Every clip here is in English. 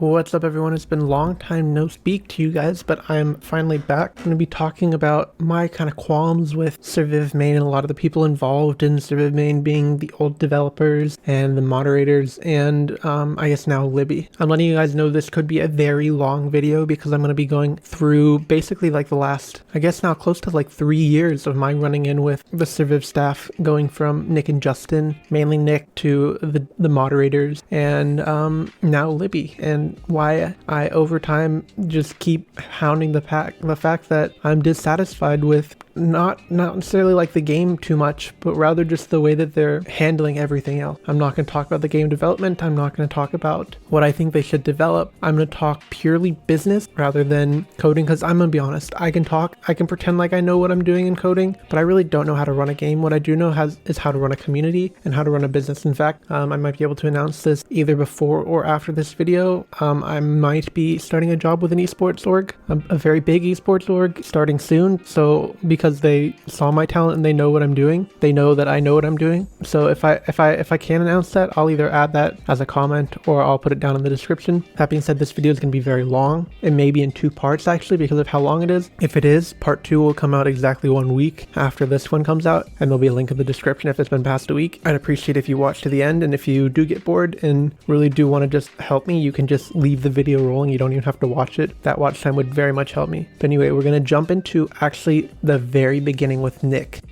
What's up everyone? It's been a long time no speak to you guys, but I'm finally back. I'm going to be talking about my kind of qualms with Surviv main and a lot of the people involved in Surviv main being the old developers and the moderators and I guess now Libby. I'm letting you guys know this could be a very long video because I'm going to be going through basically like the last, I guess now close to like 3 years of my running in with the Surviv staff, going from Nick and Justin, mainly Nick, to the moderators, and now Libby, and why I over time just keep hounding the fact that I'm dissatisfied with not necessarily like the game too much, but rather just the way that they're handling everything else. I'm not going to talk about the game development. I'm not going to talk about what I think they should develop. I'm going to talk purely business rather than coding, because I'm going to be honest, I can pretend like I know what I'm doing in coding, but I really don't know how to run a game. What I do know is how to run a community and how to run a business. In fact, I might be able to announce this either before or after this video. I might be starting a job with an esports org, a very big esports org, starting soon. So because they saw my talent and they know what I'm doing, they know that I know what I'm doing. So if I can announce that, I'll either add that as a comment or I'll put it down in the description. That being said, this video is going to be very long. It may be in 2 parts actually because of how long it is. If it is, part 2 will come out exactly 1 week after this one comes out, and there'll be a link in the description if it's been past a week. I'd appreciate if you watch to the end, and if you do get bored and really do want to just help me, you can just leave the video rolling. You don't even have to watch it. That watch time would very much help me. But anyway, we're going to jump into actually the very beginning with Nick.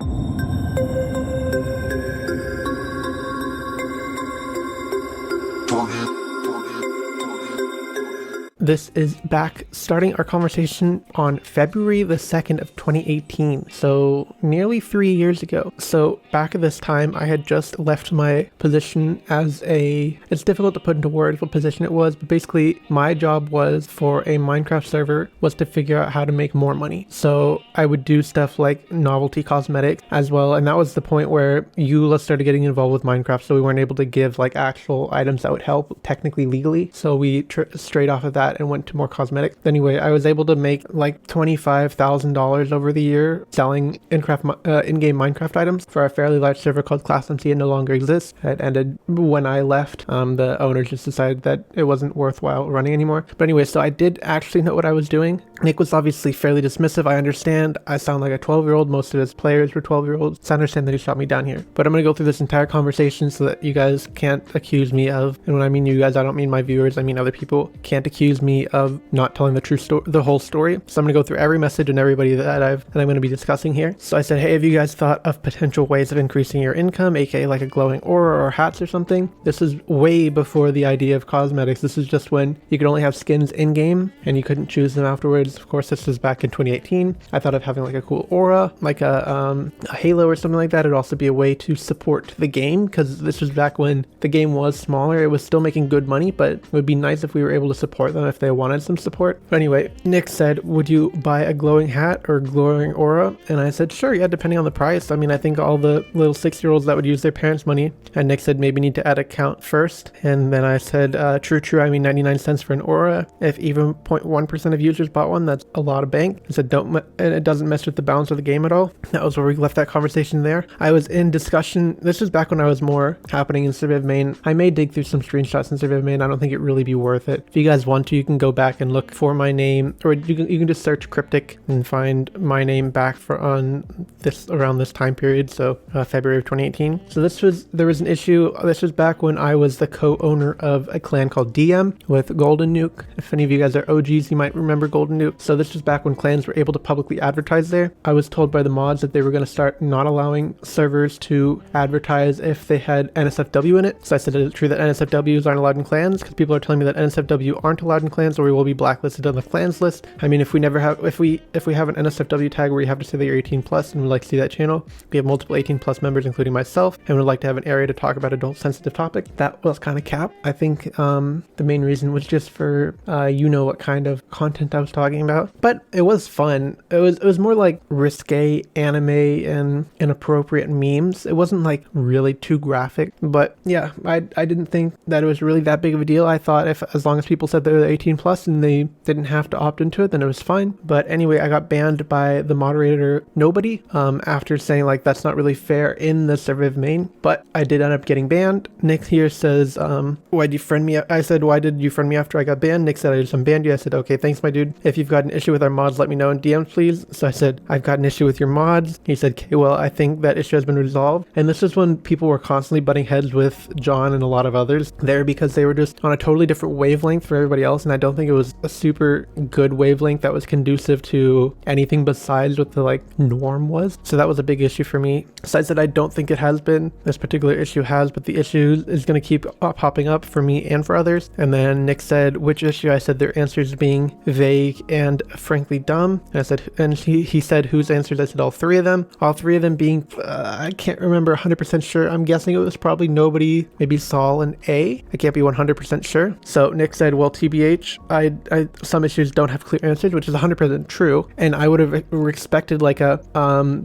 This is back starting our conversation on February the 2nd of 2018, so nearly 3 years ago. So back at this time, I had just left my position as it's difficult to put into words what position it was, but basically my job was for a Minecraft server was to figure out how to make more money. So I would do stuff like novelty cosmetics as well, and that was the point where Eula started getting involved with Minecraft, so we weren't able to give like actual items that would help technically legally, so we strayed off of that and went to more cosmetic. Anyway, I was able to make like $25,000 over the year selling in-game Minecraft items for a fairly large server called Class MC. It no longer exists. It ended when I left. The owners just decided that it wasn't worthwhile running anymore. But anyway, so I did actually know what I was doing. Nick was obviously fairly dismissive. I understand. I sound like a 12-year-old. Most of his players were 12-year-olds. So I understand that he shot me down here. But I'm going to go through this entire conversation so that you guys can't accuse me of, and when I mean you guys, I don't mean my viewers, I mean other people, can't accuse me of not telling the true story, the whole story. So I'm going to go through every message and everybody that I'm going to be discussing here. So I said, hey, have you guys thought of potential ways of increasing your income, aka like a glowing aura or hats or something? This is way before the idea of cosmetics. This is just when you could only have skins in game and you couldn't choose them afterwards. Of course, this was back in 2018. I thought of having like a cool aura, like a halo or something like that. It'd also be a way to support the game, because this was back when the game was smaller. It was still making good money, but it would be nice if we were able to support them if they wanted some support. But anyway, Nick said, would you buy a glowing hat or glowing aura? And I said, sure, yeah, depending on the price. I mean, I think all the little 6-year-olds that would use their parents' money. And Nick said, maybe need to add a count first. And then I said, true, I mean 99 cents for an aura. If even 0.1% of users bought one, that's a lot of bank. I said, and it doesn't mess with the balance of the game at all. That was where we left that conversation there. I was in discussion. This was back when I was more happening in Surviv main. I may dig through some screenshots in Surviv main. I don't think it really be worth it. If you guys want to, you can go back and look for my name, or you can just search cryptic and find my name back for around this time period. So February of 2018. So there was an issue. This was back when I was the co-owner of a clan called DM with Golden Nuke. If any of you guys are OGs, you might remember Golden Nuke. So this was back when clans were able to publicly advertise there. I was told by the mods that they were going to start not allowing servers to advertise if they had NSFW in it. So I said, is it true that NSFWs aren't allowed in clans? Because people are telling me that NSFW aren't allowed in clans, or we will be blacklisted on the clans list. I mean, if we have an NSFW tag where you have to say that you're 18 plus and would like to see that channel, we have multiple 18 plus members, including myself, and would like to have an area to talk about adult sensitive topic. That was kind of capped. I think the main reason was just for you know what kind of content I was talking about. But it was fun. It was more like risque anime and inappropriate memes. It wasn't like really too graphic, but yeah, I didn't think that it was really that big of a deal. I thought as long as people said they were 18 plus and they didn't have to opt into it, then it was fine. But anyway, I got banned by the moderator Nobody after saying like that's not really fair in the Surviv main, but I did end up getting banned. Nick here says, why'd you friend me? I said, why did you friend me after I got banned? Nick said, I just unbanned you. I said, okay, thanks my dude. If you've got an issue with our mods, let me know in DMs please. So I said, I've got an issue with your mods. He said, okay, well, I think that issue has been resolved. And this is when people were constantly butting heads with John and a lot of others there because they were just on a totally different wavelength for everybody else. And I don't think it was a super good wavelength that was conducive to anything besides what the like norm was. So that was a big issue for me. So I said, I don't think it has been. This particular issue has, but the issue is going to keep popping up for me and for others. And then Nick said, which issue? I said, their answers being vague and frankly dumb. And I said, and he said, whose answers? I said, all three of them. All three of them being, I can't remember 100% sure. I'm guessing it was probably Nobody, maybe Saul and A. I can't be 100% sure. So Nick said, well, TBH, I some issues don't have clear answers, which is 100% true. And I would have expected like a,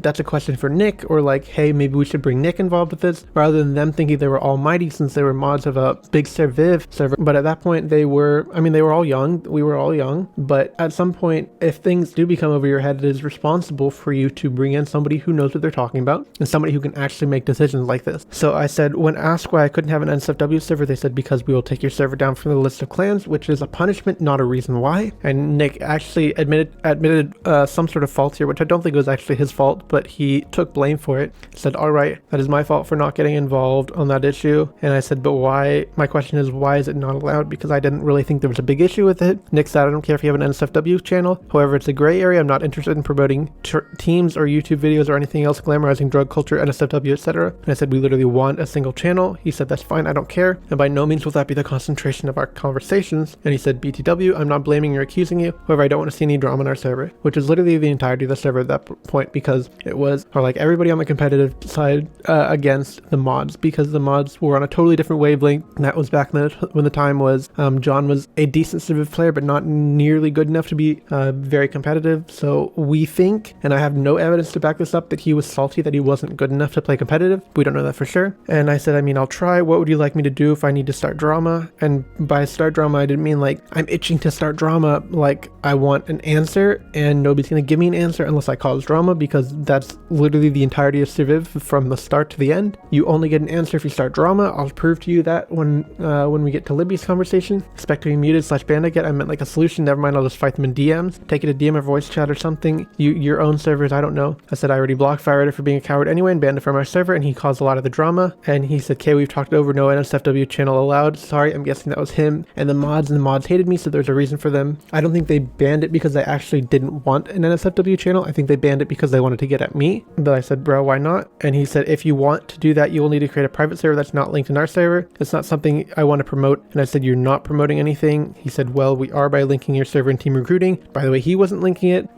that's a question for Nick, or like, hey, maybe we should bring Nick involved with this, rather than them thinking they were almighty since they were mods of a big Surviv server. But at that point they were, I mean, they were all young. We were all young. But at some point, if things do become over your head, it is responsible for you to bring in somebody who knows what they're talking about and somebody who can actually make decisions like this. So I said, when asked why I couldn't have an NSFW server, they said, because we will take your server down from the list of clans, which is a punishment, not a reason why. And Nick actually admitted some sort of fault here, which I don't think was actually his fault, but he took blame for it. Said, all right, that is my fault for not getting involved on that issue. And I said, but why? My question is, why is it not allowed? Because I didn't really think there was a big issue with it. Nick said, I don't care if you have an NSFW channel. However, it's a gray area. I'm not interested in promoting teams or YouTube videos or anything else glamorizing drug culture, NSFW, etc. And I said, we literally want a single channel. He said, that's fine, I don't care. And by no means will that be the concentration of our conversations. And he said, BTW, I'm not blaming or accusing you. However, I don't want to see any drama on our server, which is literally the entirety of the server at that point, because it was, or like everybody on the competitive side against the mods, because the mods were on a totally different wavelength. And that was back then when the time was, John was a decent Surviv player, but not nearly good enough to be very competitive. So we think, and I have no evidence to back this up, that he was salty that he wasn't good enough to play competitive. We don't know that for sure. And I said, I mean, I'll try. What would you like me to do if I need to start drama? And by start drama, I didn't mean like I'm itching to start drama, like I want an answer and nobody's gonna give me an answer unless I cause drama, because that's literally the entirety of Surviv from the start to the end. You only get an answer if you start drama. I'll prove to you that when we get to Libby's conversation. Expect to be muted / banned again. I meant like a solution. Never mind, I'll just fight them in DMs. Take it to DM or voice chat or something. Your own servers, I don't know. I said I already blocked Firerider for being a coward anyway and banned it from our server, and he caused a lot of the drama. And he said, okay, we've talked over, no NSFW channel allowed. Sorry, I'm guessing that was him and the mods hated me, so there's a reason for them. I don't think they banned it because they actually didn't want an NSFW channel. I think they banned it because they wanted to get at me. But I said, bro, why not? And he said, if you want to do that, you will need to create a private server that's not linked in our server. It's not something I want to promote. And I said, you're not promoting anything. He said, well, we are by linking your server in team recruiting. By the way, he wasn't linking it.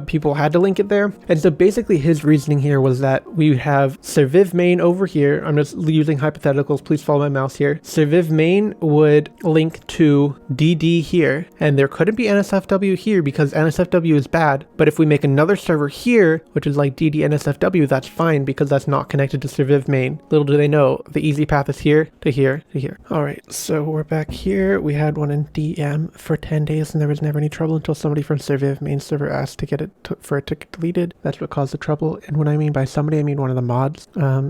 People had to link it there. And so basically his reasoning here was that we have Surviv main over here. I'm just using hypotheticals. Please follow my mouse here. Surviv main would link to DD here, and there couldn't be NSFW here because NSFW is bad. But if we make another server here, which is like DD NSFW, that's fine because that's not connected to Surviv main. Little do they know, the easy path is here to here to here. All right, so we're back here. We had one in DM for 10 days and there was never any trouble until somebody from Surviv main server asked to get it for it to get deleted. That's what caused the trouble. And when I mean by somebody, I mean one of the mods.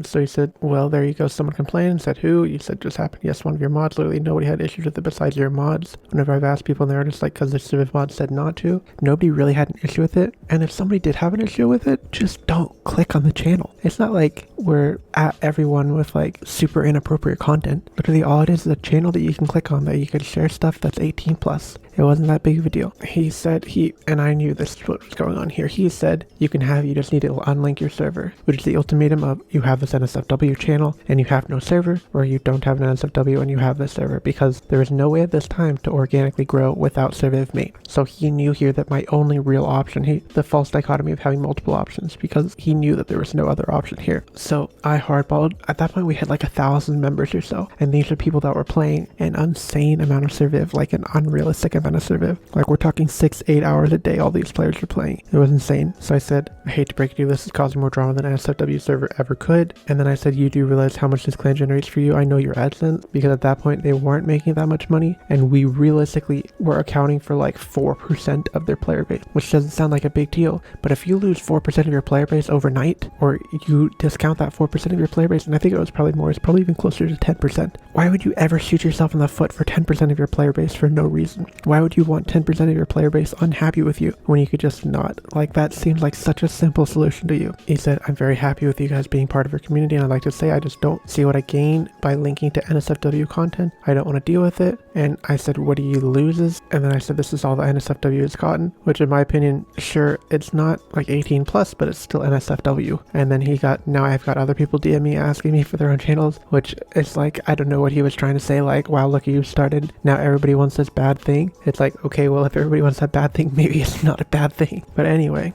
So he said, well, there you go. Someone complained and said, who? You said, just happened. Yes, one of your mods. Literally nobody had issues with it besides your mods. Whenever I've asked people, they're just like, because the Surviv mod said not to. Nobody really had an issue with it. And if somebody did have an issue with it, just don't click on the channel. It's not like we're at everyone with like super inappropriate content. Literally all it is a channel that you can click on that you can share stuff that's 18 plus. It wasn't that big of a deal. He said and I knew this is what was going on here. He said, you just need to unlink your server, which is the ultimatum of you have this NSFW channel and you have no server, or you don't have an NSFW and you have this server, because there is no way at this time to organically grow without Surviv main. So he knew here that my only real option, the false dichotomy of having multiple options, because he knew that there was no other option here. So I hardballed. At that point we had like 1,000 members or so, and these are people that were playing an insane amount of Surviv, like an unrealistic amount of Surviv. Like we're talking 6-8 hours a day all these players were playing. It was insane. So I said, I hate to break it to you, this is causing more drama than an NSFW server ever could. And then I said, you do realize how much this clan generates for you? I know your AdSense, because at that point they weren't making that much money, and we realistically were accounting for like 4% of their player base, which doesn't sound like a big deal. But if you lose 4% of your player base overnight, or you discount that 4% of your player base, and I think it was probably more, it's probably even closer to 10%. Why would you ever shoot yourself in the foot for 10% of your player base for no reason? Why would you want 10% of your player base unhappy with you when you could just not? Like, that seems like such a simple solution to you. He said, I'm very happy with you guys being part of your community, and I'd like to say I just don't see what I gain by linking to NSFW content. I don't want to deal with it. And I said, what do you loses? And then I said, this is all the NSFW has gotten, which in my opinion, sure, it's not like 18 plus, but it's still NSFW. And then now I've got other people DM me asking me for their own channels, which is like, I don't know what he was trying to say, like, wow, look, you started, now everybody wants this bad thing. It's like, okay, well, if everybody wants that bad thing, maybe it's not a bad thing. But anyway,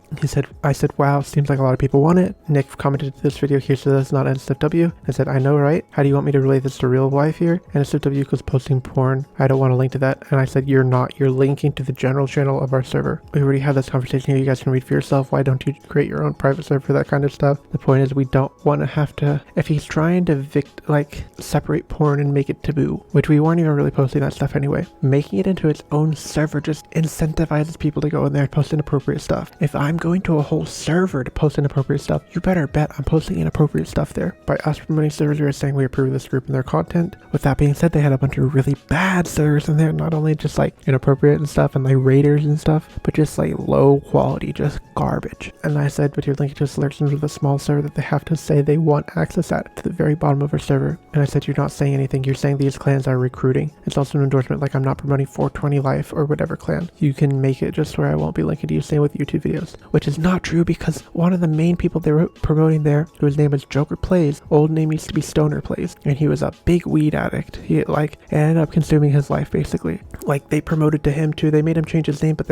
I said, wow, seems like a lot of people want it. Nick commented this video here, so that's not NSFW. I said, I know, right? How do you want me to relate this to real life here? NSFW equals posting porn. I don't want to link to that. And I said, you're not. You're linking to the general channel of our server. We already had this conversation here. You guys can read for yourself. Why don't you create your own private server for that kind of stuff? The point is, we don't want to have to, if he's trying to separate porn and make it taboo, which we weren't even really posting that stuff anyway, making it into its own server just incentivizes people to go in there and post inappropriate stuff. If I'm going to a whole server to post inappropriate stuff, you better bet I'm posting inappropriate stuff there. By us promoting servers, we are saying we approve of this group and their content. With that being said, they had a bunch of really bad servers in there, not only just like inappropriate and stuff and like raiders and stuff, but just like low quality, just garbage. And I said, but you're linking to selections with a small server that they have to say they want access at to the very bottom of our server. And I said, you're not saying anything. You're saying these clans are recruiting. It's also an endorsement, like I'm not promoting 420 Life or whatever clan. You can make it just where I won't be linking to you. Same with YouTube videos, which is not true because one of the main people they were promoting there, whose name is Joker Plays, old name used to be Stoner Plays, and he was a big weed addict. He like ended up consuming his life basically. Like they promoted to him too. They made him change his name, but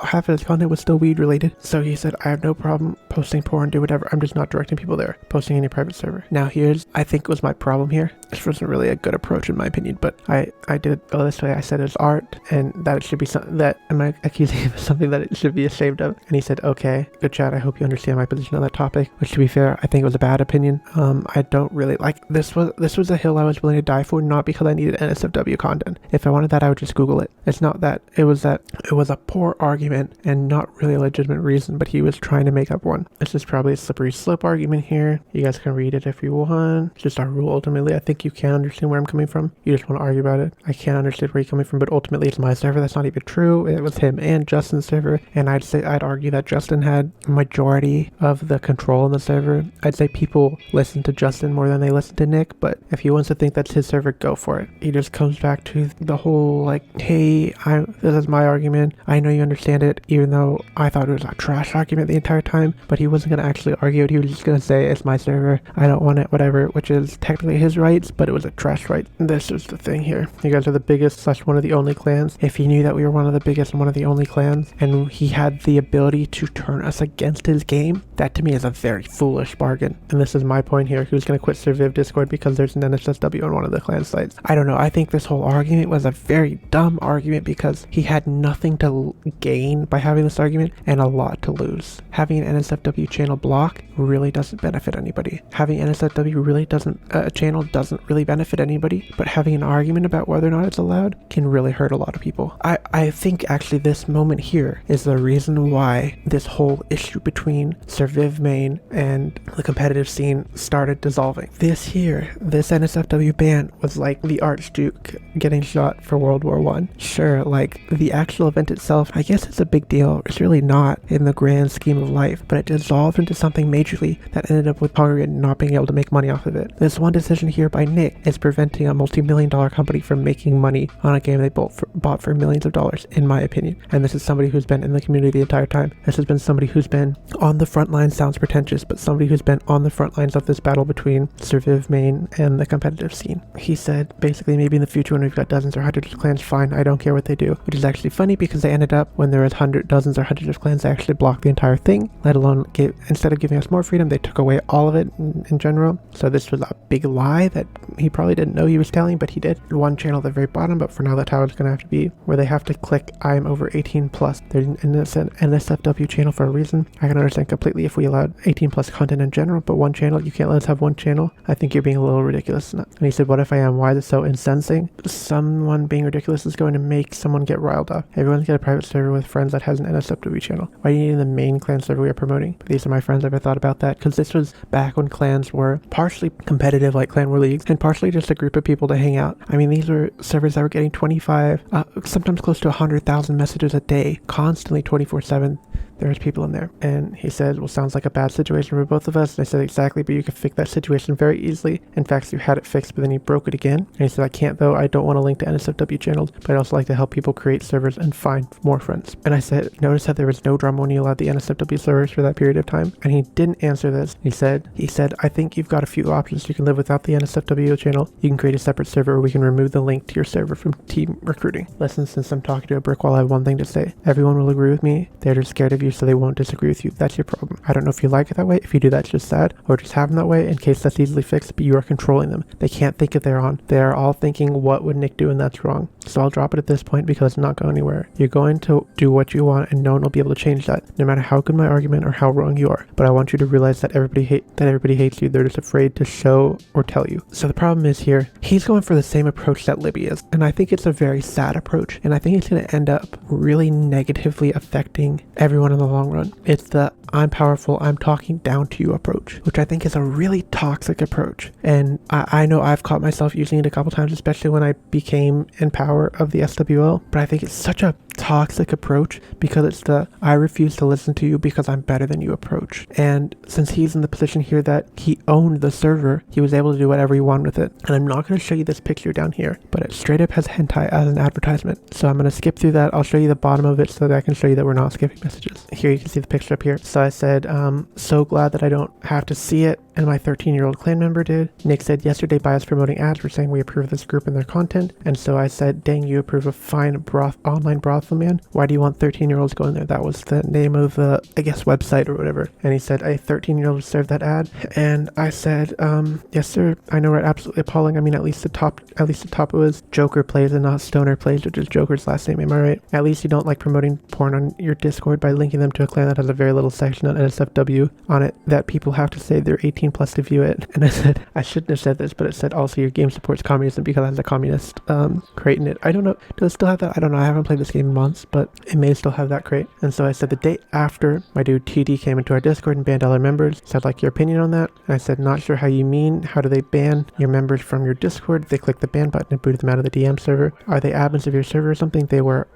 half of his content was still weed related. So he said, I have no problem posting porn, do whatever. I'm just not directing people there, posting any private server. Now here's, I think was my problem here. This wasn't really a good approach in my opinion, but I did it this way. I said it's art and that it should be something that, am I accusing him of something that it should be ashamed of? And he said, okay, good chat. I hope you understand my position on that topic, which to be fair, I think it was a bad opinion. I don't really like, this was a hill I was willing to die for, not because I needed NSFW content. If I wanted that, I would just Google it. It's not that, it was a poor argument and not really a legitimate reason, but he was trying to make up one. This is probably a slippery slope argument here. You guys can read it if you want. It's just our rule ultimately. I think you can understand where I'm coming from. You just want to argue about it. I can't understand where you're coming from, but ultimately it's my server. That's not even true. It was him and Justin's server, and I'd argue that Justin had majority of the control on the server. I'd say people listen to Justin more than they listen to Nick, but if he wants to think that's his server, go for it. He just comes back to the whole like, hey, this is my argument. I know you understand it, even though I thought it was a trash argument the entire time, but he wasn't going to actually argue it. He was just going to say, it's my server. I don't want it, whatever, which is technically his rights, but it was a trash right. This is the thing here. You guys are the biggest / one of the only clans. If he knew that we were one of the biggest and one of the only clans, and he had the ability to turn us against his game, that to me is a very foolish bargain. And this is my point here. He was going to quit Surviv Discord because there's an NSSW on one of the clan sites. I don't know. I think this whole argument was a very dumb argument because he had nothing to gain by having this argument and a lot to lose. Having an NSFW channel block really doesn't benefit anybody. Having NSFW really channel doesn't really benefit anybody, but having an argument about whether or not it's allowed can really hurt a lot of people. I think actually this moment here is the reason why this whole issue between Surviv main and the competitive scene started dissolving. This NSFW ban was like the Archduke getting shot for World War I. Sure, like the actual event itself, I guess it's a big deal. It's really not in the grand scheme of life, but it dissolved into something majorly that ended up with Congregant not being able to make money off of it. This one decision here by Nick is preventing a multi-million-dollar company from making money on a game they bought for millions of dollars, in my opinion. And this is somebody who's been in the community the entire time. This has been somebody who's been on the front lines, sounds pretentious, but somebody who's been on the front lines of this battle between Surviv main and the competitive scene. He said, basically, maybe in the future when we've got dozens or hundreds of clans, fine, I don't care what they do, which is actually funny because they ended up, when there was dozens or hundreds of clans, they actually blocked the entire thing, let alone instead of giving us more freedom, they took away all of it in general. So this was a big lie that he probably didn't know he was telling, but he did. One channel at the very bottom, but for now that's how it's going to have to be, where they have to click I'm over 18 plus. There's an NSFW channel for a reason. I can understand completely if we allowed 18 plus content in general, but one channel, you can't let us have one channel. I think you're being a little ridiculous. And he said, what if I am? Why is it so incensing? Someone being being ridiculous is going to make someone get riled up. Everyone's got a private server with friends that has an NSFW channel. Why do you need the main clan server we are promoting? But these are my friends. I've ever thought about that because this was back when clans were partially competitive like Clanwar leagues and partially just a group of people to hang out. I mean, these were servers that were getting 25, sometimes close to 100,000 messages a day, constantly 24/7. There's people in there. And he said, well, sounds like a bad situation for both of us. And I said, exactly, but you could fix that situation very easily. In fact, you had it fixed, but then you broke it again. And he said, I can't though. I don't want to link to NSFW channels, but I'd also like to help people create servers and find more friends. And I said, notice that there was no drama when you allowed the NSFW servers for that period of time. And he didn't answer this. He said, I think you've got a few options. You can live without the NSFW channel. You can create a separate server, or we can remove the link to your server from team recruiting. Listen, since I'm talking to a brick wall, I have one thing to say. Everyone will agree with me. They're just scared of you, so they won't disagree with you. That's your problem. I don't know if you like it that way. If you do, that's just sad, or just have them that way in case that's easily fixed, but you are controlling them. They can't think if they're on. They are all thinking, what would Nick do? And that's wrong. So I'll drop it at this point because it's not going anywhere. You're going to do what you want and no one will be able to change that, no matter how good my argument or how wrong you are. But I want you to realize that everybody hates you. They're just afraid to show or tell you. So the problem is here, he's going for the same approach that Libby is. And I think it's a very sad approach. And I think it's going to end up really negatively affecting everyone in the long run. It's the I'm powerful, I'm talking down to you approach, which I think is a really toxic approach. And I know I've caught myself using it a couple times, especially when I became in power of the SWL, but I think it's such a toxic approach because it's the I refuse to listen to you because I'm better than you approach. And since he's in the position here that he owned the server, he was able to do whatever he wanted with it. And I'm not going to show you this picture down here, but it straight up has hentai as an advertisement. So I'm going to skip through that. I'll show you the bottom of it so that I can show you that we're not skipping messages. Here you can see the picture up here. So I said, so glad that I don't have to see it. And my 13-year-old clan member did. Nick said, yesterday by us promoting ads, we're saying we approve this group and their content. And so I said, dang, you approve of fine online brothel man? Why do you want 13-year-olds going there? That was the name of the, I guess, website or whatever. And he said, a 13-year-old served that ad. And I said, yes, sir. I know, right? Absolutely appalling. I mean, at least the top was Joker plays and not Stoner plays, which is Joker's last name. Am I right? At least you don't like promoting porn on your Discord by linking them to a clan that has a very little section on NSFW on it that people have to say they're 18 plus to view it. And I said, I shouldn't have said this, but it said also your game supports communism because it has a communist crate in it. I don't know. Does it still have that? I don't know. I haven't played this game in months, but it may still have that crate. And so I said the day after my dude TD came into our Discord and banned all our members, said like your opinion on that. And I said, not sure how you mean. How do they ban your members from your Discord? They clicked the ban button and booted them out of the DM server. Are they admins of your server or something? They were,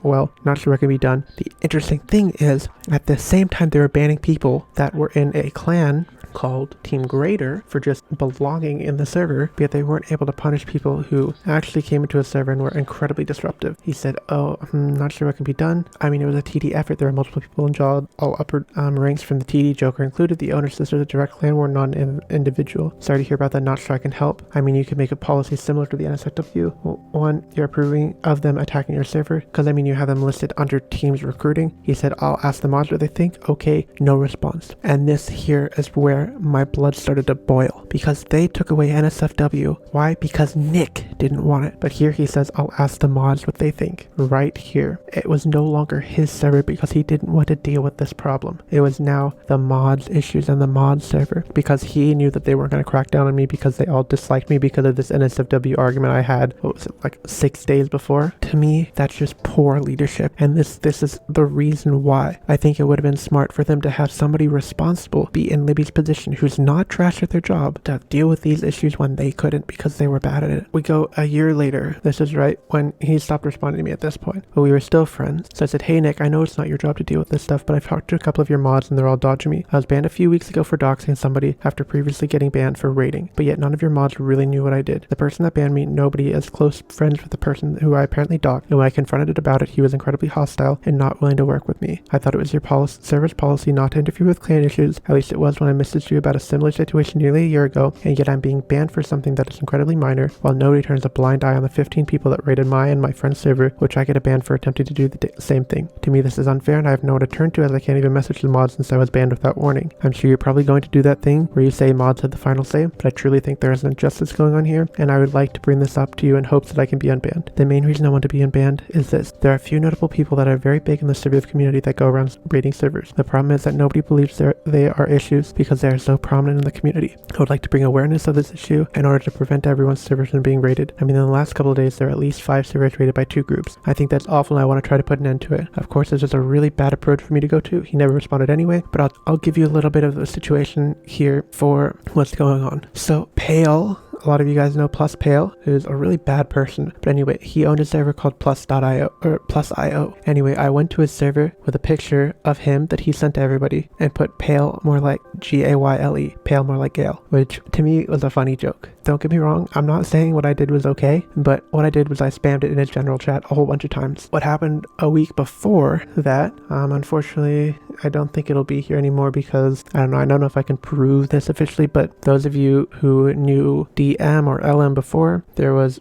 well, not sure what can be done. The interesting thing is at the same time they were banning people that were in a clan called Team Greater for just belonging in the server, but yet they weren't able to punish people who actually came into a server and were incredibly disruptive. He said, not sure what can be done. I mean, it was a TD effort. There were multiple people involved, all upper ranks from the TD, Joker included, the owner, sister, the direct clan war, non-individual. Sorry to hear about that. Not sure I can help. I mean, you could make a policy similar to the NSFW. Well, one, you're approving of them attacking your server, because I mean, you have them listed under teams recruiting. He said, I'll ask the mods what they think. Okay, no response. And this here is where my blood started to boil, because they took away NSFW. Why? Because Nick didn't want it. But here he says, I'll ask the mods what they think. Right here. It was no longer his server because he didn't want to deal with this problem. It was now the mods issues and the mods server, because he knew that they weren't going to crack down on me because they all disliked me because of this NSFW argument I had, what was it, like 6 days before? To me, that's just poor leadership. And this is the reason why I think it would have been smart for them to have somebody responsible be in Libby's position who's not trash at their job to deal with these issues when they couldn't because they were bad at it. We go a year later. This is right when he stopped responding to me at this point, but we were still friends. So I said, hey Nick, I know it's not your job to deal with this stuff, but I've talked to a couple of your mods and they're all dodging me. I was banned a few weeks ago for doxing somebody after previously getting banned for raiding, but yet none of your mods really knew what I did. The person that banned me, nobody is close friends with the person who I apparently doxed, and when I confronted it about it, he was incredibly hostile and not willing to work with me. I thought it was your server's policy not to interfere with clan issues. At least it was when I messaged you about a similar situation nearly a year ago, and yet I'm being banned for something that is incredibly minor, while nobody turns a blind eye on the 15 people that raided my and my friend's server, which I get a ban for attempting to do the same thing. To me, this is unfair, and I have no one to turn to as I can't even message the mods since I was banned without warning. I'm sure you're probably going to do that thing where you say mods had the final say, but I truly think there is an injustice going on here, and I would like to bring this up to you in hopes that I can be unbanned. The main reason I want to be unbanned is this. There are a few notable people that are very big in the Surviv community that go around raiding servers. The problem is that nobody believes they are issues because they they are so prominent in the community. I would like to bring awareness of this issue in order to prevent everyone's servers from being raided. I mean, in the last couple of days, there are at least 5 servers raided by 2 groups. I think that's awful and I want to try to put an end to it. Of course, this is a really bad approach for me to go to. He never responded anyway, but I'll give you a little bit of the situation here for what's going on. So, Pale, a lot of you guys know Plus Pale, who's a really bad person. But anyway, he owned a server called Plus.io or Plus.io. Anyway, I went to his server with a picture of him that he sent to everybody and put Pale more like Gayle, Pale more like Gale, which to me was a funny joke. Don't get me wrong, I'm not saying what I did was okay, but what I did was I spammed it in his general chat a whole bunch of times. What happened a week before that, unfortunately, I don't think it'll be here anymore because, I don't know if I can prove this officially, but those of you who knew DM or LM before,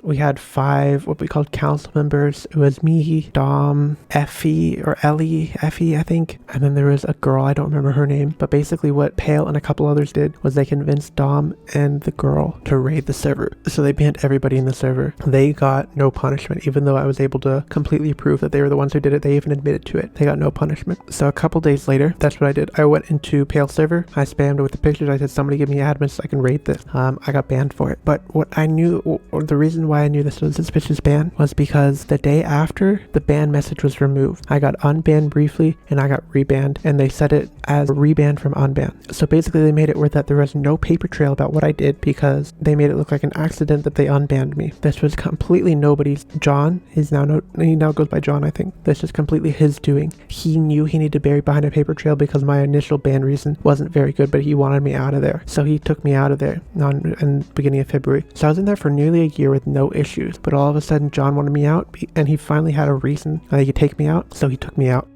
we had 5 what we called council members. It was me, Dom, Effie, I think, and then there was a girl, I don't remember her name, but basically what Pale and a couple others did was they convinced Dom and the girl to raid the server. So they banned everybody in the server. They got no punishment, even though I was able to completely prove that they were the ones who did it. They even admitted to it. They got no punishment. So a couple days later, that's what I did. I went into Pale server. I spammed with the pictures. I said, somebody give me admin so I can raid this. I got banned for it. But what I knew, or the reason why I knew this was a suspicious ban, was because the day after the ban message was removed, I got unbanned briefly and I got rebanned, and they set it as rebanned from unbanned. So basically they made it where that there was no paper trail about what I did because they made it look like an accident that they unbanned me. This was completely nobody's. John is he now goes by John, I think. This is completely his doing. He knew he needed to bury behind a paper trail because my initial ban reason wasn't very good, but he wanted me out of there. So he took me out of there in the beginning of February. So I was in there for nearly a year with no issues, but all of a sudden John wanted me out and he finally had a reason that he could take me out. So he took me out.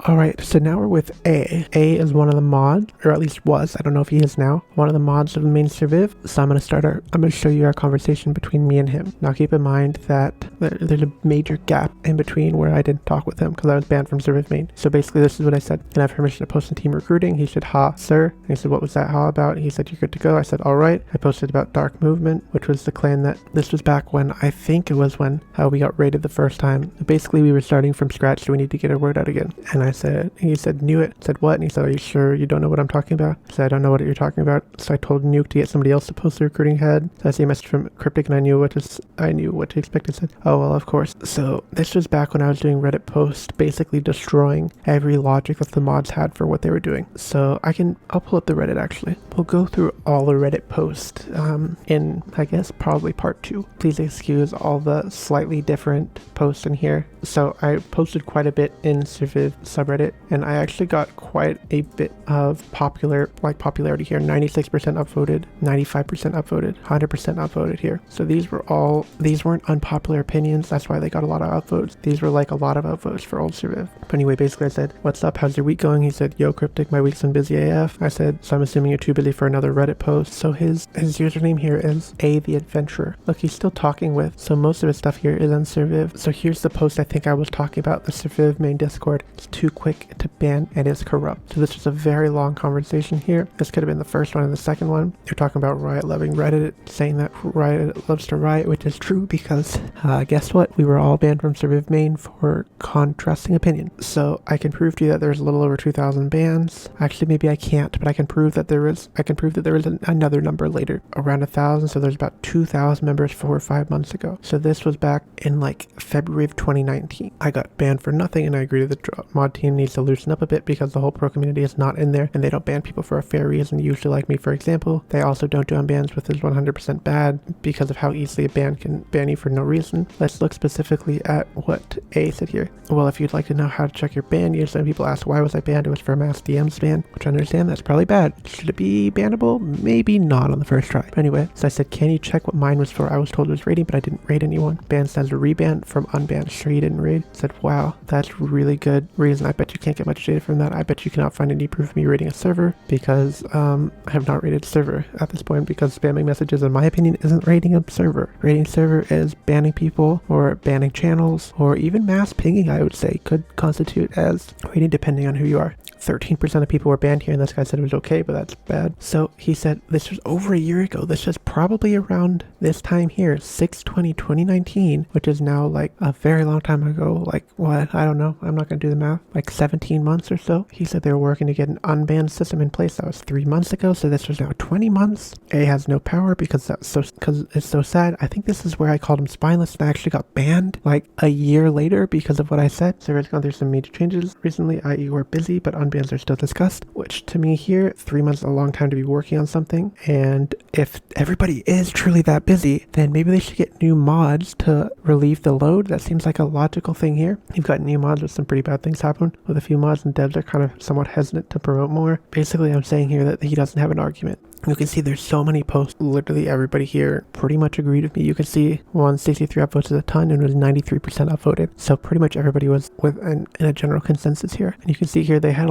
Alright, so now we're with Eyyy. Eyyy is one of the mods, or at least was, I don't know if he is now, one of the mods of the main Surviv. So I'm going to show you our conversation between me and him. Now keep in mind that there's a major gap in between where I didn't talk with him because I was banned from Surviv main. So basically this is what I said. Can I have permission to post in team recruiting? He said, ha, sir. And he said, what was that ha about? He said, you're good to go. I said, alright. I posted about Dark Movement, which was the clan that, this was back when, I think it was when we got raided the first time. Basically we were starting from scratch, so we need to get our word out again. And he said, knew it. I said, what? And he said, are you sure you don't know what I'm talking about? I said, I don't know what you're talking about. So I told Nuke to get somebody else to post the recruiting head. So I see a message from Cryptic and I knew what to expect. I said, oh, well, of course. So this was back when I was doing Reddit posts, basically destroying every logic that the mods had for what they were doing. So I'll pull up the Reddit actually. We'll go through all the Reddit posts in, I guess, probably part 2. Please excuse all the slightly different posts in here. So I posted quite a bit in Surviv subreddit, and I actually got quite a bit of popularity here. 96% upvoted, 95% upvoted, 100% upvoted here. So these weren't unpopular opinions. That's why they got a lot of upvotes. These were like a lot of upvotes for old Surviv. But anyway, basically I said, what's up? How's your week going? He said, yo, Cryptic, my week's been busy AF. I said, so I'm assuming you're too busy for another Reddit post. So his username here is Eyyy the Adventurer. Look, he's still talking with, so most of his stuff here is on Surviv. So here's the post I think I was talking about, the Surviv main Discord. It's too quick to ban and is corrupt. So this was a very long conversation here. This could have been the first one and the second one. They're talking about Riot loving Reddit, saying that Riot loves to riot, which is true because guess what? We were all banned from Surviv main for contrasting opinion. So I can prove to you that there's a little over 2,000 bans. Actually, maybe I can't, but I can prove that there is another number later, around 1,000. So there's about 2,000 members 4 or 5 months ago. So this was back in like February of 2019. I got banned for nothing, and I agree that the mod team needs to loosen up a bit because the whole pro community is not in there, and they don't ban people for a fair reason. Usually, like me, for example, they also don't do unbans, which is 100% bad because of how easily a ban can ban you for no reason. Let's look specifically at what Eyyy said here. Well, if you'd like to know how to check your ban, usually people ask, why was I banned? It was for a mass DMs ban, which I understand that's probably bad. Should it be bannable? Maybe not on the first try. But anyway, so I said, can you check what mine was for? I was told it was raiding, but I didn't raid anyone. Ban stands to reban from unbanned. Sure you didn't raid? I said, wow, that's really good reason. I bet you can't get much data from that. I bet you cannot find any proof of me raiding a server because I have not raided a server at this point, because spamming messages, in my opinion, isn't raiding a server. Raiding server is banning people or banning channels, or even mass pinging, I would say, could constitute as raiding depending on who you are. 13% of people were banned here, and this guy said it was okay, but that's bad. So he said this was over a year ago. This was probably around this time here, 6/20/2019, which is now like a very long time ago. Like what? I don't know. I'm not gonna do the math. Like 17 months or so. He said they were working to get an unbanned system in place. That was 3 months ago. So this was now 20 months. A has no power because it's so sad. I think this is where I called him spineless and I actually got banned like a year later because of what I said. Server's gone through some major changes recently, i.e. we're busy, but unbans are still discussed, which to me here, 3 months is a long time to be working on something. And if everybody is truly that busy, then maybe they should get new mods to relieve the load. That seems like a logical thing here. You've got new mods with some pretty bad things happen with a few mods, and devs are kind of somewhat hesitant to promote more. Basically, I'm saying here that he doesn't have an argument. You can see there's so many posts. Literally everybody here pretty much agreed with me. You can see 163 upvotes is a ton and it was 93% upvoted. So pretty much everybody was in a general consensus here. And you can see here they had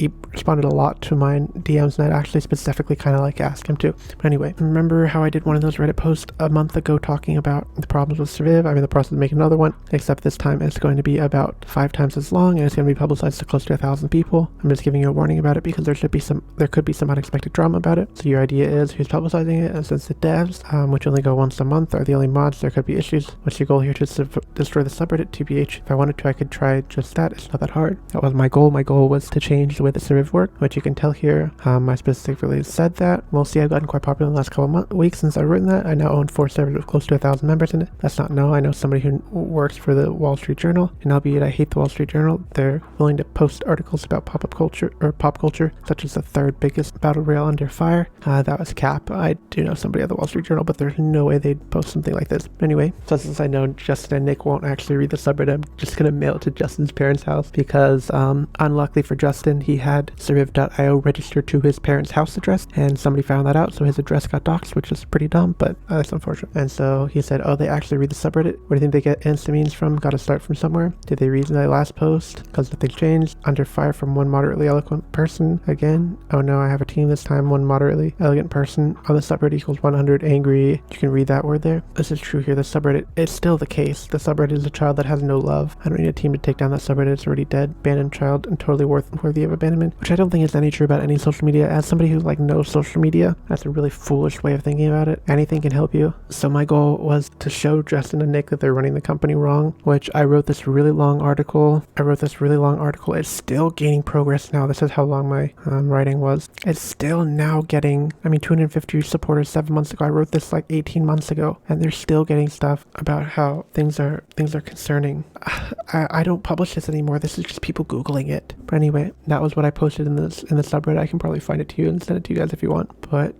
he responded a lot to my DMs, and I'd actually specifically kind of like ask him to. But anyway, remember how I did one of those Reddit posts a month ago talking about the problems with Surviv? I'm in the process of making another one, except this time it's going to be about 5 times as long and it's going to be publicized to close to 1,000 people. I'm just giving you a warning about it because there could be some unexpected drama about it. So your idea is who's publicizing it, and since the devs, which only go once a month, are the only mods, there could be issues. What's your goal here? To destroy the subreddit? TBH. If I wanted to, I could try just that. It's not that hard. That was my goal. My goal was to change the way the Surviv worked, which you can tell here. I specifically said that. We'll see. I've gotten quite popular in the last couple of weeks since I've written that. I now own 4 servers with close to 1,000 members in it. That's not no. I know somebody who works for the Wall Street Journal, and albeit I hate the Wall Street Journal, they're willing to post articles about pop culture, such as the 3rd biggest battle royale under fire. That was cap. I do know somebody at the Wall Street Journal, but there's no way they'd post something like this. Anyway, so since I know Justin and Nick won't actually read the subreddit, I'm just gonna mail it to Justin's parents' house because unluckily for Justin, he had Surviv.io registered to his parents' house address, and somebody found that out, so his address got doxxed, which is pretty dumb, but that's unfortunate. And so he said, oh, they actually read the subreddit? Where do you think they get instant memes from? Gotta start from somewhere. Did they read my last post? Because nothing changed. Under fire from one moderately eloquent person. Again, oh no, I have a team this time. One moderately elegant person on the subreddit equals 100 angry. You can read that word there. This is true here. The subreddit, it's still the case. The subreddit is a child that has no love. I don't need a team to take down that subreddit. It's already dead. Abandoned child and totally worthy of abandonment, which I don't think is any true about any social media. As somebody who like knows social media, that's a really foolish way of thinking about it. Anything can help you. So my goal was to show Justin and Nick that they're running the company wrong, which I wrote this really long article. It's still gaining progress now. This is how long my writing was. It's still now getting, 250 supporters 7 months ago. I wrote this like 18 months ago, and they're still getting stuff about how things are concerning. I don't publish this anymore. This is just people Googling it. But anyway, that was what I posted in the subreddit. I can probably find it to you and send it to you guys if you want. But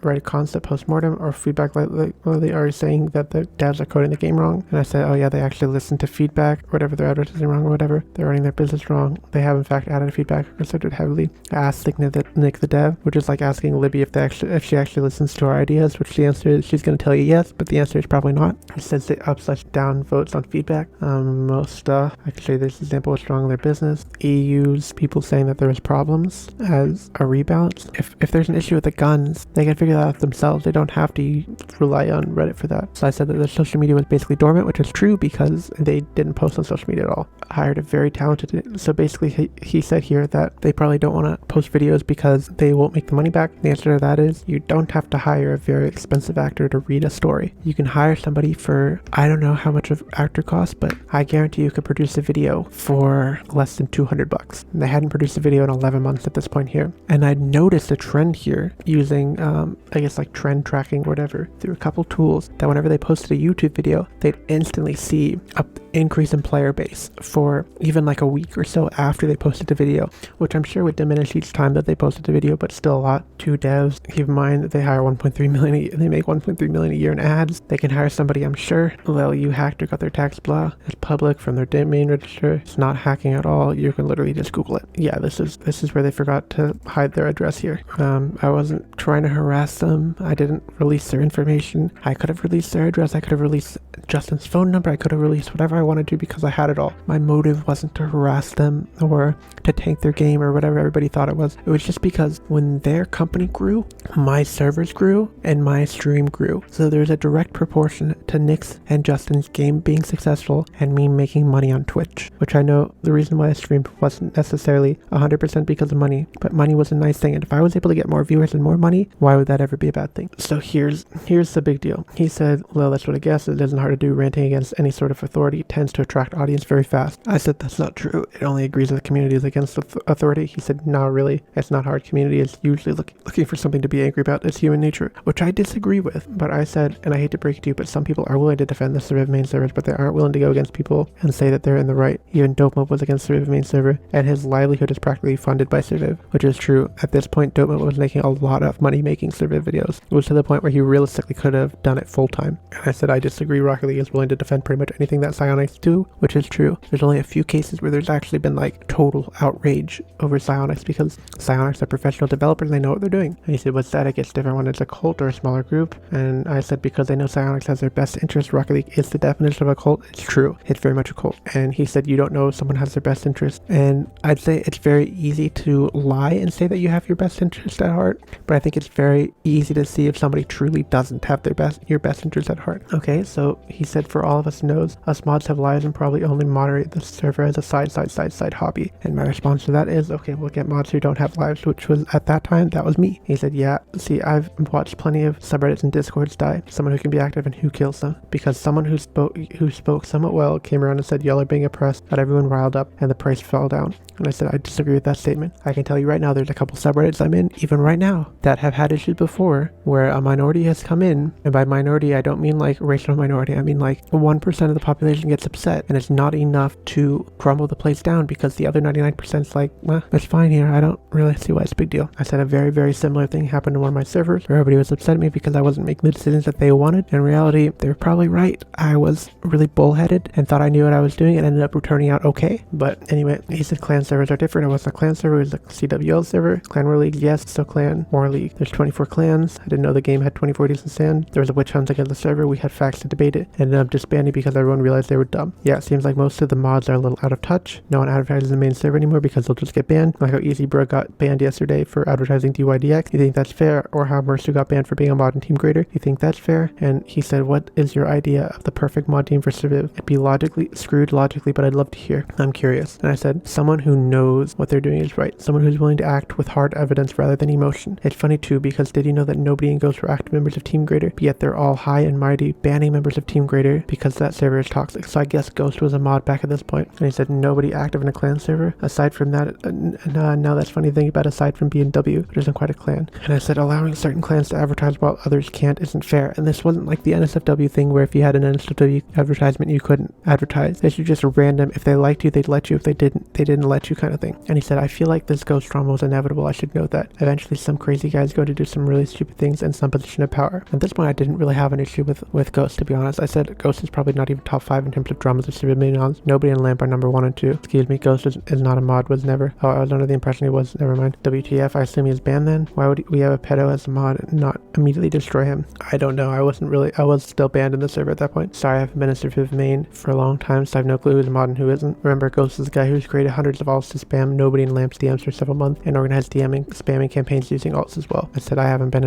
write a concept postmortem or feedback like they are saying that the devs are coding the game wrong. And I said, oh yeah, they actually listened to feedback or whatever, they're advertising wrong or whatever. They're running their business wrong. They have in fact added feedback or considered heavily. I asked Nick the dev, which is like asking Libby if she actually listens to our ideas, which the answer is she's going to tell you yes, but the answer is probably not. It says they up/down votes on feedback. Most I can show you this example what's wrong in their business. EU's people saying that there was problems as a rebalance. If there's an issue with the guns, they can figure that out themselves. They don't have to rely on Reddit for that. So I said that their social media was basically dormant, which is true because they didn't post on social media at all. I hired a very talented, so basically he said here that they probably don't want to post videos because they won't make the money back. The answer to that is you don't have to hire a very expensive actor to read a story. You can hire somebody for, I don't know how much an actor costs, but I guarantee you could produce a video for less than $200. And they hadn't produced a video in 11 months at this point here. And I noticed a trend here using, I guess like trend tracking or whatever, through a couple tools that whenever they posted a YouTube video, they'd instantly see a increase in player base for even like a week or so after they posted the video, which I'm sure would diminish each time that they posted the video, but still a lot. Two devs, keep in mind that they hire 1.3 million, they make 1.3 million a year in ads. They can hire somebody, I'm sure. Well, you hacked or got their tax blah. It's public from their domain register. It's not hacking at all. You can literally just Google it. Yeah, this is where they forgot to hide their address here. I wasn't trying to harass them. I didn't release their information. I could have released their address. I could have released Justin's phone number. I could have released whatever I wanted to because I had it all. My motive wasn't to harass them or to tank their game or whatever everybody thought it was. It was just because when their company grew, my servers grew and my stream grew. So there's a direct proportion to Nick's and Justin's game being successful and and me making money on Twitch, which I know the reason why I streamed wasn't necessarily 100% because of money, but money was a nice thing, and if I was able to get more viewers and more money, why would that ever be a bad thing? So here's the big deal. He said, well, that's what I guess. It isn't hard to do. Ranting against any sort of authority tends to attract audience very fast. I said, that's not true. It only agrees with communities against authority. He said, no, really, it's not hard. Community is usually looking for something to be angry about. It's human nature, which I disagree with. But I said, and I hate to break it to you, but some people are willing to defend the Surviv main servers, but they aren't willing to go against people and say that they're in the right. Even Dope was against Surviv main server, and his livelihood is practically funded by Surviv, which is true. At this point, Dope was making a lot of money making Surviv videos. It was to the point where he realistically could have done it full time. And I said, I disagree. Rocket League is willing to defend pretty much anything that Psionics do, which is true. There's only a few cases where there's actually been like total outrage over Psionics because Psionics are professional developers and they know what they're doing. And he said, what's that? It gets different when it's a cult or a smaller group. And I said, because they know Psionics has their best interest, Rocket League is the definition of a cult. It's true. It's very much a cult. And he said, you don't know if someone has their best interest. And I'd say it's very easy to lie and say that you have your best interest at heart, but I think it's very easy to see if somebody truly doesn't have your best interest at heart. Okay, so he said, for all of us knows, us mods have lives and probably only moderate the server as a side hobby. And my response to that is, okay, we'll get mods who don't have lives, which was at that time, that was me. He said, yeah, see, I've watched plenty of subreddits and discords die. Someone who can be active and who kills them. Because someone who spoke somewhat well came around and said, y'all are being oppressed, got everyone riled up, and the price fell down. And I said, I disagree with that statement. I can tell you right now, there's a couple subreddits I'm in, even right now, that have had issues before where a minority has come in. And by minority, I don't mean like racial minority. I mean like 1% of the population gets upset and it's not enough to crumble the place down because the other 99% is like, well, it's fine here. I don't really see why it's a big deal. I said a very, very similar thing happened to one of my servers where everybody was upset at me because I wasn't making the decisions that they wanted. In reality, they were probably right. I was really bullheaded and thought I knew what I was doing and ended up turning out okay. But anyway, he said clan servers are different. It wasn't a clan server, it was a CWL server. Clanwar League, yes, still Clanwar League. There's 24 clans. I didn't know the game had 24 days in sand. There was a witch hunt against the server. We had facts to debate it. Ended up disbanding because everyone realized they were dumb. Yeah, it seems like most of the mods are a little out of touch. No one advertises the main server anymore because they'll just get banned. Like how Easy Bro got banned yesterday for advertising DYDX. You think that's fair? Or how Mercer got banned for being a mod in Team Greater. You think that's fair? And he said, what is your idea of the perfect mod team for Surviv? It'd be screwed logically, but I'd love to hear. I'm curious. And I said, someone who knows what they're doing is right. Someone who's willing to act with hard evidence rather than emotion. It's funny too because did you know that nobody in Ghost were active members of Team Greater, but yet they're all high and mighty banning members of Team Greater because that server is toxic. So I guess Ghost was a mod back at this point. And he said nobody active in a clan server. Aside from that, now that's funny to think about, aside from B&W, which isn't quite a clan. And I said allowing certain clans to advertise while others can't isn't fair. And this wasn't like the NSFW thing where if you had an NSFW advertisement you couldn't advertise. This was just random. If they liked you, they'd let you. If they didn't let you kind of thing. And he said, I feel like this Ghost drama was inevitable. I should know that. Eventually some crazy guys go to do some really stupid things in some position of power. At this point I didn't really have an issue with Ghost, to be honest. I said Ghost is probably not even top 5 in terms of dramas of Surviv minions. Nobody in Lamp are number 1 and 2. Excuse me, Ghost is not a mod, was never. Oh, I was under the impression he was. Never mind. WTF, I assume he is banned then? Why would we have a pedo as a mod and not immediately destroy him? I don't know. I was still banned in the server at that point. Sorry, I haven't been a Surviv main for a long time, so I have no clue who's a mod and who isn't. Remember, Ghost is the guy who's created hundreds of alts to spam nobody in Lamp's DMs for several months and organized spamming campaigns using alts as well. I said I haven't been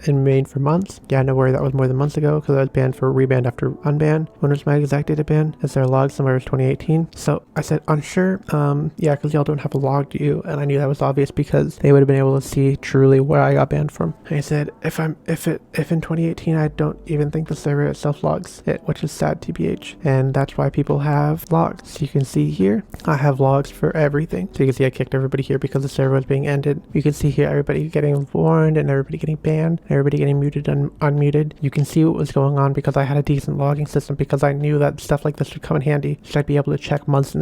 in main for months. Yeah, no worry, that was more than months ago because I was banned for rebanned after unban. When was my exact date of ban? Is there a log somewhere? It was 2018. So I said unsure. Yeah, because y'all don't have a log, do you? And I knew that was obvious because they would have been able to see truly where I got banned from. And I said if in 2018 I don't even think the server itself logs it, which is sad TBH. And that's why people have logs. So you can see here, I have logs for everything. So you can see I kicked everybody here because the server was being ended. You can see here everybody getting warned and everybody getting banned, and everybody getting muted and unmuted. You can see what was going on because I had a decent logging system because I knew that stuff like this would come in handy. So I'd be able to check months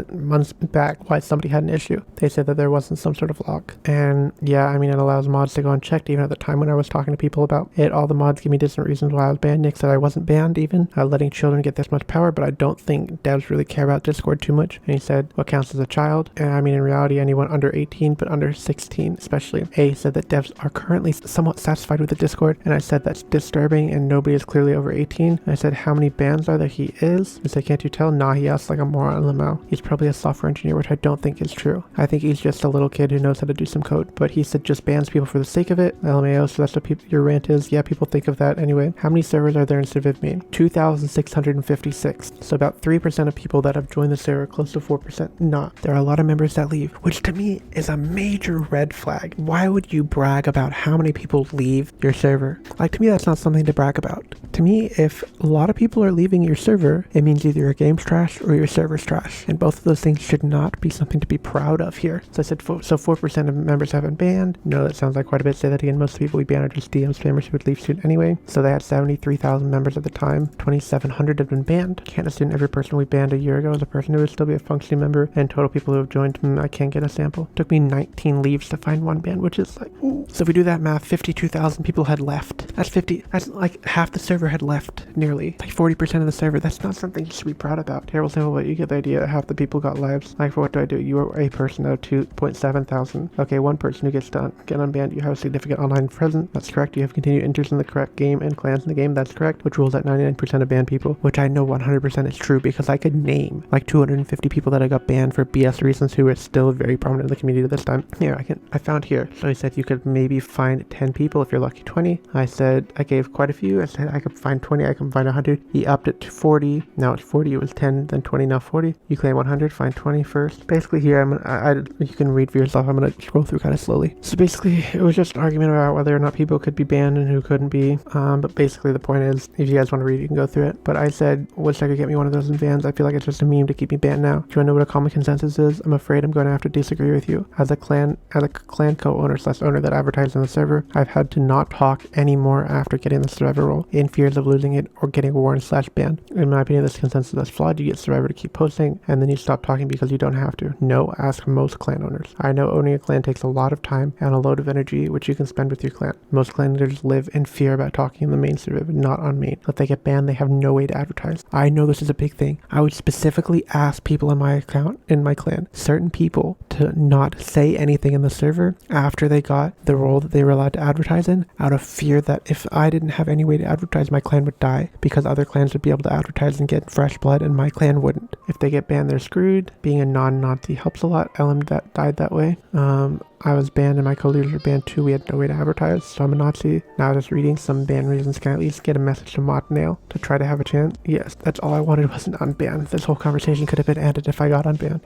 back why somebody had an issue. They said that there wasn't some sort of log. And yeah, I mean, it allows mods to go unchecked. Even at the time when I was talking to people about it, all the mods give me different reasons why I was banned. Nick said I wasn't banned even, letting children get this much power, but I don't think devs really care about Discord too much. And he said, what counts as a child? And I mean, in reality, anyone under 18, but under 16 especially. A said that devs are currently somewhat satisfied with the Discord, and I said that's disturbing and nobody is clearly over 18. And I said, how many bans are there? He is. I said, can't you tell? Nah, he asked like a moron on the mouth. He's probably a software engineer, which I don't think is true. I think he's just a little kid who knows how to do some code, but he said just bans people for the sake of it. LMAO, so that's what your rant is. Yeah, people think of that anyway. How many servers are there in Surviv main? 2,656. So about 3% of people that have joined the server, close to 4% not. There are a lot of members that leave, which to me is a major red flag. Why would you brag about how many people leave your server? Like, to me, that's not something to brag about. To me, if a lot of people are leaving your server, it means either your game's trash or your server's trash. And both of those things should not be something to be proud of here. So I said, so 4% of members have been banned. No, that sounds like quite a bit. Say that again. Most people we ban are just DM spammers who would leave soon anyway. So they had 73,000 members at the time. 2,700 have been banned. Can't assume every person we banned a year ago is a person who would still be a functioning member. And total people who have joined, I can't get a sample. Took me 19 leaves to find one ban, which is like, ooh. So if we do that math, 52,000 people had left. That's like half the server had left, nearly. Like 40% of the server. That's not something you should be proud about. Terrible sample, but you get the idea. Half the people got lives. Like, for what do? You are a person out of 2.7 thousand. Okay, one person who gets get unbanned. You have a significant online presence. That's correct. You have continued interest in the correct game and clans in the game. That's correct. Which rules at 99% of banned people, which I know 100% is true because I could name like 250 people that I got banned for BS reasons who are still very prominent in the community this time. Here, I found here. So he said you could maybe find 10 people if you're lucky 20. I said I gave quite a few. I said I could find 20. I can find 100. He upped it to 40. Now it's 40. It was 10, then 20, now 40. You claim 100. Find 20 first. Basically here, you can read for yourself. I'm gonna scroll through kind of slowly. So basically, it was just an argument about whether or not people could be banned and who couldn't be. But basically the point is, if you guys want to read, you can go through it. But I said, wish I could get me one of those bans. I feel like it's just a meme to keep me banned now. Do you want to know what a common consensus is? I'm afraid I'm going to have to disagree with you. As a clan co-owner/owner that advertised on the server, I've had to not talk anymore after getting the survivor role, in fears of losing it or getting warned/banned. In my opinion, this consensus is flawed. You get survivor to keep posting, and then you stop talking because you don't have to. No, ask most clan owners. I know owning a clan takes a lot of time and a load of energy, which you can spend with your clan. Most clan leaders live in fear about talking in the main server, not on main. If they get banned, they have no way to advertise. I know this is a big thing. I would specifically ask people in my account, in my clan, certain people to not say anything in the server after they got the role that they were allowed to advertise in, out of fear that if I didn't have any way to advertise, my clan would die because other clans would be able to advertise and get fresh blood and my clan wouldn't. If they get banned, they're screwed. Being a non-Nazi helps a lot. LM that died that way. I was banned and my co-leaders were banned too. We had no way to advertise, so I'm a Nazi. Now just reading some ban reasons. Can I at least get a message to Motnail to try to have a chance? Yes, that's all I wanted was an unban. This whole conversation could have been ended if I got unbanned.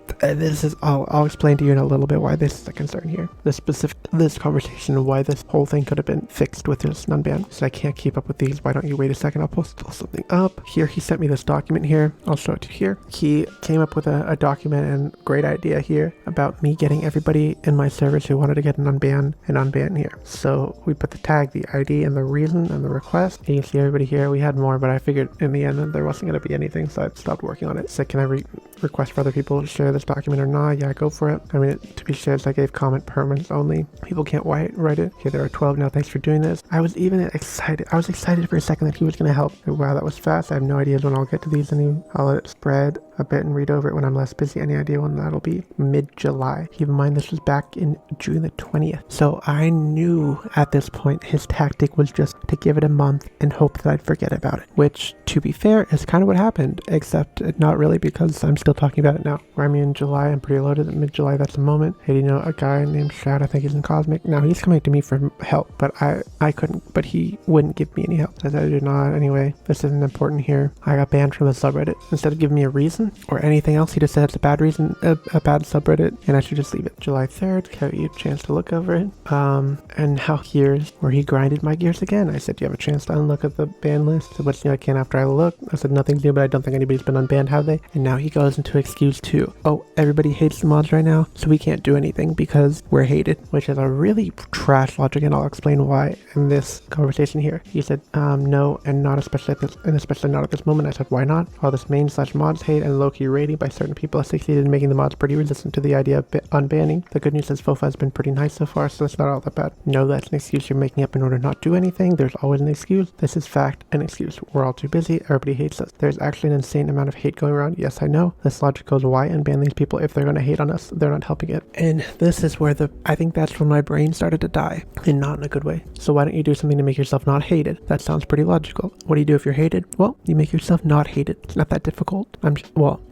I'll explain to you in a little bit why this is a concern here. This conversation, why this whole thing could have been fixed with this unban. So I can't keep up with these. Why don't you wait a second? I'll post something up. Here, he sent me this document here. I'll show it to you here. He came up with a document and great idea here about me getting everybody in my servers who wanted to get an unban here. So we put the tag, the ID, and the reason and the request. And you can see everybody here. We had more, but I figured in the end that there wasn't going to be anything, so I stopped working on it. So can I request for other people to share this document or not? Yeah, go for it. I mean, to be shared, I gave comment permanents only. People can't write it. Okay, there are 12 now. Thanks for doing this. I was even excited. I was excited for a second that he was going to help. Wow, that was fast. I have no idea when I'll get to these. I'll let it spread a bit and read over it when I'm less busy. Any idea when that'll be? Mid-July. Keep in mind this was back in June the 20th. So I knew at this point his tactic was just to give it a month and hope that I'd forget about it. Which, to be fair, is kind of what happened, except not really because I'm still talking about it now. Where I'm in July, I'm pretty loaded. Mid-July, that's a moment. Hey, do you know a guy named Shroud? I think he's in Cosmic. Now he's coming to me for help, but I couldn't, but he wouldn't give me any help. I said I did not. Anyway, this isn't important here. I got banned from the subreddit. Instead of giving me a reason or anything else, he just said it's a bad reason, a bad subreddit, and I should just leave it. July 3rd, give you a chance to look over it. And now here's where he grinded my gears again. I said, do you have a chance to unlook at the ban list? So what's new? I can after I look. I said, nothing's new, but I don't think anybody's been unbanned, have they? And now he goes into excuse 2. Oh, everybody hates the mods right now, so we can't do anything because we're hated, which is a really trash logic, and I'll explain why in this conversation here. He said, no, and not especially at this, and especially not at this moment. I said, why not? All this main/mods hate and low-key rating by certain people has succeeded in making the mods pretty resistant to the idea of unbanning. The good news is FOFA has been pretty nice so far, so it's not all that bad. No, that's an excuse you're making up in order not to do anything. There's always an excuse. This is fact, an excuse. We're all too busy. Everybody hates us. There's actually an insane amount of hate going around. Yes, I know. This logic goes, why unban these people if they're going to hate on us? They're not helping it. And this is where I think that's when my brain started to die, and not in a good way. So why don't you do something to make yourself not hated? That sounds pretty logical. What do you do if you're hated? Well, you make yourself not hated. It's not that difficult.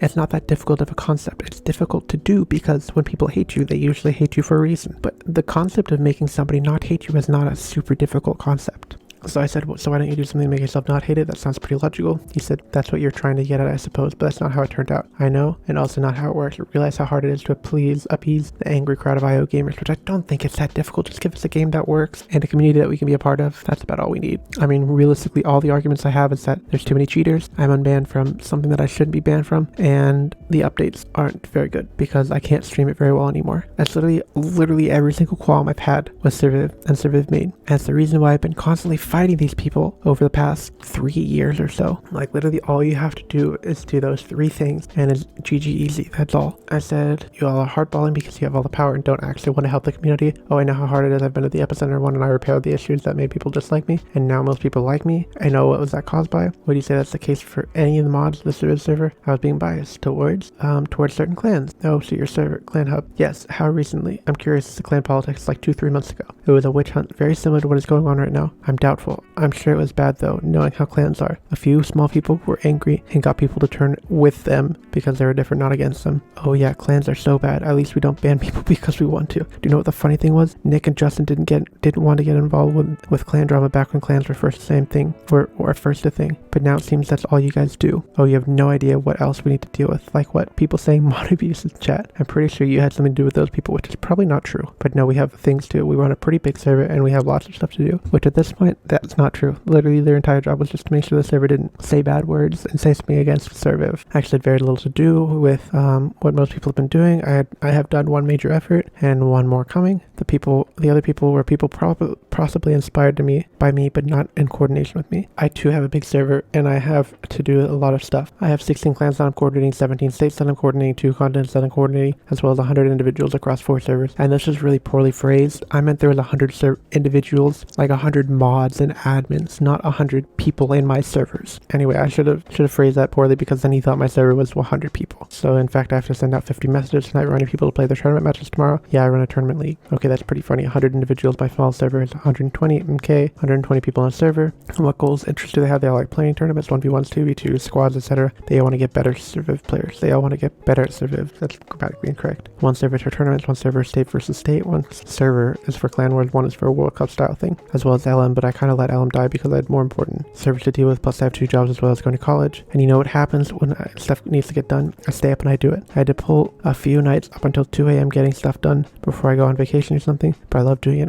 It's not that difficult of a concept. It's difficult to do because when people hate you, they usually hate you for a reason. But the concept of making somebody not hate you is not a super difficult concept. So I said, well, so why don't you do something to make yourself not hated? That sounds pretty logical. He said, that's what you're trying to get at, I suppose, but that's not how it turned out. I know, and also not how it works. Realize how hard it is to appease the angry crowd of IO gamers, which I don't think it's that difficult. Just give us a game that works and a community that we can be a part of. That's about all we need. I mean, realistically, all the arguments I have is that there's too many cheaters. I'm unbanned from something that I shouldn't be banned from, and the updates aren't very good because I can't stream it very well anymore. That's literally every single qualm I've had with Surviv and Surviv Main. And it's the reason why I've been constantly fighting these people over the past 3 years or so. Like, literally all you have to do is do those 3 things and it's GG easy. That's all. I said, you all are hardballing because you have all the power and don't actually want to help the community. Oh, I know how hard it is. I've been at the epicenter one and I repaired the issues that made people dislike me, and now most people like me. I know what was that caused by. Would you say that's the case for any of the mods of the Surviv server? I was being biased towards certain clans. Oh, so your server, clan hub. Yes, how recently? I'm curious as to clan politics, like 2-3 months ago. It was a witch hunt, very similar to what is going on right now. I'm doubtful. I'm sure it was bad though, knowing how clans are. A few small people were angry and got people to turn with them because they were different, not against them. Oh yeah, clans are so bad. At least we don't ban people because we want to. Do you know what the funny thing was? Nick and Justin didn't want to get involved with clan drama back when clans were first the same thing, or first a thing. But now it seems that's all you guys do. Oh, you have no idea what else we need to deal with. Like what? People saying mod abuse in chat. I'm pretty sure you had something to do with those people, which is probably not true. But no, we have things to. We run a pretty big server and we have lots of stuff to do, which at this point, that's not true. Literally their entire job was just to make sure the server didn't say bad words and say something against Surviv. Actually had very little to do with what most people have been doing. I have done one major effort and one more coming. The other people were people possibly inspired by me, but not in coordination with me. I too have a big server and I have to do a lot of stuff. I have 16 clans that I'm coordinating, 17 states that I'm coordinating, 2 continents that I'm coordinating, as well as 100 individuals across 4 servers. And this is really poorly phrased. I meant there was 100 individuals, like 100 mods and admins, not 100 people in my servers. Anyway, I should have phrased that poorly because then he thought my server was 100 people. So in fact, I have to send out 50 messages tonight running people to play their tournament matches tomorrow. Yeah, I run a tournament league. Okay, that's pretty funny. 100 individuals. My small server is 120. Okay, 120 people on a server. And what goals, interests do they have? They all like playing tournaments, 1v1s, 2v2s, squads, etc. They all want to get better Surviv players. They all want to get better at Surviv. That's grammatically incorrect. One server is for tournaments, one server is state versus state, one server is for clan wars, one is for a World Cup style thing, as well as LM, but I kind of let LM die because I had more important servers to deal with, plus I have 2 jobs as well as going to college. And you know what happens when stuff needs to get done? I stay up and I do it. I had to pull a few nights up until 2 a.m. getting stuff done before I go on vacation or something, but I love doing it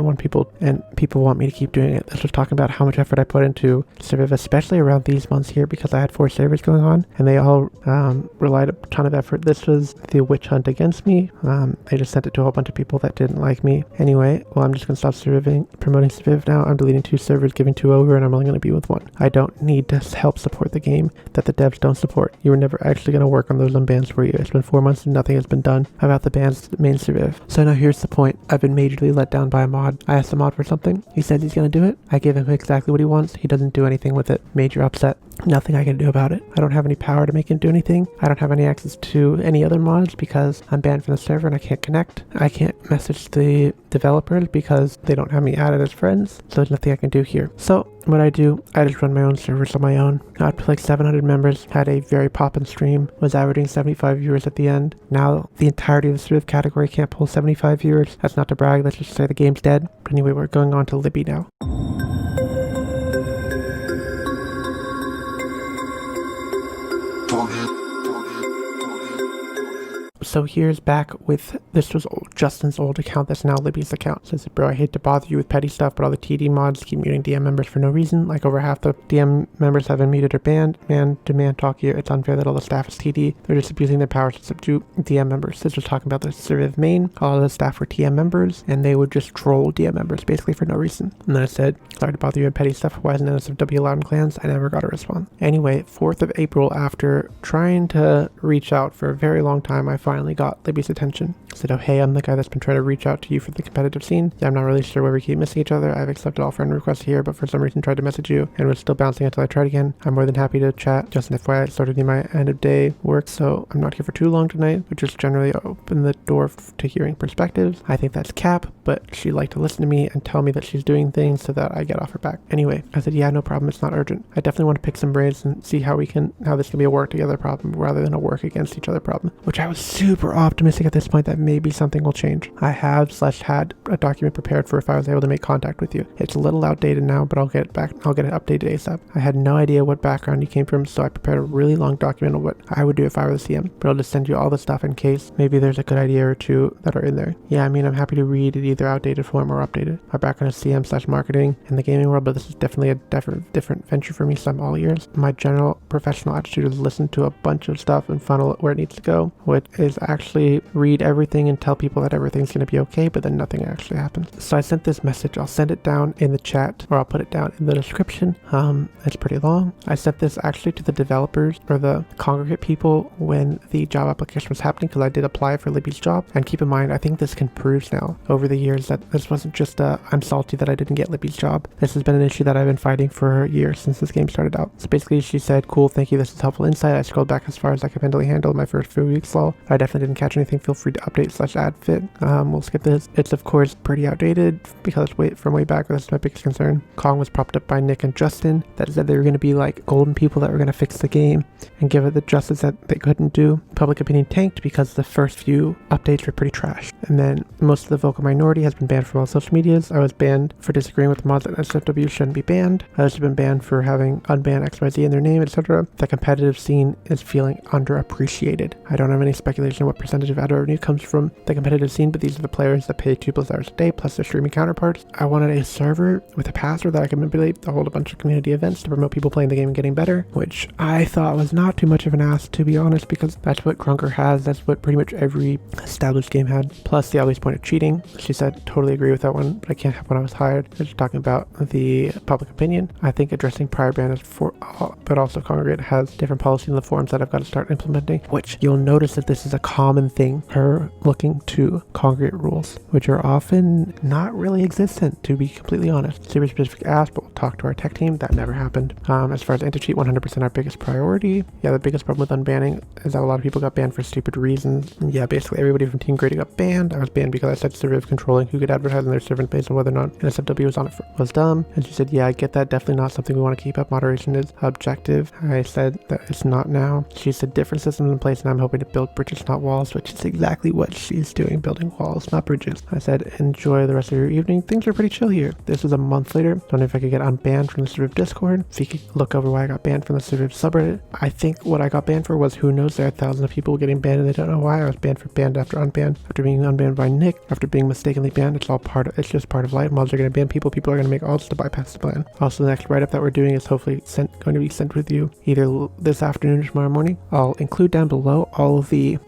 and people want me to keep doing it. This was talking about how much effort I put into Surviv, especially around these months here because I had 4 servers going on and they all relied a ton of effort. This was the witch hunt against me. I just sent it to a whole bunch of people that didn't like me. Anyway, well, I'm just going to stop promoting Surviv now. I'm deleting 2 servers, giving 2 over, and I'm only going to be with 1. I don't need to help support the game that the devs don't support. You were never actually going to work on those unbans for you. It's been 4 months and nothing has been done about the bans main Surviv. So now here's the point. I've been majorly let down by a mod. I asked the mod for something. He says he's going to do it. I give him exactly what he wants. He doesn't do anything with it. Major upset. Nothing I can do about it. I don't have any power to make him do anything. I don't have any access to any other mods because I'm banned from the server and I can't connect. I can't message the developers because they don't have me added as friends. So there's nothing I can do here. So what I do, I just run my own servers on my own. I had like 700 members, had a very poppin' stream, was averaging 75 viewers at the end. Now the entirety of the Surviv category can't pull 75 viewers. That's not to brag, let's just say the game's dead. But anyway, we're going on to Libby now. So here's back with, this was Justin's old account that's now Libby's account. Says, bro, I hate to bother you with petty stuff, but all the TD mods keep muting DM members for no reason. Like over half the DM members have been muted or banned. Man to man talk here. It's unfair that all the staff is TD. They're just abusing their powers to subdue DM members. This was talking about the Surviv main. All of the staff were TM members and they would just troll DM members basically for no reason. And then I said, sorry to bother you with petty stuff. Why isn't NSFW allowed in clans? I never got a response. Anyway, 4th of April, after trying to reach out for a very long time, I finally got Libby's attention. I said, oh hey, I'm the guy that's been trying to reach out to you for the competitive scene. Yeah, I'm not really sure where we keep missing each other. I've accepted all friend requests here, but for some reason tried to message you and was still bouncing until I tried again. I'm more than happy to chat. Just an FYI, I started doing my end of day work, so I'm not here for too long tonight, but just generally open the door to hearing perspectives. I think that's cap, but she'd like to listen to me and tell me that she's doing things so that I get off her back. Anyway, I said, yeah, no problem. It's not urgent. I definitely want to pick some brains and see how this can be a work together problem rather than a work against each other problem, which I was super optimistic at this point that maybe something will change. I have / had a document prepared for if I was able to make contact with you. It's a little outdated now, but I'll get it updated ASAP. I had no idea what background you came from, so I prepared a really long document of what I would do if I were the CM, but I'll just send you all the stuff in case maybe there's a good idea or two that are in there. Yeah, I mean, I'm happy to read it either outdated form or updated. My background is CM / marketing in the gaming world, but this is definitely a different venture for me, so I'm all ears. My general professional attitude is listen to a bunch of stuff and funnel it where it needs to go, which is actually read everything and tell people that everything's going to be okay, but then nothing actually happens. So I sent this message. I'll send it down in the chat, or I'll put it down in the description. It's pretty long. I sent this actually to the developers or the congregate people when the job application was happening, because I did apply for Libby's job. And keep in mind, I think this can prove now over the years that this wasn't just I'm salty that I didn't get Libby's job. This has been an issue that I've been fighting for years since this game started out. So basically she said, cool, thank you, this is helpful insight. I scrolled back as far as I could mentally handle my first few weeks lol. I definitely didn't catch anything. Feel free to update / add fit. We'll skip this. It's of course pretty outdated because it's from way back, but that's my biggest concern. Kong was propped up by Nick and Justin that said they were going to be like golden people that were going to fix the game and give it the justice that they couldn't do. Public opinion tanked because the first few updates were pretty trash. And then most of the vocal minority has been banned from all social medias. I was banned for disagreeing with mods that SFW shouldn't be banned. Others have been banned for having unbanned XYZ in their name, etc. The competitive scene is feeling underappreciated. I don't have any speculation on what percentage of ad revenue comes from the competitive scene, but these are the players that pay 2+ hours a day plus their streaming counterparts. I wanted a server with a password that I could manipulate to hold a bunch of community events to promote people playing the game and getting better, which I thought was not too much of an ask, to be honest, because that's what Krunker has. That's what pretty much every established game had. Plus the obvious point of cheating. She said, totally agree with that one, but I can't have when I was hired. They're just talking about the public opinion. I think addressing prior ban is for, but also Congregate has different policies in the forums that I've got to start implementing, which you'll notice that this is a common thing, her looking to Congregate rules, which are often not really existent, to be completely honest. Super specific ask, but we'll talk to our tech team. That never happened. As far as anti-cheat, 100% our biggest priority. Yeah, the biggest problem with unbanning is that a lot of people got banned for stupid reasons. Yeah, basically everybody from Team Grady got banned. I was banned because I said Surviv controlling who could advertise on their servant based on whether or not NSFW was on it was dumb. And she said, yeah, I get that. Definitely not something we want to keep up. Moderation is objective. I said that it's not now. She said different systems in place and I'm hoping to build bridges, not walls, which is exactly what she's doing, building walls, not bridges. I said, enjoy the rest of your evening. Things are pretty chill here. This was a month later. Don't know if I could get unbanned from the Surviv Discord. If you could look over why I got banned from the Surviv subreddit. I think what I got banned for was, who knows, there are thousands of people getting banned and they don't know why. I was banned for banned after unbanned, after being unbanned by Nick, after being mistakenly banned. It's just part of life. Mods are going to ban people. People are going to make odds to bypass the plan. Also, the next write-up that we're doing is hopefully going to be sent with you either this afternoon or tomorrow morning. I'll include down below all of the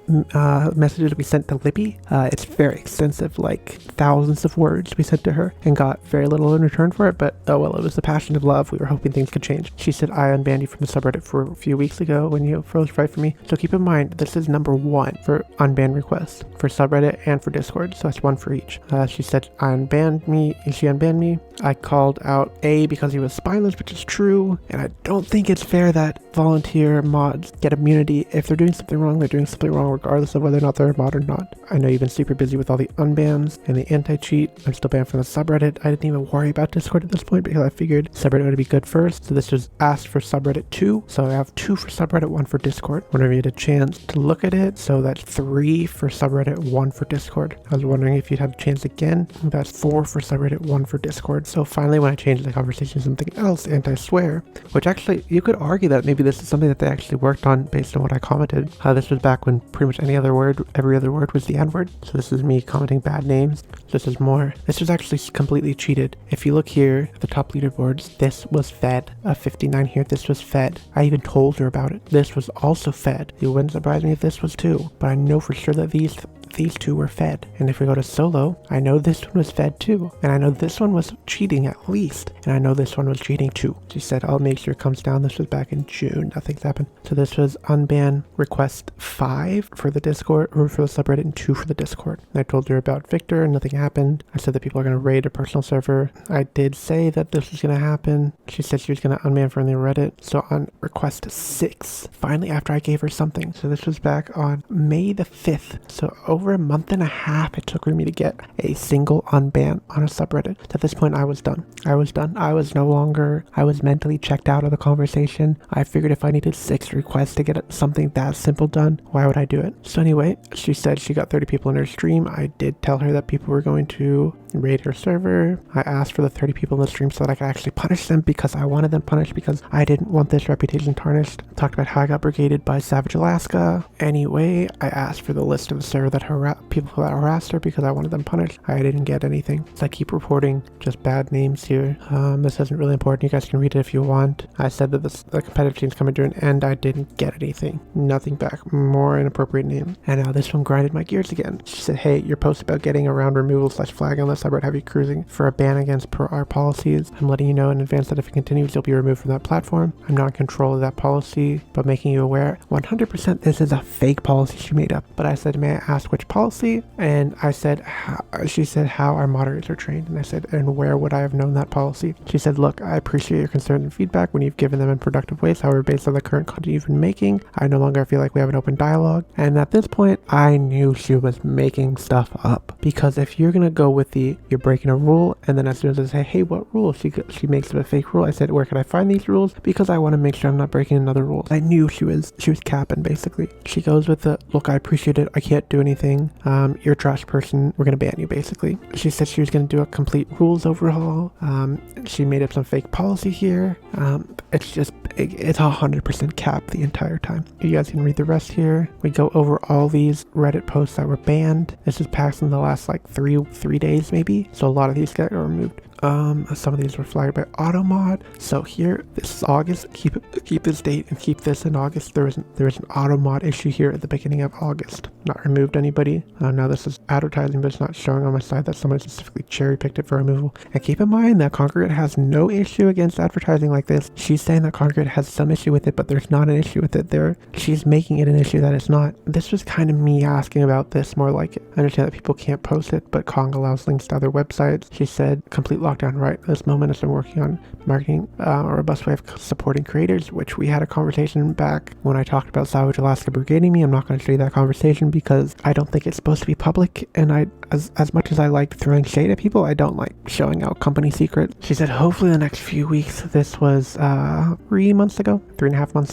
messages we sent to Libby. It's very extensive, like thousands of words we sent to her and got very little in return for it, but oh well, it was the passion of love. We were hoping things could change. She said, I unbanned you from the subreddit for a few weeks ago when you froze right for me. So keep in mind, this is number 1 for unban requests for subreddit and for Discord, so that's 1 for each. She said, I unbanned me, and she unbanned me. I called out Eyyy because he was spineless, which is true, and I don't think it's fair that volunteer mods get immunity. If they're doing something wrong, they're doing something wrong regardless of whether or not they're a mod or not. I know you've been super busy with all the unbans and the anti-cheat. I'm still banned from the subreddit. I didn't even worry about Discord at this point because I figured subreddit would be good first. So this was asked for subreddit 2. So I have 2 for subreddit, 1 for Discord. Whenever you had a chance to look at it, so that's 3 for subreddit, 1 for Discord. I was wondering if you'd have a chance again. That's 4 for subreddit, 1 for Discord. So finally, when I changed the conversation to something else, anti-swear, which actually you could argue that maybe this is something that they actually worked on based on what I commented. This was back when pretty much every other word was the N-word. So this is me commenting bad names. This was actually completely cheated. If you look here at the top leaderboards, this was fed. 59 here, this was fed. I even told her about it. This was also fed. It wouldn't surprise me if this was too, but I know for sure that these 2 were fed. And if we go to solo, I know this one was fed too. And I know this one was cheating at least. And I know this one was cheating too. She said, I'll make sure it comes down. This was back in June. Nothing's happened. So this was unban request 5 for the Discord, or for the subreddit, and 2 for the Discord. And I told her about Victor and nothing happened. I said that people are going to raid a personal server. I did say that this was going to happen. She said she was going to unban from the Reddit. So on request 6, finally after I gave her something. So this was back on May the 5th. So over a month and a half it took for me to get a single unban on a subreddit. At this point, I was done. I was mentally checked out of the conversation. I figured if I needed 6 requests to get something that simple done, why would I do it? So anyway, she said she got 30 people in her stream. I did tell her that people were going to raid her server. I asked for the 30 people in the stream so that I could actually punish them, because I wanted them punished, because I didn't want this reputation tarnished. Talked about how I got brigaded by Savage Alaska. Anyway, I asked for the list of the server that people that harassed her, because I wanted them punished. I didn't get anything. So I keep reporting just bad names here. This isn't really important. You guys can read it if you want. I said that the competitive team's coming to an end. I didn't get anything. Nothing back. More inappropriate name. And now this one grinded my gears again. She said, hey, your post about getting around removal / flag on the subreddit have you cruising for a ban against our policies. I'm letting you know in advance that if it continues, you'll be removed from that platform. I'm not in control of that policy, but making you aware 100% this is a fake policy she made up. But I said, may I ask which policy? And I said, she said, how our moderators are trained. And I said, and where would I have known that policy? She said, look, I appreciate your concerns and feedback when you've given them in productive ways. However, based on the current content you've been making, I no longer feel like we have an open dialogue. And at this point, I knew she was making stuff up, because if you're gonna go with you're breaking a rule, and then as soon as I say, hey, what rule? She makes it a fake rule. I said, where can I find these rules? Because I want to make sure I'm not breaking another rule. I knew she was capping, basically. She goes with the, look, I appreciate it. I can't do anything. You're a trash person. We're gonna ban you, basically. She said she was gonna do a complete rules overhaul. She made up some fake policy here. It's 100% cap the entire time. You guys can read the rest here. We go over all these Reddit posts that were banned. This is passed in the last like three days maybe. So a lot of these got removed. Some of these were flagged by AutoMod. So here, this is August. Keep this date and keep this in August. There was an AutoMod issue here at the beginning of August. Not removed anybody. Now this is advertising, but it's not showing on my side that someone specifically cherry picked it for removal. And keep in mind that Congregate has no issue against advertising like this. She's saying that Congregate has some issue with it, but there's not an issue with it. She's making it an issue that it's not. This was kind of me asking about this more like it. I understand that people can't post it, but Kong allows links to other websites. She said, complete lockdown right at this moment has been working on marketing a robust way of supporting creators, which we had a conversation back when I talked about Savage Alaska brigading me. I'm not going to show you that conversation because I don't think it's supposed to be public, and as much as I like throwing shade at people, I don't like showing out company secrets. She said hopefully the next few weeks. This was 3.5 months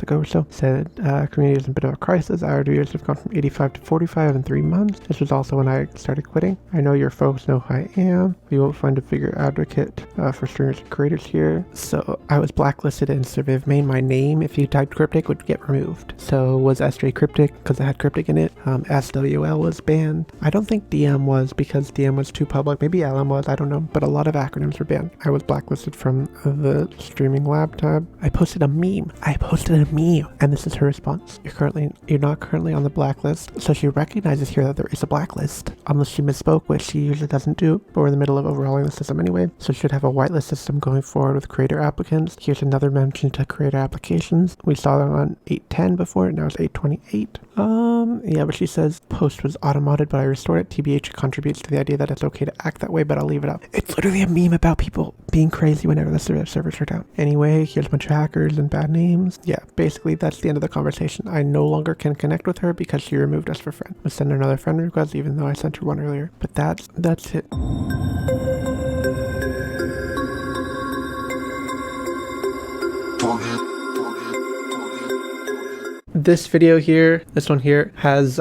ago or so. Said community is in a bit of a crisis. Our viewers have gone from 85 to 45 in 3 months. This was also when I started quitting. I know your folks know who I am. We will find a figure advocate for streamers and creators here. So I was blacklisted in Surviv main. My name, if you typed cryptic, would get removed. So was SJ cryptic because it had cryptic in it. SWL was banned. I don't think DM was because DM was too public. Maybe LM was, I don't know. But a lot of acronyms were banned. I was blacklisted from the streaming lab tab. I posted a meme. And this is her response. You're not currently on the blacklist. So she recognizes here that there is a blacklist. Unless she misspoke, which she usually doesn't do. But we're in the middle of overhauling the system anyway. So should have a whitelist system going forward with creator applicants. Here's another mention to creator applications. We saw that on 8.10 before, now it's 8.28. Yeah, but she says post was automated, but I restored it. TBH contributes to the idea that it's okay to act that way, but I'll leave it up. It's literally a meme about people being crazy whenever the servers are down. Anyway, here's a bunch of hackers and bad names. Yeah, basically that's the end of the conversation. I no longer can connect with her because she removed us for friend. I'll send her another friend request even though I sent her one earlier. But that's it. This video here, this one here, has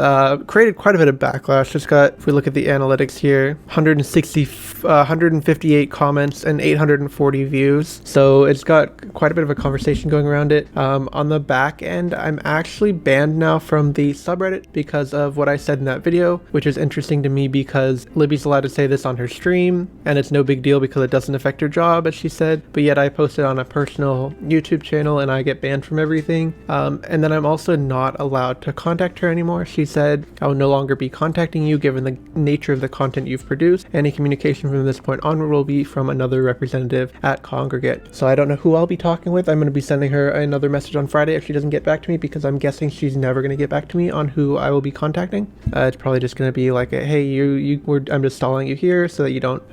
created quite a bit of backlash. It's got, if we look at the analytics here, 158 comments and 840 views. So it's got quite a bit of a conversation going around it. On the back end, I'm actually banned now from the subreddit because of what I said in that video, which is interesting to me because Libby's allowed to say this on her stream, and it's no big deal because it doesn't affect her job, as she said. But yet I posted on a personal YouTube channel and I get banned from everything. And then I'm also not allowed to contact her anymore. She said, I will no longer be contacting you given the nature of the content you've produced. Any communication from this point onward will be from another representative at Congregate. So I don't know who I'll be talking with. I'm going to be sending her another message on Friday if she doesn't get back to me, because I'm guessing she's never going to get back to me on who I will be contacting. It's probably just going to be like, hey, I'm just stalling you here so that you don't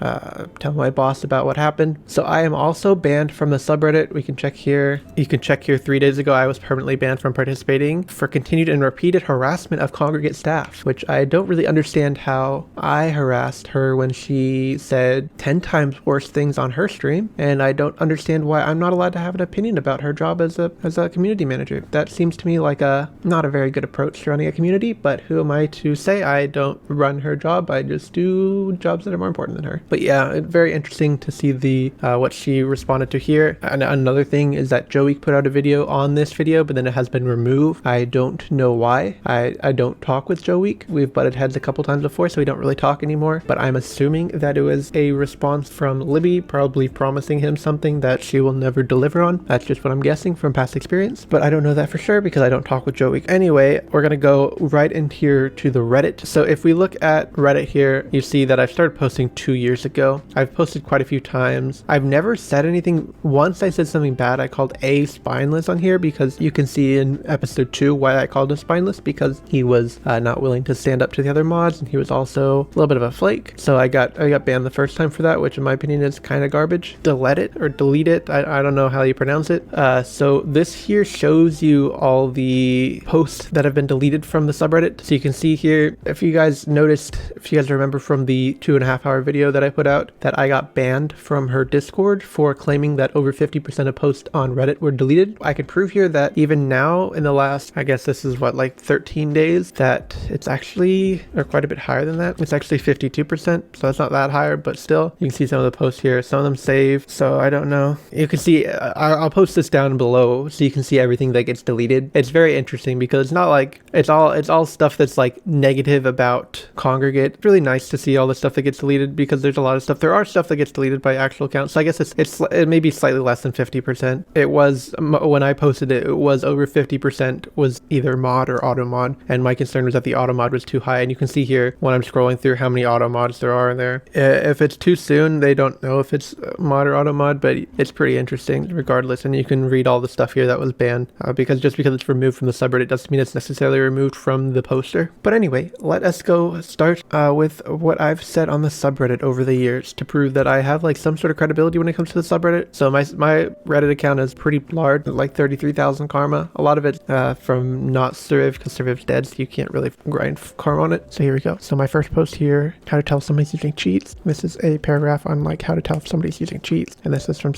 tell my boss about what happened. So I am also banned from the subreddit. We can check here. You can check here 3 days ago I was permanently banned from participating for continued and repeated harassment of Congregate staff, which I don't really understand how I harassed her when she said 10 times worse things on her stream, and I don't understand why I'm not allowed to have an opinion about her job as a community manager. That seems to me like not a very good approach to running a community, but who am I to say? I don't run her job. I just do jobs that are more important than her. But yeah, very interesting to see the what she responded to here. And another thing is that Joey put out a video on this video, but then it has been removed. I don't know why. I don't talk with Joey. We've butted heads a couple times before, so we don't really talk anymore, but I'm assuming that it was a response from Libby, probably promising him something that she will never deliver on. That's just what I'm guessing from past experience, but I don't know that for sure because I don't talk with Joey. Anyway, we're gonna go right in here to the Reddit. So if we look at Reddit here, you see that I've started posting 2 years ago. I've posted quite a few times. I've never said anything. Once I said something bad, I called Eyyy spineless on here, because you can see in episode 2 why I called him spineless, because he was not willing to stand up to the other mods, and he was also a little bit of a flake. So I got banned the first time for that, which in my opinion is kind of garbage. Delete it. I don't know how you pronounce it. So this here shows you all the posts that have been deleted from the subreddit. So you can see here, if you guys remember from the 2.5 hour video that I put out, that I got banned from her Discord for claiming that over 50% of posts on Reddit were deleted. I can prove here that even now in the last, I guess this is what, like 13 days, that it's actually, or quite a bit higher than that. It's actually 52%. So that's not that higher, but still, you can see some of the posts here. Some of them save. So I don't know. You can see, I'll post this down below so you can see everything that gets deleted. It's very interesting because it's not like, it's all stuff that's like negative about Congregate. It's really nice to see all the stuff that gets deleted, because there's a lot of stuff. There are stuff that gets deleted by actual accounts. So I guess it may be slightly less than 50%. It was, when I posted it, it was over 50% was either mod or auto mod. And my concern was that the auto mod was too high. And you can see here when I'm scrolling through how many auto mods there are in there. If it's too soon, they don't know if it's mod or auto mod, but it's pretty interesting regardless. And you can read all the stuff here that was banned, because just because it's removed from the subreddit doesn't mean it's necessarily removed from the poster. But anyway, let us go start with what I've said on the subreddit over the years to prove that I have like some sort of credibility when it comes to the subreddit. So my Reddit account is pretty large, like 33,000 karma. A lot of it from not Surviv, because Surviv's dead, so you can't really grind karma on it. So here we go. So my first post here, how to tell if somebody's using cheats. This is a paragraph on like how to tell if somebody's using cheats, and this is from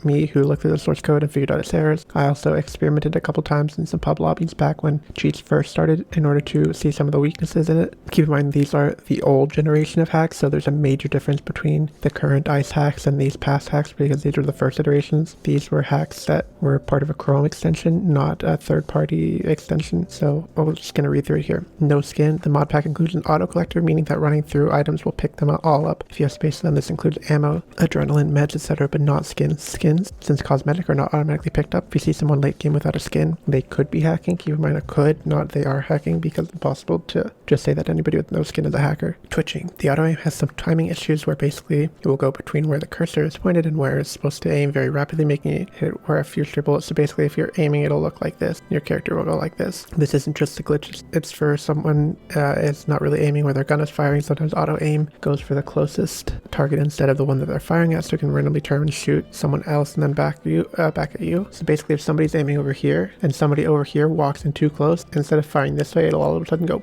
me who looked through the source code and figured out its errors. I also experimented a couple times in some pub lobbies back when cheats first started in order to see some of the weaknesses in it. Keep in mind these are the old generation of hacks, so there's a major difference between the current ice hacks and these past hacks, because these were the first iterations. These were hacks that were part of a Chrome extension, not a third-party extension. So I'm just going to read through it here. No skin. The mod pack includes an auto collector, meaning that running through items will pick them all up. If you have space, then this includes ammo, adrenaline, meds, etc., but not skins. Skins, since cosmetic, are not automatically picked up. If you see someone late game without a skin, they could be hacking. Keep in mind, it could, not they are hacking, because it's possible to just say that anybody with no skin is a hacker. Twitching. The auto aim has some timing issues where basically it will go between where the cursor is pointed and where it's supposed to aim very rapidly, making it hit where a future bullet. So basically, if you're aiming, it'll look like this. Your character will go like this. This isn't just a glitch. It's for someone is not really aiming where their gun is firing. Sometimes auto aim goes for the closest target instead of the one that they're firing at, so you can randomly turn and shoot someone else and then back at you. So basically, if somebody's aiming over here and somebody over here walks in too close, instead of firing this way, it'll all of a sudden go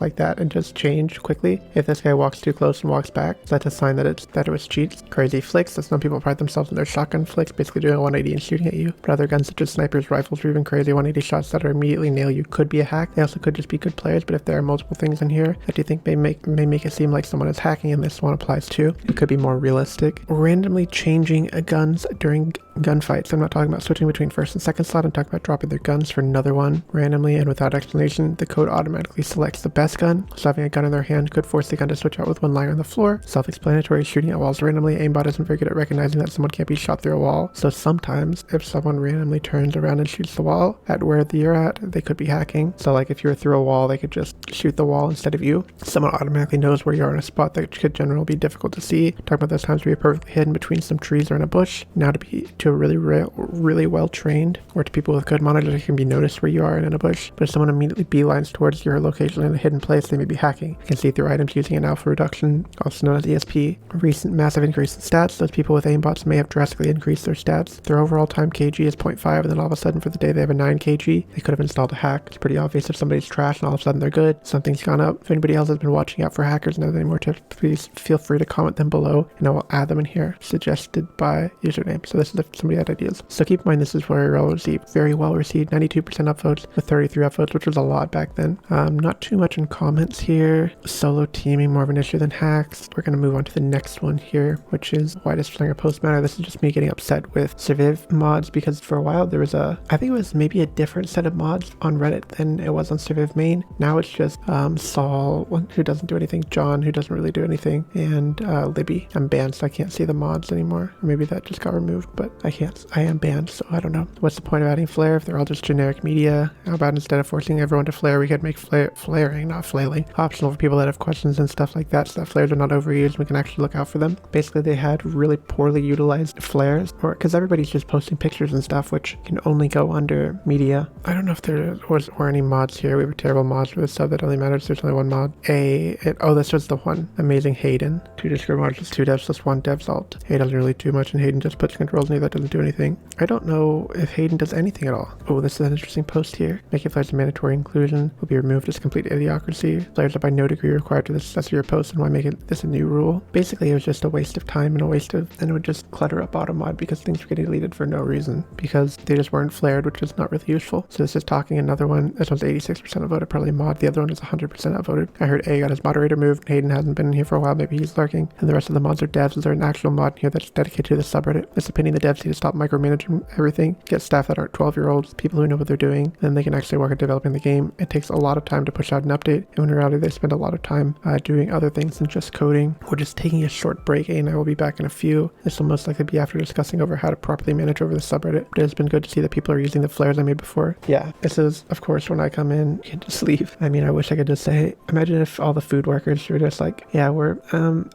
like that and just change quickly if this guy walks too close and walks back. So that's a sign that it was cheats. Crazy flicks. So some people pride themselves in their shotgun flicks, basically doing a 180 and shooting at you. But other guns such as snipers, rifles, or even crazy 180 shots that are immediately nail you could be a hack. They also could just be good players, but if there are multiple things in here that you think may make it seem like someone is hacking, and this one applies too, it could be more realistic. Randomly changing guns during gunfights. I'm not talking about switching between first and second slot. I'm talking about dropping their guns for another one randomly and without explanation. The code automatically selects the best gun, so having a gun in their hand could force the gun to switch out with one lying on the floor. Self-explanatory, shooting at walls randomly. Aimbot isn't very good at recognizing that someone can't be shot through a wall, so sometimes if someone randomly turns around and shoots the wall at where you're at, they could be hacking. So like if you're through a wall, they could just shoot the wall instead of you. Someone automatically knows where you are in a spot that could generally be difficult to see. Talk about those times where you're perfectly hidden between some trees or in a bush. Now to a really well trained, or to people with good monitors, it can be noticed where you are in a bush. But if someone immediately beelines towards your location in a hidden place, they may be hacking. You can see through items using an alpha reduction, also known as ESP. Recent massive increase in stats. Those people with aimbots may have drastically increased their stats. Their overall time kg is 0.5, and then all of a sudden for the day they have a 9 kg. They could have installed a hack. It's pretty obvious if somebody's trash and all of a sudden they're good. Something's gone up. If anybody else has been watching out for hackers and have any more tips, please feel free to comment them below and I will add them in here, suggested by username. So this is if somebody had ideas. So keep in mind this is very well received, 92% upvotes with 33 upvotes, which was a lot back then. Not too much in comments here. Solo teaming more of an issue than hacks. We're going to move on to the next one here, which is why does Flinger post matter? This is just me getting upset with Surviv mods because for a while there was I think it was maybe a different set of mods on Reddit than it was on Surviv main. Now it's just Saul, who doesn't do anything, John, who doesn't really do anything, and Libby. I'm banned, so I can't see the mods anymore. Or maybe that just got removed, but I am banned, so I don't know. What's the point of adding flare if they're all just generic media? How about instead of forcing everyone to flare, we could make flaring, not flailing, optional for people that have questions and stuff like that, so that flares are not overused. We can actually look out for them. Basically, they had really poorly utilized flares, or because everybody's just posting pictures and stuff, which can only go under media. I don't know if there were any mods here. We have a terrible mods with a sub that only matters. There's only one mod. This was the one. Amazing Hayden. 2 Discord mods, just 2 devs plus 1 devs alt. Hayden doesn't really do much, and Hayden just puts controls in here that doesn't do anything. I don't know if Hayden does anything at all. Oh, this is an interesting post here. Making flares a mandatory inclusion will be removed as complete idiocracy. Flares are by no degree required to the success of your post, and why make this a new rule? Basically, it was just a waste of time and it would just clutter up auto mod because things were getting deleted for no reason because they just weren't flared, which is not really useful. So this is talking another one. This one's 86% upvoted, probably mod. The other one is 100% upvoted. I heard Eyyy got his moderator moved. Hayden hasn't been in here for a while. Maybe he's lurking. And the rest of the mods are devs. Is there an actual mod here that's dedicated to the subreddit? This opinion, the devs need to stop micromanaging everything. Get staff that aren't 12-year-olds, people who know what they're doing, and they can actually work at developing the game. It takes a lot of time to push out an update, and in reality, they spend a lot of time doing other things than just coding. We're just taking a short break, and I will be back in a few. This will most likely be after discussing over how to properly manage over the subreddit. But it has been good to see that people are using the flares I made before. Yeah, this is, of course, when I come in, you can just leave. I mean, I wish I could just say, imagine if all the food workers were just like, yeah, we're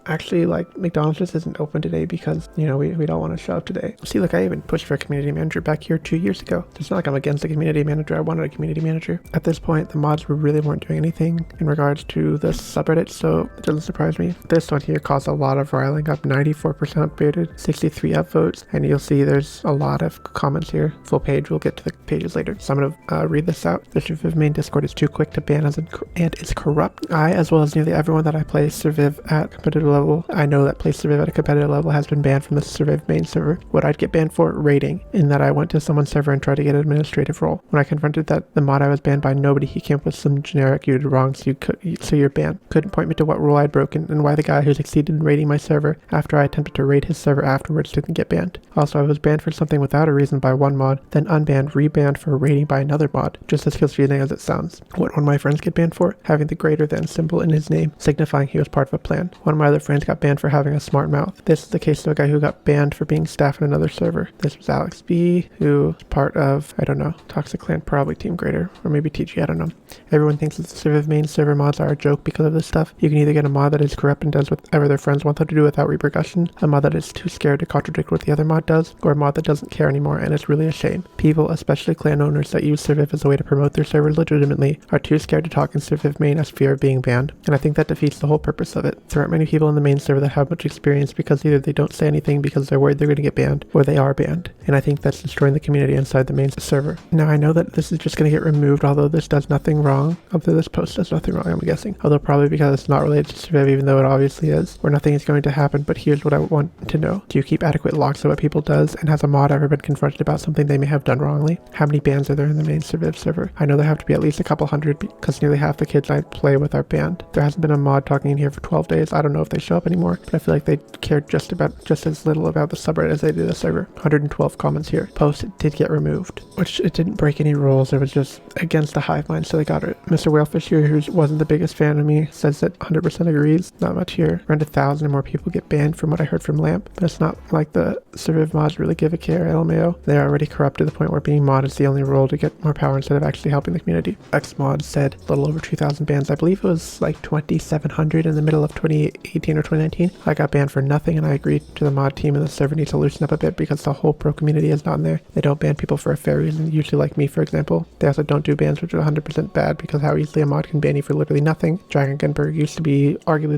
actually like McDonald's just isn't open today because, you know, we don't want to show up today. See, look, I even pushed for a community manager back here 2 years ago. It's not like I'm against a community manager. I wanted a community manager. At this point, the mods really weren't doing anything in regards to the subreddit, so it doesn't surprise me. This one here caused a lot of riling up, 94% upvoted, 63 upvotes, and you'll see there's a lot of comments here. Full page, we'll get to the pages later. So I'm gonna read this out. The Surviv main Discord is too quick to ban and it's corrupt. I, as well as nearly everyone that I play Surviv at competitive level, I know that plays Surviv at a competitive level has been banned from the Surviv main server. What I'd get banned for? Raiding, in that I went to someone's server and tried to get an administrative role. When I confronted that the mod I was banned by nobody, he came up with some generic "you did wrong, so you're banned." Couldn't point me to what rule I'd broken and why the guy who succeeded in raiding my server after I attempted to raid his server afterwards didn't get banned. Also, I was banned for something without a reason by one mod, then unbanned, rebanned for raiding by another mod, just as confusing as it sounds. What one of my friends get banned for? Having the greater than symbol in his name, signifying he was part of a plan. One of my other friends got banned for having a smart mouth. This is the case of a guy who got banned for being staff in another server. This was Alex B, who was part of, I don't know, Toxic Clan, probably Team Greater, or maybe TG, I don't know. Everyone thinks that the Surviv main server mods are a joke because of this stuff. You can either get a mod that is corrupt and does whatever their friends want them to do without repercussion, a mod that is too scared to contradict what the other mod does, or a mod that doesn't care anymore, and it's really a shame. People, especially clan owners that use Surviv as a way to promote their server legitimately, are too scared to talk in Surviv main as fear of being banned, and I think that defeats the whole purpose of it. There aren't many people in the main server that have much experience because either they don't say anything because they're worried they're going to get banned, or they are banned, and I think that's destroying the community inside the main server. Now, I know that this is just going to get removed, although this does nothing wrong. Although this post does nothing wrong, I'm guessing. Although probably because it's not related to Surviv, even though it obviously is, where nothing is going to happen. But here's what I want to know. Do you keep adequate logs of what people does, and has a mod ever been confronted about something they may have done wrongly? How many bans are there in the main Surviv server? I know there have to be at least a couple hundred because nearly half the kids I play with are banned. There hasn't been a mod talking in here for 12 days. I don't know if they show up anymore, but I feel like they cared just as little about the subreddit as they do the server. server. 112 comments here. Post did get removed, which it didn't break any rules. It was just against the hive mind, so they got it. Mr. Whalefish here, who wasn't the biggest fan of me, says that 100% agrees. Not much here. Around 1,000 or more people get banned from what I heard from Lamp, but it's not like the Surviv mods really give a care. LMAO. They're already corrupt to the point where being mod is the only rule to get more power instead of actually helping the community. Xmod said a little over 2,000 bans. I believe it was like 2,700 in the middle of 2018 or 2019. I got banned for nothing, and I agreed to the mod team and the server needs to loosen up a bit because the whole pro community is not in there. They don't ban people for a fair reason, usually like me, for example. They also don't do bans, which are 100% bad because how easily a mod can ban you for literally nothing. Dragon Gunberg used to be arguably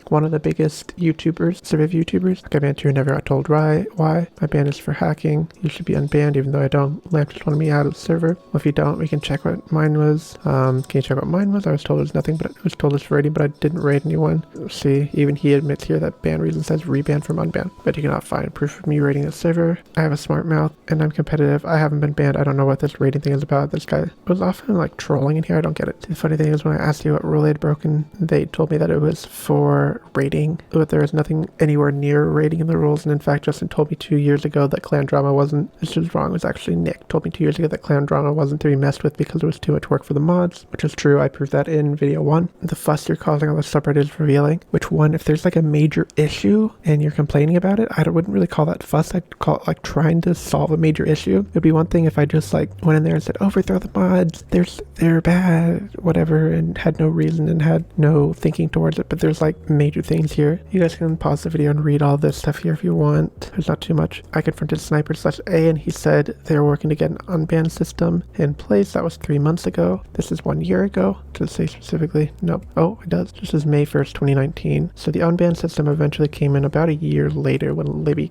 one of the biggest YouTubers, Surviv YouTubers. I got banned here, never got told why. My ban is for hacking. You should be unbanned, even though I don't. Lamp just wanted me out of the server. Well, if you don't, we can check what mine was. Can you check what mine was? I was told it was nothing, but it was told it's for raiding, but I didn't raid anyone. See, even he admits here that ban reason says reban from unban, but you cannot find proof of me raiding the server. I have a smart mouth and I'm competitive. I haven't been banned. I don't know what this raiding thing is about. This guy was often like trolling in here. I don't get it. The funny thing is when I asked you what rule they had broken, they told me that it was for raiding, but there is nothing anywhere near raiding in the rules. And in fact, Justin told me 2 years ago that clan drama wasn't, this was wrong. It was actually Nick told me 2 years ago that clan drama wasn't to be messed with because it was too much work for the mods, which is true. I proved that in video 1. The fuss you're causing on the subreddit is revealing. Which one, if there's like a major issue and you're complaining about it, I wouldn't really call that fuss. I'd call it like trying to solve a major issue. It'd be one thing if I just like went in there and said, overthrow the mods, they're bad, whatever, and had no reason and had no thinking towards it. But there's like major things here. You guys can pause the video and read all this stuff here if you want. There's not too much. I confronted Sniper/A and he said they were working to get an unban system in place. That was 3 months ago. This is 1 year ago. Does it say specifically? No. Oh, it does. This is May 1st, 2019. So the unban system eventually came in about a year later when Libby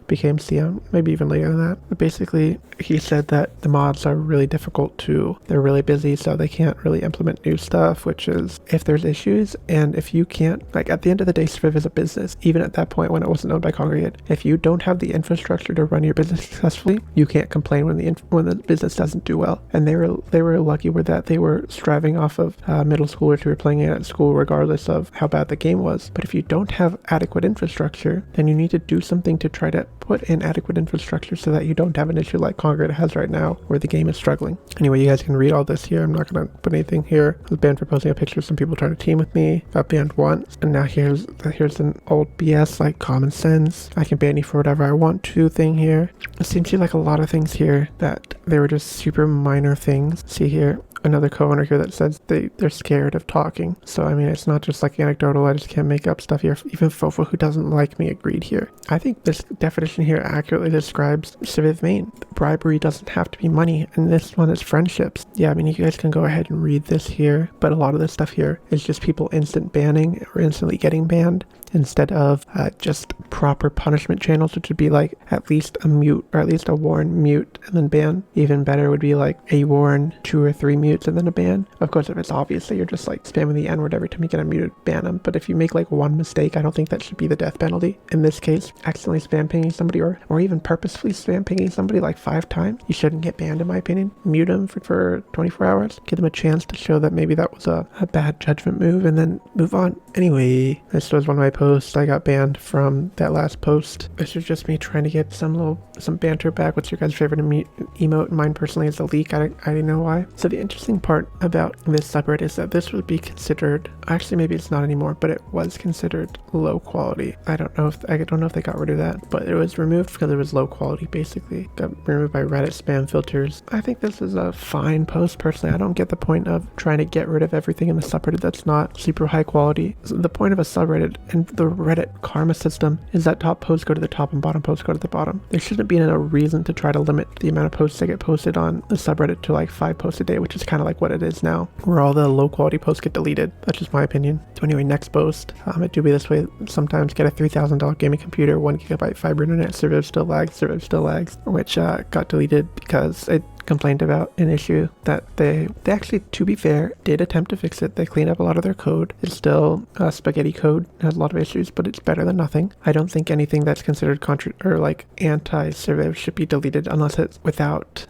became CM, maybe even later than that. But basically, he said that the mods are really difficult they're really busy, so they can't really implement new stuff, which is if there's issues and if you can't, like at the end of the day, Surviv is a business. Even at that point when it wasn't owned by Congregate, if you don't have the infrastructure to run your business successfully, you can't complain when the business doesn't do well. And they were lucky with that. They were striving off of middle schoolers who were playing it at school regardless of how bad the game was. But if you don't have adequate infrastructure, then you need to do something to try to put in adequate infrastructure so that you don't have an issue like Congregate has right now where the game is struggling. Anyway, you guys can read all this here. I'm not going to put anything here. I was banned for posting a picture of some people trying to team with me. Got banned once. And now here's an old BS like common sense. I can ban you for whatever I want to thing here. It seems to be like a lot of things here that they were just super minor things. See here, another co-owner here that says they're scared of talking. So I mean, it's not just like anecdotal. I just can't make up stuff here. Even Fofo, who doesn't like me, agreed here. I think this definition here accurately describes Surviv main. Bribery doesn't have to be money, and this one is friendships. Yeah, I mean, you guys can go ahead and read this here, but a lot of this stuff here is just people instant banning or instantly getting banned instead of just proper punishment channels, which would be like at least a mute or at least a warn, mute, and then ban. Even better would be like a warn, 2 or 3 mutes, and then a ban. Of course, if it's obvious that you're just like spamming the N-word every time you get unmuted, ban them. But if you make like one mistake, I don't think that should be the death penalty. In this case, accidentally spam pinging somebody or even purposefully spam pinging somebody like 5 times, you shouldn't get banned in my opinion. Mute them for 24 hours. Give them a chance to show that maybe that was a bad judgment move and then move on. Anyway, this was one of my posts. I got banned from that last post. This is just me trying to get some banter back. What's your guys' favorite emote? Mine personally is the leak. I didn't know why. So the interesting part about this subreddit is that this would be considered, actually maybe it's not anymore, but it was considered low quality. I don't know if they got rid of that, but it was removed because it was low quality basically. Got removed by Reddit spam filters. I think this is a fine post personally. I don't get the point of trying to get rid of everything in the subreddit that's not super high quality. So the point of a subreddit and the Reddit karma system is that top posts go to the top and bottom posts go to the bottom. There shouldn't be a reason to try to limit the amount of posts that get posted on the subreddit to like 5 posts a day, which is kind of like what it is now, where all the low quality posts get deleted. That's just my opinion. So anyway, next post. It do be this way sometimes. Get a $3,000 gaming computer, 1 GB fiber internet, Surviv still lags, which got deleted because it complained about an issue that they actually, to be fair, did attempt to fix it. They cleaned up a lot of their code. It's still spaghetti code, has a lot of issues, but it's better than nothing. I don't think anything that's considered anti-Surviv should be deleted unless it's without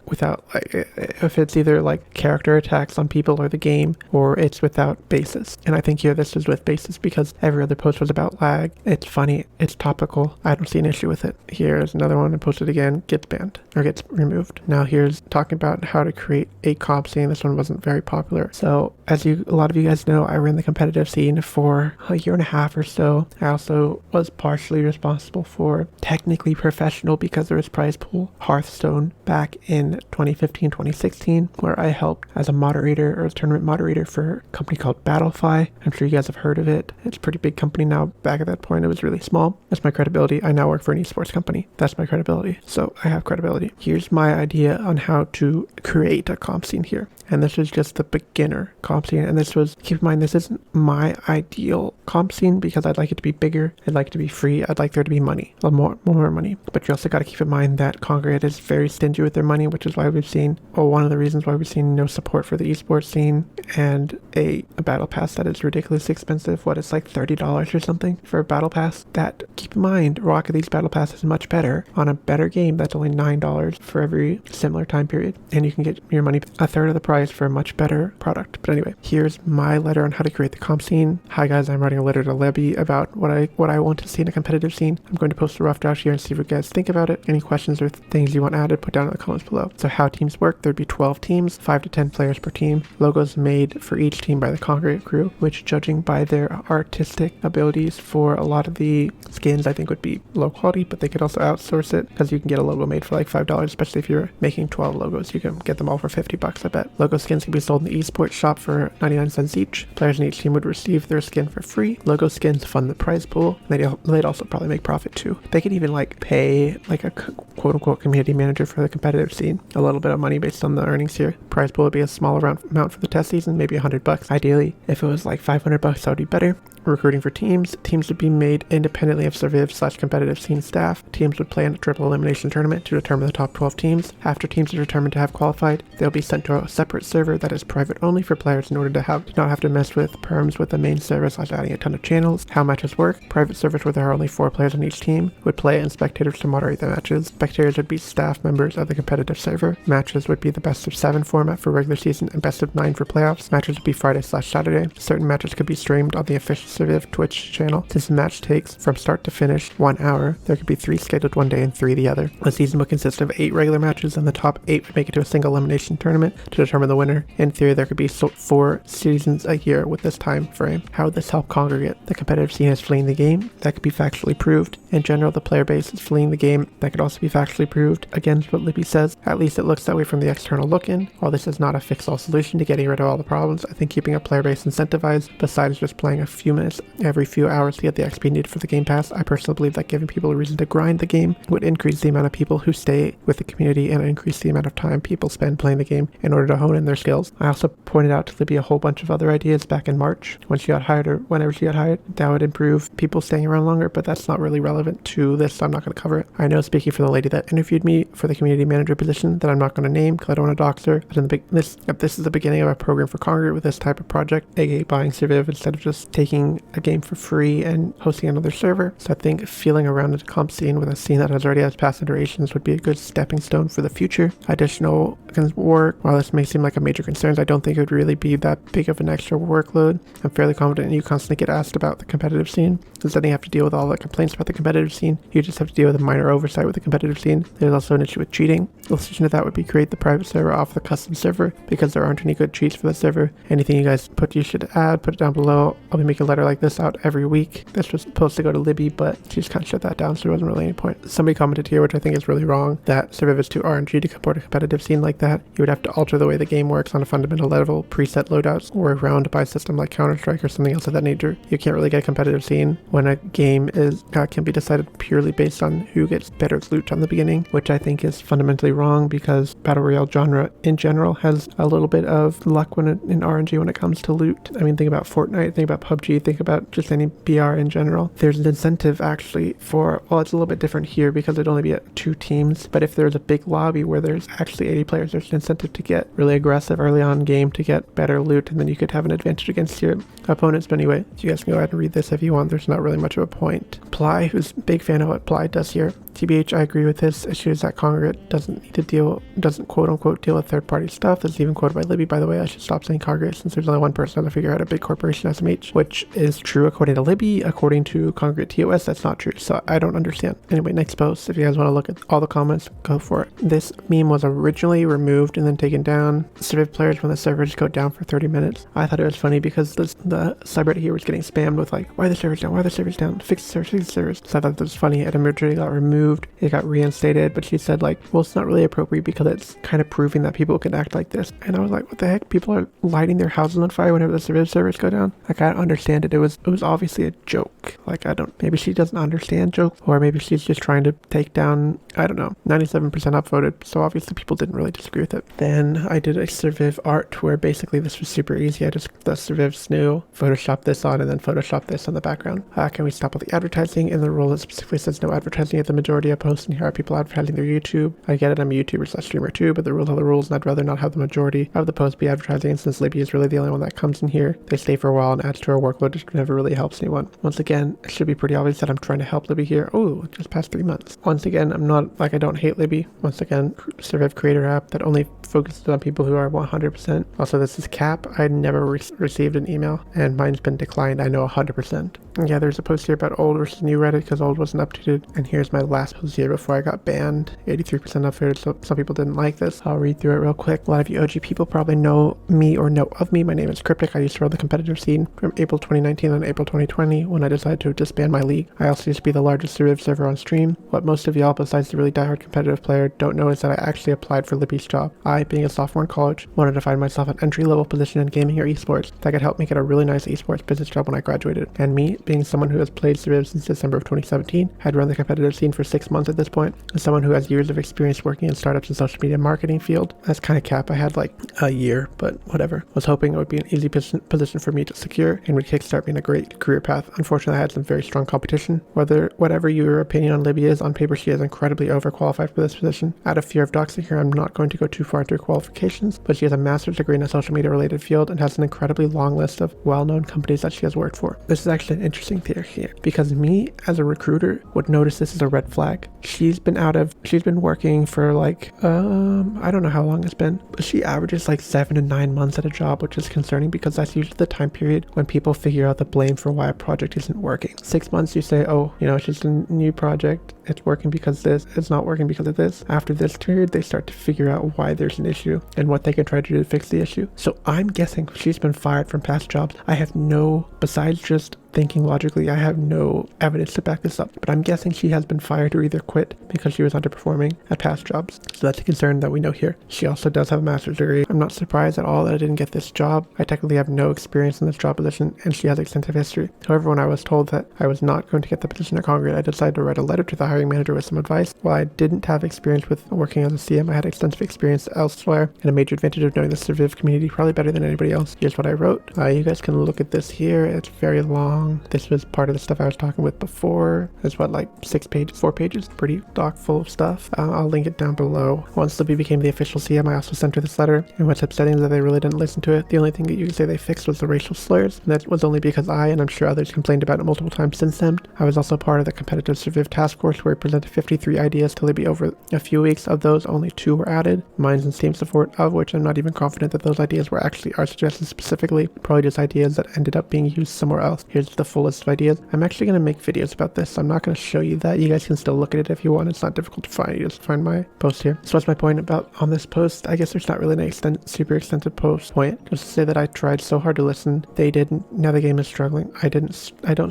like, if it's either like character attacks on people or the game, or it's without basis. And I think here this is with basis because every other post was about lag. It's funny, it's topical. I don't see an issue with it. Here's another one, and posted again, gets banned or gets removed. Now here's talking about how to create a comp scene. This one wasn't very popular. So as a lot of you guys know, I ran the competitive scene for a year and a half or so. I also was partially responsible for technically professional, because there was prize pool, Hearthstone back in 2015, 2016, where I helped as a moderator or a tournament moderator for a company called Battlefy. I'm sure you guys have heard of it. It's a pretty big company now. Back at that point, it was really small. That's my credibility. I now work for an esports company. That's my credibility. So I have credibility. Here's my idea on how to create a comp scene here. And this is just the beginner comp scene. And this was, keep in mind, this isn't my ideal comp scene because I'd like it to be bigger. I'd like it to be free. I'd like there to be money, a lot more money. But you also got to keep in mind that Congregate is very stingy with their money, which is why we've seen, or one of the reasons why we've seen no support for the esports scene, and a battle pass that is ridiculously expensive. What, it's like $30 or something for a battle pass? That, keep in mind, Rocket League's battle pass is much better on a better game that's only $9 for every similar time period. And you can get your money a third of the price for a much better product. But anyway, here's my letter on how to create the comp scene. Hi guys, I'm writing a letter to Libby about what I want to see in a competitive scene. I'm going to post a rough draft here and see what you guys think about it. Any questions or things you want added, put down in the comments below. So how teams work, there'd be 12 teams, 5 to 10 players per team. Logos made for each team by the Congregate crew, which, judging by their artistic abilities for a lot of the skins, I think would be low quality, but they could also outsource it because you can get a logo made for like $5, especially if you're making 12 logos. You can get them all for $50, I bet. Logo skins can be sold in the esports shop for 99 cents each. Players in each team would receive their skin for free. Logo skins fund the prize pool. They'd also probably make profit too. They could even like pay like a quote-unquote community manager for the competitive scene a little bit of money based on the earnings here. Prize pool would be a small amount for the test season, maybe $100. Ideally, if it was like $500, that would be better. Recruiting for teams would be made independently of Surviv/competitive scene staff. Teams would play in a triple elimination tournament to determine the top 12 teams. After teams are determined to have qualified, they'll be sent to a separate server that is private only for players in order to not have to mess with perms with the main server / adding a ton of channels. How matches work: private servers where there are only 4 players on each team would play, and spectators to moderate the matches. Spectators would be staff members of the competitive server. Matches would be the best of 7 format for regular season and best of 9 for playoffs. Matches would be Friday/Saturday. Certain matches could be streamed on the official Surviv Twitch channel. Since the match takes from start to finish 1 hour, there could be 3 scheduled one day and 3 the other. The season would consist of 8 regular matches, and the top 8 would make it to a single elimination tournament to determine the winner. In theory, there could be 4 seasons a year with this time frame. How would this help Congregate? The competitive scene is fleeing the game. That could be factually proved. In general, the player base is fleeing the game. That could also be factually proved. Against what Libby says, at least it looks that way from the external look-in. While this is not a fix-all solution to getting rid of all the problems, I think keeping a player base incentivized, besides just playing a few minutes every few hours to get the XP needed for the Game Pass, I personally believe that giving people a reason to grind the game would increase the amount of people who stay with the community and increase the amount of time people spend playing the game in order to hone in their skills. I also pointed out to Libby a whole bunch of other ideas back in March when she got hired, or whenever she got hired, that would improve people staying around longer, but that's not really relevant to this, so I'm not going to cover it. I know, speaking for the lady that interviewed me for the community manager position that I'm not going to name because I don't want to dox her, but this is the beginning of a program for Congregate with this type of project, aka buying Surviv instead of just taking a game for free and hosting another server. So I think feeling around a comp scene with a scene that already has past iterations would be a good stepping stone for the future. Additional work, while this may seem like a major concern, I don't think it would really be that big of an extra workload. I'm fairly confident you constantly get asked about the competitive scene. Instead of you have to deal with all the complaints about the competitive scene, you just have to deal with a minor oversight with the competitive scene. There's also an issue with cheating. The solution to that would be create the private server off the custom server, because there aren't any good cheats for the server. Anything you guys you should add, put it down below. I'll be making a letter like this out every week. This was supposed to go to Libby, but she just kind of shut that down, so there wasn't really any point. Somebody commented here, which I think is really wrong, that Surviv is too RNG to support a competitive scene like that. You would have to alter the way the game works on a fundamental level, preset loadouts, or around by a system like Counter-Strike or something else of that nature. You can't really get a competitive scene when a game can be decided purely based on who gets better loot on the beginning, which I think is fundamentally wrong, because Battle Royale genre in general has a little bit of luck in RNG when it comes to loot. I mean, think about Fortnite, think about PUBG, think about just any BR in general. There's an incentive actually for, well, it's a little bit different here because it'd only be at 2 teams, but if there's a big lobby where there's actually 80 players there's an incentive to get really aggressive early on in game to get better loot, and then you could have an advantage against your opponents. But anyway, you guys can go ahead and read this if you want. There's not really much of a point. Ply, who's a big fan of what Ply does here. TBH, I agree with this. Issues that Congregate doesn't quote unquote deal with third party stuff. This is even quoted by Libby, by the way. I should stop saying Congregate since there's only one person on the figurehead of a big corporation SMH, which is true according to Libby. According to Congregate TOS, that's not true. So I don't understand. Anyway, next post. If you guys want to look at all the comments, go for it. This meme was originally removed and then taken down. Surviv players when the servers go down for 30 minutes. I thought it was funny because the subreddit here was getting spammed with like, why are the servers down? Why are the servers down? Fix the servers, fix the servers. So I thought that was funny. It immediately got removed. It got reinstated, but she said like, well, it's not really appropriate because it's kind of proving that people can act like this. And I was like, what the heck? People are lighting their houses on fire whenever the Surviv servers go down. Like, I don't understand it. It was obviously a joke. Like, maybe she doesn't understand jokes, or maybe she's just trying to take down, I don't know. 97% upvoted, so obviously people didn't really disagree with it. Then I did a Surviv art where basically this was super easy. I just, the Surviv SNU, photoshopped this on, and then photoshopped this on the background. Can we stop all the advertising? In the rule that specifically says no advertising at the majority of posts, and here are people advertising their YouTube. I get it, I'm a YouTuber / streamer too, but the rules are the rules, and I'd rather not have the majority of the posts be advertising, and since Libby is really the only one that comes in here, they stay for a while and adds to our workload, which never really helps anyone. Once again, it should be pretty obvious that I'm trying to help Libby here. Oh, just past 3 months. Once again, I'm not, like, I don't hate Libby. Once again, Surviv creator app that only focuses on people who are 100%. Also, this is cap. I never received an email, and mine's been declined, I know 100%. Yeah, there's a post here about old versus new Reddit because old wasn't updated, and here's my last post here before I got banned. 83% upvoted, so some people didn't like this. I'll read through it real quick. A lot of you OG people probably know me or know of me. My name is Cryptic. I used to run the competitive scene from April 2019 and April 2020 when I decided to disband my league. I also used to be the largest Surviv server on stream. What most of y'all, besides the really diehard competitive player, don't know is that I actually applied for Libby's job. I, being a sophomore in college, wanted to find myself an entry-level position in gaming or esports that could help me get a really nice esports business job when I graduated. And me, being someone who has played Surviv since December of 2017, had run the competitive scene for 6 months at this point, and someone who has years of experience working in startups and social media marketing field. That's kind of cap. I had like a year, but whatever. Was hoping it would be an easy position for me to secure and would kickstart me in a great career path. Unfortunately, I had some very strong competition. Whatever your opinion on Libby is, on paper she is incredibly overqualified for this position. Out of fear of doxing her, I'm not going to go too far into her qualifications, but she has a master's degree in a social media related field and has an incredibly long list of well-known companies that she has worked for. This is actually an interesting theory here, because me as a recruiter would notice this as a red flag. She's been working for like, I don't know how long it's been, but she averages like 7 to 9 months at a job, which is concerning because that's usually the time period when people figure out the blame for why a project isn't working. 6 months you say, oh, you know, it's just a new project, it's working because this, it's not working because of this. After this period, they start to figure out why there's an issue and what they can try to do to fix the issue. So I'm guessing she's been fired from past jobs. I have no, besides just thinking logically, I have no evidence to back this up, but I'm guessing she has been fired or either quit because she was underperforming at past jobs. So that's a concern that we know here. She also does have a master's degree. I'm not surprised at all that I didn't get this job. I technically have no experience in this job position, and she has extensive history. However, when I was told that I was not going to get the position at Congregate, I decided to write a letter to the hiring manager with some advice. While I didn't have experience with working as a CM, I had extensive experience elsewhere and a major advantage of knowing the Surviv community probably better than anybody else. Here's what I wrote. You guys can look at this here. It's very long. This was part of the stuff I was talking with before. It's what, like 6 pages, 4 pages, pretty doc full of stuff. I'll link it down below. Once Libby became the official CM, I also sent her this letter, and what's upsetting is that they really didn't listen to it. The only thing that you could say they fixed was the racial slurs, and that was only because I, and I'm sure others, complained about it multiple times since then. I was also part of the competitive Surviv task force where we presented 53 ideas to Libby over a few weeks. Of those, only 2 were added, mine's and Steam support, of which I'm not even confident that those ideas were actually our suggestions specifically, probably just ideas that ended up being used somewhere else. Here's the full list of ideas. I'm actually going to make videos about this, so I'm not going to show you that. You guys can still look at it if you want. It's not difficult to find. You just find my post here. So what's my point about on this post? I guess there's not really an super extensive point. Just to say that I tried so hard to listen. They didn't. Now the game is struggling. I don't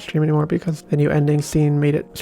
stream anymore because the new ending scene made it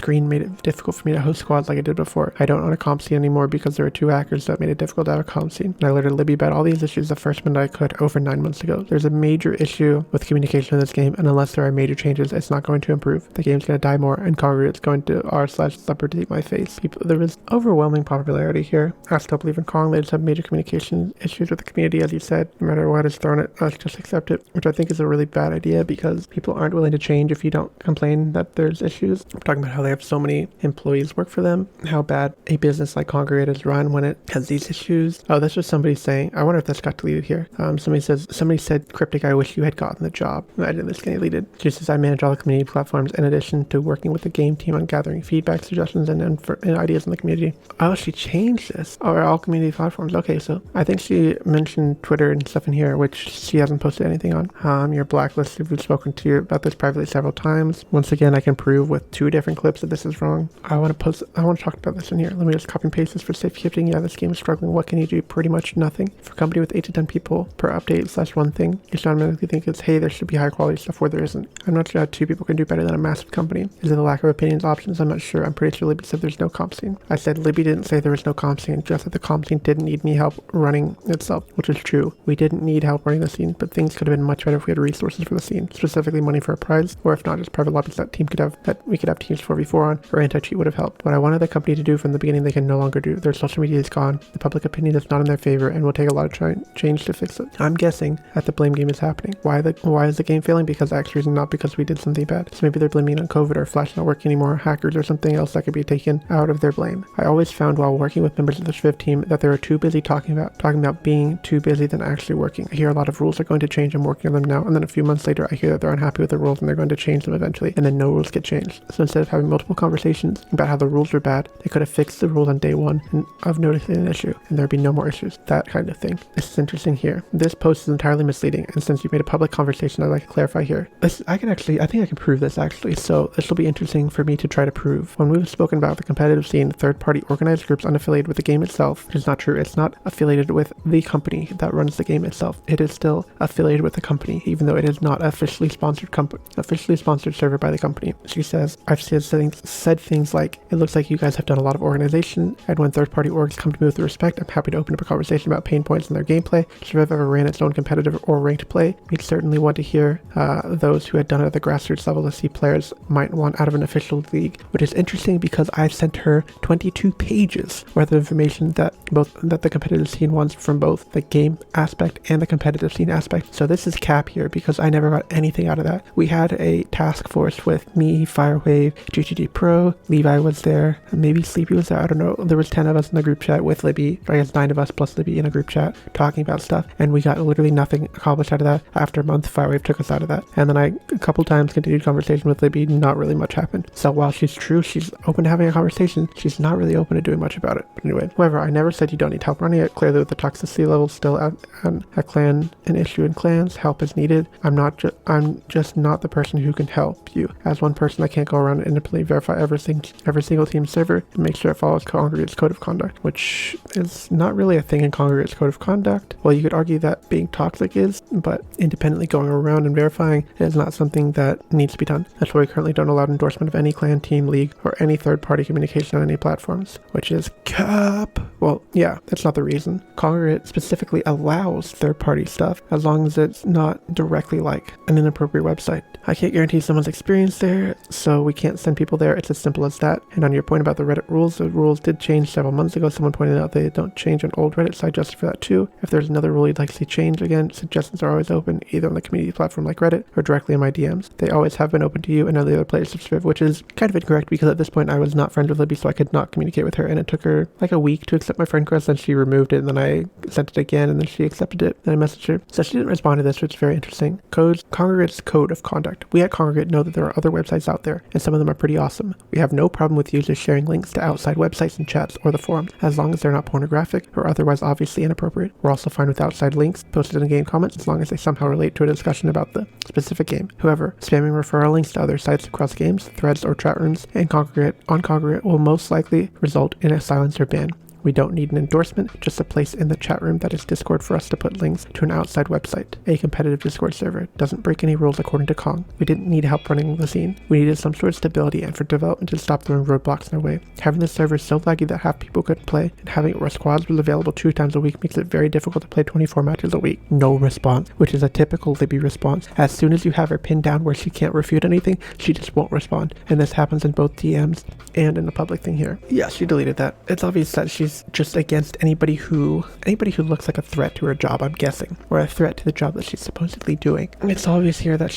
difficult for me to host squads like I did before. I don't own a comp scene anymore because there were 2 hackers that made it difficult to have a comp scene. And I alerted Libby about all these issues the first minute I could over 9 months ago. There's a major issue with communication in this game, and unless there are major changes changes, it's not going to improve. The game's going to die more, and Congregate's going to r/Subreddit my face. There is overwhelming popularity here. I still believe in Kong. They just have major communication issues with the community, as you said. No matter what is thrown at us, just accept it, which I think is a really bad idea because people aren't willing to change if you don't complain that there's issues. I'm talking about how they have so many employees work for them, how bad a business like Congregate is run when it has these issues. Oh, that's just somebody saying, I wonder if that's got deleted here. Somebody said, Cryptic, I wish you had gotten the job. Imagine this getting deleted. She says, I manage all the community platforms in addition to working with the game team on gathering feedback, suggestions, and ideas in the community. Oh, she changed this. Oh, all community platforms. Okay, so I think she mentioned Twitter and stuff in here, which she hasn't posted anything on. You're blacklisted. We've spoken to you about this privately several times. Once again, I can prove with 2 different clips that this is wrong. I want to talk about this in here. Let me just copy and paste this for safekeeping. Yeah, this game is struggling. What can you do? Pretty much nothing. For a company with 8 to 10 people per update / one thing, you should automatically think it's, hey, there should be high quality stuff where there isn't. I'm not sure how 2 people can do better than a massive company. Is it the lack of opinions, options? I'm not sure. I'm pretty sure Libby said there's no comp scene. I said Libby didn't say there was no comp scene, just that the comp scene didn't need any help running itself, which is true. We didn't need help running the scene, but things could have been much better if we had resources for the scene, specifically money for a prize, or if not, just private lobbies that we could have teams 4v4 on, or anti-cheat would have helped. What I wanted the company to do from the beginning, they can no longer do. Their social media is gone. The public opinion is not in their favor, and will take a lot of change to fix it. I'm guessing that the blame game is happening. Why is the game failing? Because actually not because we did something bad. So maybe they're blaming it on COVID or Flash not working anymore, hackers, or something else that could be taken out of their blame. I always found while working with members of the Surviv team that they were too busy talking about being too busy than actually working. I hear a lot of rules are going to change. I'm working on them now, and then a few months later I hear that they're unhappy with the rules and they're going to change them eventually, and then no rules get changed. So instead of having multiple conversations about how the rules were bad, they could have fixed the rules on day 1 of noticing an issue, and there'd be no more issues. That kind of thing. This is interesting here. This post is entirely misleading, and since you made a public conversation, I'd like to clarify here. I think I can prove this actually, so this will be interesting for me to try to prove. When we've spoken about the competitive scene, third-party organized groups unaffiliated with the game itself, which is not true. It's not affiliated with the company that runs the game itself. It is still affiliated with the company, even though it is not officially sponsored server by the company. She says, I've said things like, it looks like you guys have done a lot of organization, and when third-party orgs come to me with respect, I'm happy to open up a conversation about pain points in their gameplay. Surviv ever ran its own competitive or ranked play. We'd certainly want to hear those who had done it at the grassroots level to see players might want out of an official league, which is interesting because I've sent her 22 pages worth of information that the competitive scene wants from both the game aspect and the competitive scene aspect. So this is cap here because I never got anything out of that. We had a task force with me, Firewave, GGG Pro, Levi was there, maybe Sleepy was there, I don't know. There was 10 of us in the group chat with Libby, I guess 9 of us plus Libby in a group chat talking about stuff, and we got literally nothing accomplished out of that. After a month, Firewave took us out of that, and then I a couple times continued conversation with Libby, not really much happened. So while she's open to having a conversation, she's not really open to doing much about it. But anyway, however, I never said you don't need help running it. Clearly with the toxicity level still at clan, an issue in clans, help is needed. I'm just not the person who can help you. As one person, I can't go around and independently verify every single team server and make sure it follows Congregate's code of conduct, which is not really a thing in Congregate's code of conduct. Well, you could argue that being toxic is, but independently going around and verifying is not something that needs to be done. That's why we currently don't allow endorsement of any clan, team, league, or any third-party communication on any platforms, which is cap. Well, yeah, that's not the reason. Congregate specifically allows third-party stuff as long as it's not directly like an inappropriate website. I can't guarantee someone's experience there, so we can't send people there. It's as simple as that. And on your point about the Reddit rules, the rules did change several months ago. Someone pointed out they don't change on old Reddit, so I adjusted for that too. If there's another rule you'd like to see change, again, suggestions are always open, either on the community platform like Reddit or directly in my DMs. They always have been open to you and all the other players of Surviv, which is kind of incorrect because at this point I was not friends with Libby, so I could not communicate with her, and it took her like a week to accept my friend request, then she removed it, and then I sent it again, and then she accepted it, then I messaged her. So she didn't respond to this, which is very interesting. Congregate's code of conduct. We at Congregate know that there are other websites out there, and some of them are pretty awesome. We have no problem with users sharing links to outside websites and chats or the forums, as long as they're not pornographic or otherwise obviously inappropriate. We're also fine with outside links posted in game comments as long as they somehow relate to a discussion about the specific game. However, spamming referral links to other sites across games, threads, or chat rooms and Congregate will most likely result in a silence or ban. We don't need an endorsement, just a place in the chat room that is Discord for us to put links to an outside website. A competitive Discord server. Doesn't break any rules according to Kong. We didn't need help running the scene. We needed some sort of stability and for development to stop throwing roadblocks in our way. Having this server so laggy that half people couldn't play, and having it where squads was available 2 times a week makes it very difficult to play 24 matches a week. No response, which is a typical Libby response. As soon as you have her pinned down where she can't refute anything, she just won't respond. And this happens in both DMs and in the public thing here. Yeah, she deleted that. It's obvious that she's just against anybody who looks like a threat to her job, I'm guessing, or a threat to the job that she's supposedly doing. It's obvious here that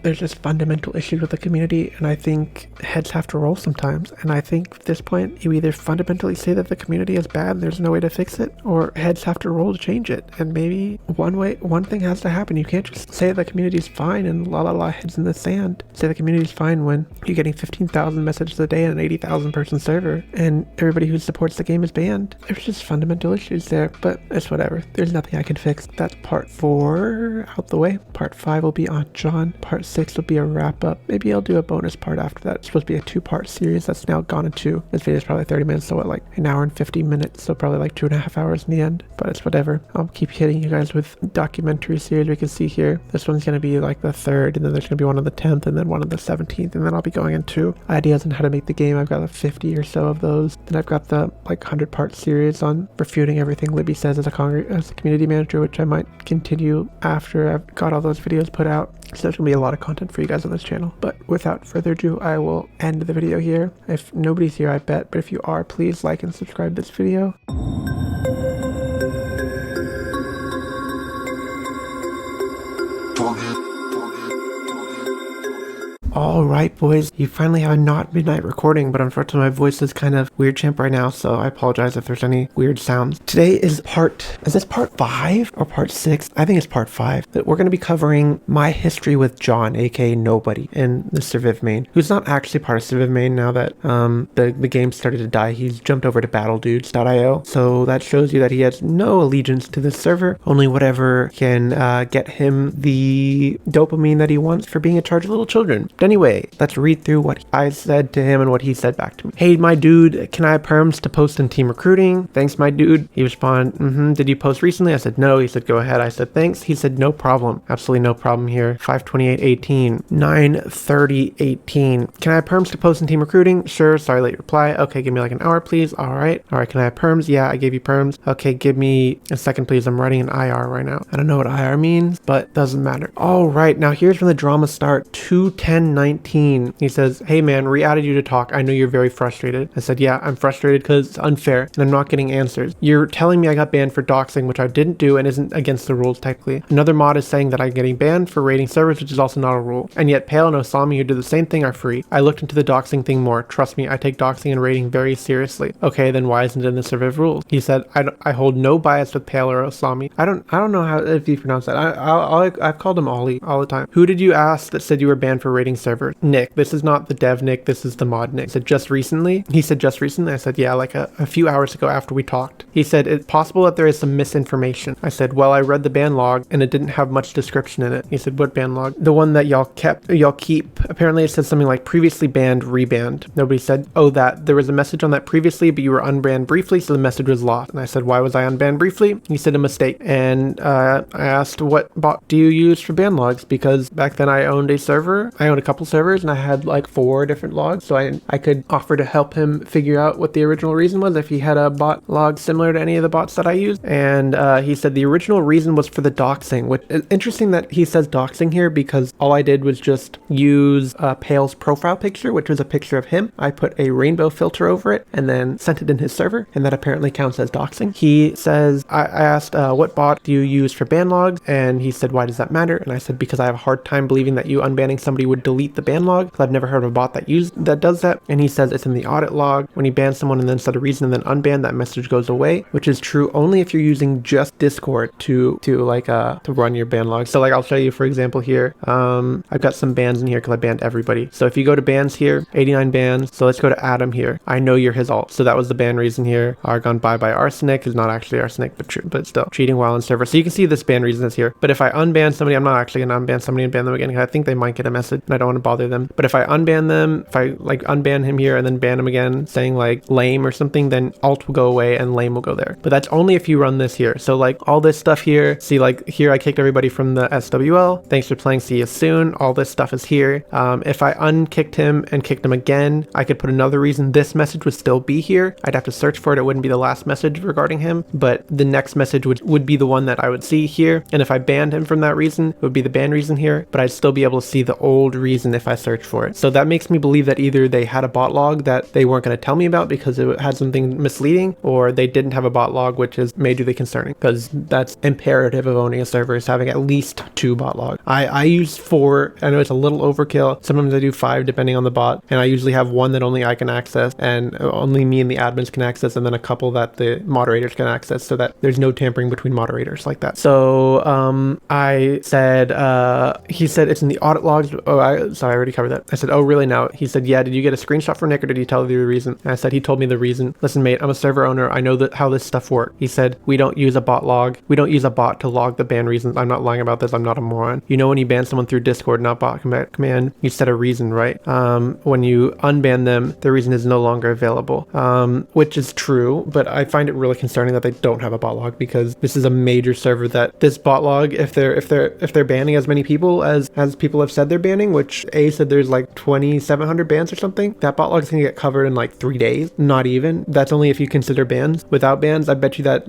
there's just fundamental issues with the community, and I think heads have to roll sometimes. And I think at this point, you either fundamentally say that the community is bad and there's no way to fix it, or heads have to roll to change it. And maybe one thing has to happen. You can't just say the community's fine and la heads in the sand. Say the community's fine when you're getting 15,000 messages a day in an 80,000 person server, and everybody who supports the game is banned. There's just fundamental issues there, but it's whatever. There's nothing I can fix. That's part 4 out the way. Part 5 will be on John. Part 6 will be a wrap up. Maybe I'll do a bonus part after that. It's supposed to be a 2-part series that's now gone into. This video is probably 30 minutes, so what, like an hour and 50 minutes, so probably like 2.5 hours in the end, but it's whatever. I'll keep hitting you guys with documentary series. We can see here, this one's going to be like the 3rd, and then there's going to be one on the 10th, and then one on the 17th, and then I'll be going into ideas on how to make the game. I've got like 50 or so of those. Then I've got the like 100-part series on refuting everything Libby says as a community manager, which I might continue after I've got all those videos put out. So there's gonna be a lot of content for you guys on this channel. But without further ado, I will end the video here. If nobody's here, I bet, but if you are, please like and subscribe this video. Alright boys, you finally have a not midnight recording, but unfortunately my voice is kind of weird champ right now, so I apologize if there's any weird sounds. Today is this part 5 or part 6? I think it's part 5. That we're going to be covering my history with John, aka Nobody, in the Surviv main, who's not actually part of Surviv main now that the game started to die. He's jumped over to battledudes.io, so that shows you that he has no allegiance to this server, only whatever can get him the dopamine that he wants for being in charge of little children. Anyway, let's read through what I said to him and what he said back to me. Hey, my dude, can I have perms to post in team recruiting? Thanks, my dude. He responded, did you post recently? I said, no. He said, go ahead. I said, thanks. He said, no problem. Absolutely no problem here. 528.18, 9:30.18. Can I have perms to post in team recruiting? Sure. Sorry, late reply. Okay, give me like an hour, please. All right. Can I have perms? Yeah, I gave you perms. Okay, give me a second, please. I'm writing an IR right now. I don't know what IR means, but doesn't matter. All right. Now here's when the drama starts. 2:10.19. He says, hey man, re-added you to talk. I know you're very frustrated. I said, yeah, I'm frustrated because it's unfair and I'm not getting answers. You're telling me I got banned for doxing, which I didn't do and isn't against the rules technically. Another mod is saying that I'm getting banned for raiding servers, which is also not a rule. And yet Pale and Osami, who did the same thing, are free. I looked into the doxing thing more. Trust me, I take doxing and raiding very seriously. Okay, then why isn't it in the Surviv rules? He said, I hold no bias with Pale or Osami. I don't know how, if you pronounce that. I've called him Ollie all the time. Who did you ask that said you were banned for raiding servers? Nick. This is not the dev Nick, this is the mod Nick. He said, just recently? He said, just recently? I said, yeah, like a few hours ago after we talked. He said, it's possible that there is some misinformation. I said, well, I read the ban log and it didn't have much description in it. He said, what ban log? The one that y'all keep. Apparently it said something like previously banned, rebanned. Nobody said, oh, that there was a message on that previously, but you were unbanned briefly, so the message was lost. And I said, why was I unbanned briefly? He said, a mistake. And I asked, what bot do you use for ban logs? Because back then I owned a server. I owned a couple servers and I had like 4 different logs, so I could offer to help him figure out what the original reason was if he had a bot log similar to any of the bots that I used. And he said the original reason was for the doxing, which is interesting that he says doxing here because all I did was just use Pale's profile picture, which was a picture of him. I put a rainbow filter over it and then sent it in his server, and that apparently counts as doxing. He says, I asked what bot do you use for ban logs, and he said, why does that matter? And I said, because I have a hard time believing that you unbanning somebody would delete the ban log. I've never heard of a bot that does that. And he says it's in the audit log. When he bans someone and then set a reason and then unban, that message goes away, which is true only if you're using just Discord to run your ban log. So like I'll show you, for example, here. I've got some bans in here because I banned everybody. So if you go to bans here, 89 bans. So let's go to Adam here. I know you're his alt. So that was the ban reason here. Argon bye by arsenic is not actually arsenic, but still cheating while in server. So you can see this ban reason is here. But if I unban somebody, I'm not actually gonna unban somebody and ban them again. I think they might get a message and I don't want to bother bother them. But if I unban them, if I like unban him here and then ban him again, saying like lame or something, then alt will go away and lame will go there. But that's only if you run this here. So like all this stuff here, see like here I kicked everybody from the SWL. Thanks for playing, see you soon. All this stuff is here. If I unkicked him and kicked him again, I could put another reason. This message would still be here. I'd have to search for it. It wouldn't be the last message regarding him, but the next message would be the one that I would see here. And if I banned him from that reason, it would be the ban reason here, but I'd still be able to see the old reason if I search for it. So that makes me believe that either they had a bot log that they weren't going to tell me about because it had something misleading, or they didn't have a bot log, which is majorly concerning because that's imperative of owning a server, is having at least 2 bot logs. I use 4. I know it's a little overkill. Sometimes I do 5 depending on the bot, and I usually have 1 that only I can access and only me and the admins can access, and then a couple that the moderators can access, so that there's no tampering between moderators like that. So I said, he said it's in the audit logs. Oh, sorry, I already covered that. I said, oh really now? He said, yeah, did you get a screenshot from Nick or did he tell you the reason? And I said, he told me the reason. Listen mate, I'm a server owner. I know how this stuff works. He said, we don't use a bot log. We don't use a bot to log the ban reasons. I'm not lying about this. I'm not a moron. You know when you ban someone through Discord, not bot command, you set a reason, right? When you unban them, the reason is no longer available, which is true, but I find it really concerning that they don't have a bot log, because this is a major server that this bot log, if they're banning as many people as people have said they're banning, which A said there's like 2,700 bans or something, that bot log is gonna get covered in like 3 days. Not even. That's only if you consider bans. Without bans, I bet you that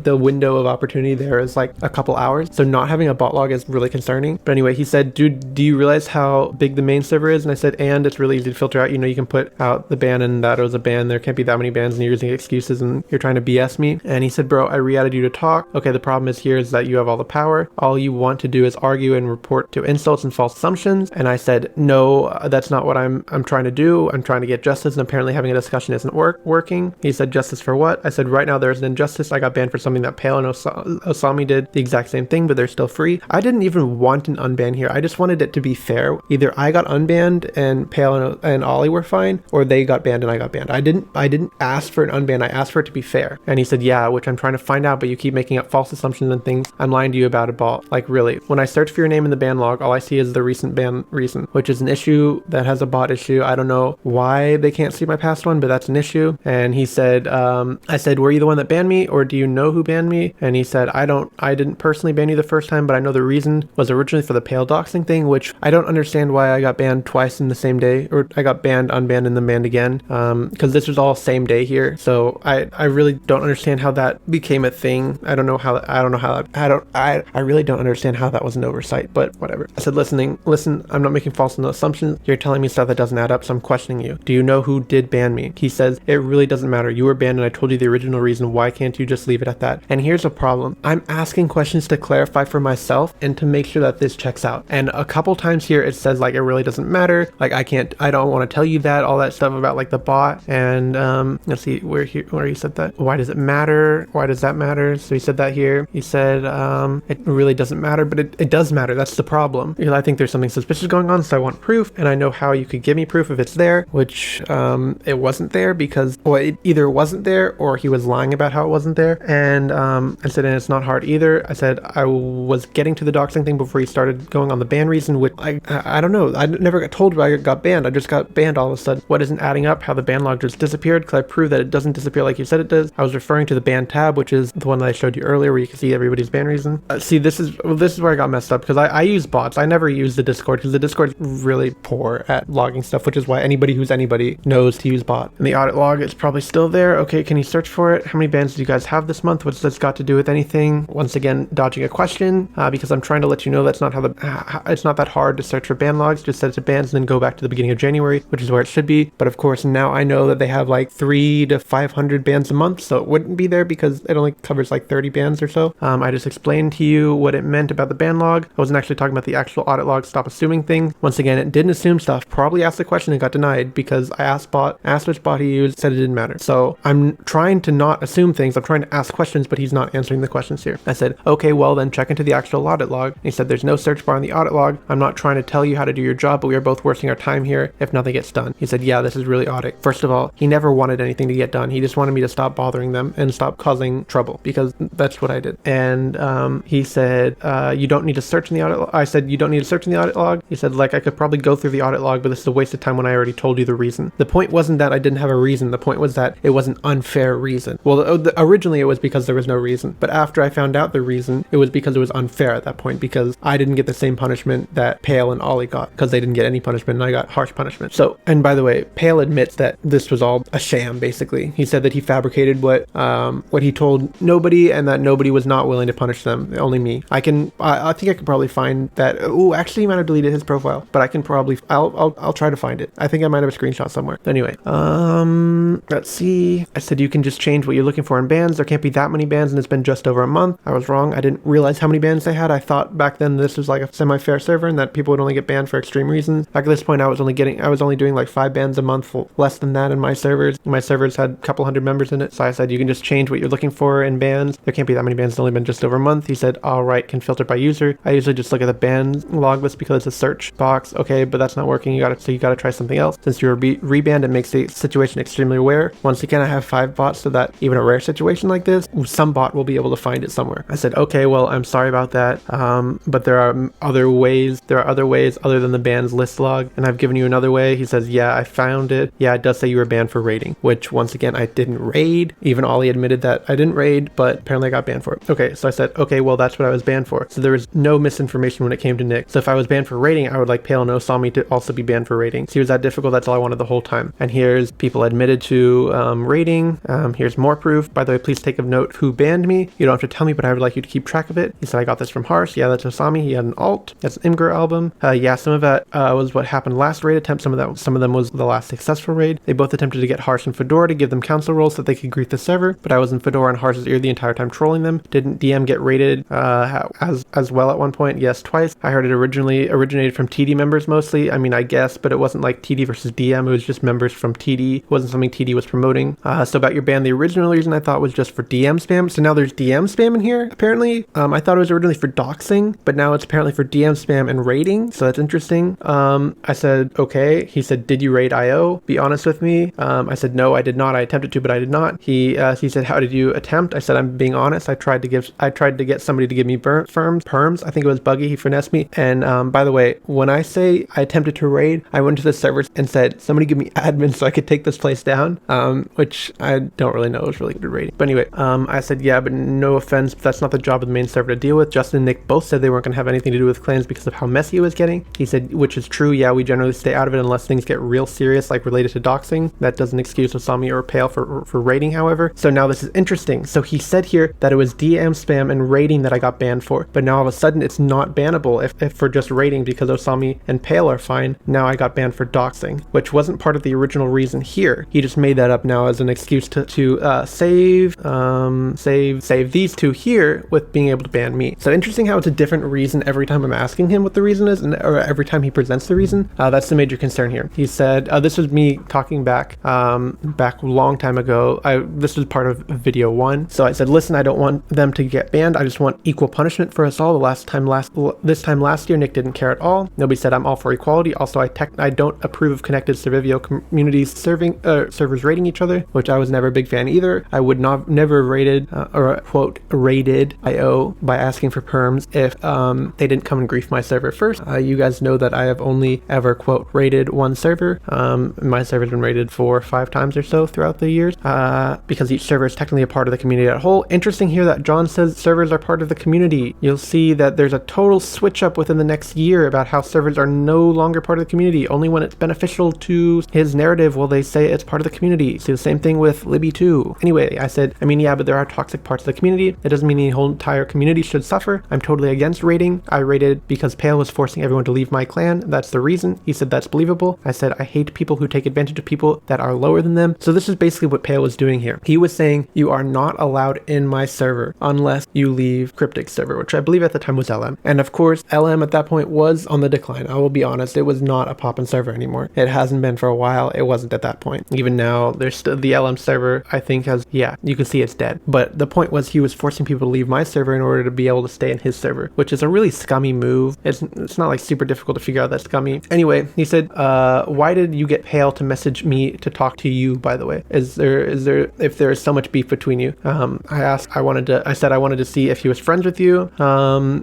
the window of opportunity there is like a couple hours. So not having a bot log is really concerning. But anyway, he said, dude, do you realize how big the main server is? And I said, and it's really easy to filter out. You know, you can put out the ban and that was a ban. There can't be that many bans and you're using excuses and you're trying to BS me. And he said, bro, I re-added you to talk. Okay, the problem is here is that you have all the power. All you want to do is argue and report to insults and false assumptions. And I said, no, that's not what I'm trying to do. I'm trying to get justice, and apparently having a discussion isn't working. He said, justice for what? I said, right now there's an injustice. I got banned for something that Pale and Osami did the exact same thing, but they're still free. I didn't even want an unban here. I just wanted it to be fair. Either I got unbanned and Pale and Ollie were fine, or they got banned and I got banned. I didn't ask for an unban. I asked for it to be fair. And he said, yeah, which I'm trying to find out, but you keep making up false assumptions and things. I'm lying to you about a bot. Like really, when I search for your name in the ban log, all I see is the recent ban reason, which is an issue that has a bot issue. I don't know why they can't see my past one, but that's an issue. And he said, I said, were you the one that banned me, or do you know who banned me? And he said, I didn't personally ban you the first time, but I know the reason was originally for the Pale doxing thing, which I don't understand why I got banned twice in the same day, or I got banned, unbanned, and then banned again, because this was all same day here. So I really don't understand how that became a thing. I really don't understand how that was an oversight, but whatever. I said, listen, I'm not making false assumptions. You're telling me stuff that doesn't add up, so I'm questioning you. Do you know who did ban me? He says, it really doesn't matter. You were banned and I told you the original reason. Why can't you just leave it at that? And here's a problem. I'm asking questions to clarify for myself and to make sure that this checks out. And a couple times here it says like it really doesn't matter. Like I don't want to tell you that, all that stuff about like the bot. And let's see where he said that. Why does it matter? Why does that matter? So he said that here. He said it really doesn't matter, but it does matter. That's the problem. I think there's something suspicious going on, so I want proof, and I know how you could give me proof if it's there, which it wasn't there because, well, it either wasn't there or he was lying about how it wasn't there. And I said, and it's not hard either. I said I was getting to the doxing thing before he started going on the ban reason, which I don't know. I never got told why I got banned. I just got banned all of a sudden. What isn't adding up? How the ban log just disappeared? Because I proved that it doesn't disappear like you said it does. I was referring to the ban tab, which is the one that I showed you earlier, where you can see everybody's ban reason. See, this is where I got messed up, because I use bots. I never use the Discord because the Discord is really poor at logging stuff, which is why anybody who's anybody knows to use bot. And the audit log is probably still there. Okay, can you search for it? How many bans do you guys have this month? What's this got to do with anything? Once again, dodging a question, because I'm trying to let you know that's not how it's not that hard to search for ban logs. Just set it to bans and then go back to the beginning of January, which is where it should be. But of course, now I know that they have like 300 to 500 bans a month, so it wouldn't be there because it only covers like 30 bans or so. I just explained to you what it meant about the ban log. I wasn't actually talking about the actual audit log stop assuming thing. Once again, it didn't assume stuff. Probably asked the question and got denied because I asked which bot he used, said it didn't matter. So I'm trying to not assume things. I'm trying to ask questions, but he's not answering the questions here. I said, okay, well then check into the actual audit log. And he said, there's no search bar in the audit log. I'm not trying to tell you how to do your job, but we are both wasting our time here if nothing gets done. He said, yeah, this is really audit. First of all, he never wanted anything to get done. He just wanted me to stop bothering them and stop causing trouble, because that's what I did. And he said, you don't need to search in the audit log. I said, you don't need to search in the audit log. He said, said, like, I could probably go through the audit log, but this is a waste of time when I already told you the reason. The point wasn't that I didn't have a reason. The point was that it was an unfair reason. Well, originally it was because there was no reason, but after I found out the reason, it was because it was unfair at that point, because I didn't get the same punishment that Pale and Ollie got, because they didn't get any punishment and I got harsh punishment. So, and by the way, Pale admits that this was all a sham, basically. He said that he fabricated what he told nobody, and that nobody was not willing to punish them, only me. I think I could probably find that. Oh, actually, he might have deleted his profile, but I can probably, I'll try to find it. I think I might have a screenshot somewhere. Anyway, let's see. I said you can just change what you're looking for in bans. There can't be that many bans, and it's been just over a month. I was wrong. I didn't realize how many bans they had. I thought back then this was like a semi-fair server, and that people would only get banned for extreme reasons. Back at this point, I was only doing like 5 bans a month, less than that in my servers. My servers had a couple hundred members in it, so I said you can just change what you're looking for in bans. There can't be that many bans. It's only been just over a month. He said, all right, can filter by user. I usually just look at the ban log list because it's a search box. Okay, but that's not working. You gotta try something else. Since you're rebanned, it makes the situation extremely rare. Once again, I have 5 bots, so that even a rare situation like this, some bot will be able to find it somewhere. I said, okay, well, I'm sorry about that, but there are other ways other than the bans list log, and I've given you another way. He says, yeah, I found it. Yeah, it does say you were banned for raiding, which once again, I didn't raid. Even Ollie admitted that I didn't raid, but apparently I got banned for it. Okay, so I said, okay, well, that's what I was banned for. So there was no misinformation when it came to Nick. So if I was banned for raiding, I would like Pale and Osami to also be banned for raiding. See, was that difficult? That's all I wanted the whole time. And here's people admitted to raiding. Here's more proof. By the way, please take a note who banned me. You don't have to tell me, but I would like you to keep track of it. He said, I got this from Harsh. Yeah, that's Osami. He had an alt. That's an Imgur album. Yeah, some of that was what happened last raid attempt. Some of them was the last successful raid. They both attempted to get Harsh and Fedora to give them council roles so that they could grief the server, but I was in Fedora and Harsh's ear the entire time trolling them. Didn't DM get raided as well at one point? Yes, twice. I heard it originated from TD members mostly. I mean, I guess, but it wasn't like TD versus DM. It was just members from TD. It wasn't something TD was promoting. So about your ban, the original reason I thought was just for DM spam. So now there's DM spam in here, apparently. I thought it was originally for doxing, but now it's apparently for DM spam and raiding. So that's interesting. I said, okay. He said, did you raid IO? Be honest with me. I said, no, I did not. I attempted to, but I did not. He said, how did you attempt? I said, I'm being honest. I tried to get somebody to give me perms. I think it was Buggy. He finessed me. And by the way, when I say I attempted to raid, I went to the servers and said, somebody give me admin so I could take this place down, which I don't really know is really good at raiding. But anyway, I said, yeah, but no offense, but that's not the job of the main server to deal with. Justin and Nick both said they weren't going to have anything to do with clans because of how messy it was getting. He said, which is true. Yeah, we generally stay out of it unless things get real serious, like related to doxing. That doesn't excuse Osami or Pale for raiding, however. So now this is interesting. So he said here that it was DM spam and raiding that I got banned for, but now all of a sudden it's not bannable if for just raiding because Osami and Pale are fine. Now I got banned for doxing, which wasn't part of the original reason here. He just made that up now as an excuse to save these two here with being able to ban me. So interesting how it's a different reason every time I'm asking him what the reason is, or every time he presents the reason. That's the major concern here. He said, this was me talking back a long time ago. This was part of video 1. So I said, listen, I don't want them to get banned. I just want equal punishment for us all. This time last year, Nick didn't care at all. Nobody said I'm all for equality. Also, I don't approve of connected Survivio communities servers raiding each other, which I was never a big fan either. I would never raided raided IO by asking for perms if they didn't come and grief my server first. You guys know that I have only ever raided one server. My server's been raided 4 or 5 times or so throughout the years because each server is technically a part of the community as a whole. Interesting here that John says servers are part of the community. You'll see that there's a total switch up within the next year about how servers are no longer part of the community. Only when it's beneficial to his narrative will they say it's part of the community. See the same thing with Libby too. Anyway, I said, yeah, but there are toxic parts of the community. It doesn't mean the whole entire community should suffer. I'm totally against raiding. I raided because Pale was forcing everyone to leave my clan. That's the reason. He said that's believable. I said I hate people who take advantage of people that are lower than them. So this is basically what Pale was doing here. He was saying you are not allowed in my server unless you leave Cryptic's server, which I believe at the time was LM. And of course, LM at that point was on the decline. I will be honest, it was not a poppin' server anymore. It hasn't been for a while. It wasn't at that point. Even now, there's still the LM server, I think you can see it's dead. But the point was he was forcing people to leave my server in order to be able to stay in his server, which is a really scummy move. It's not like super difficult to figure out that scummy. Anyway, he said, why did you get Pale to message me to talk to you, by the way? If there is so much beef between you? I said I wanted to see if he was friends with you.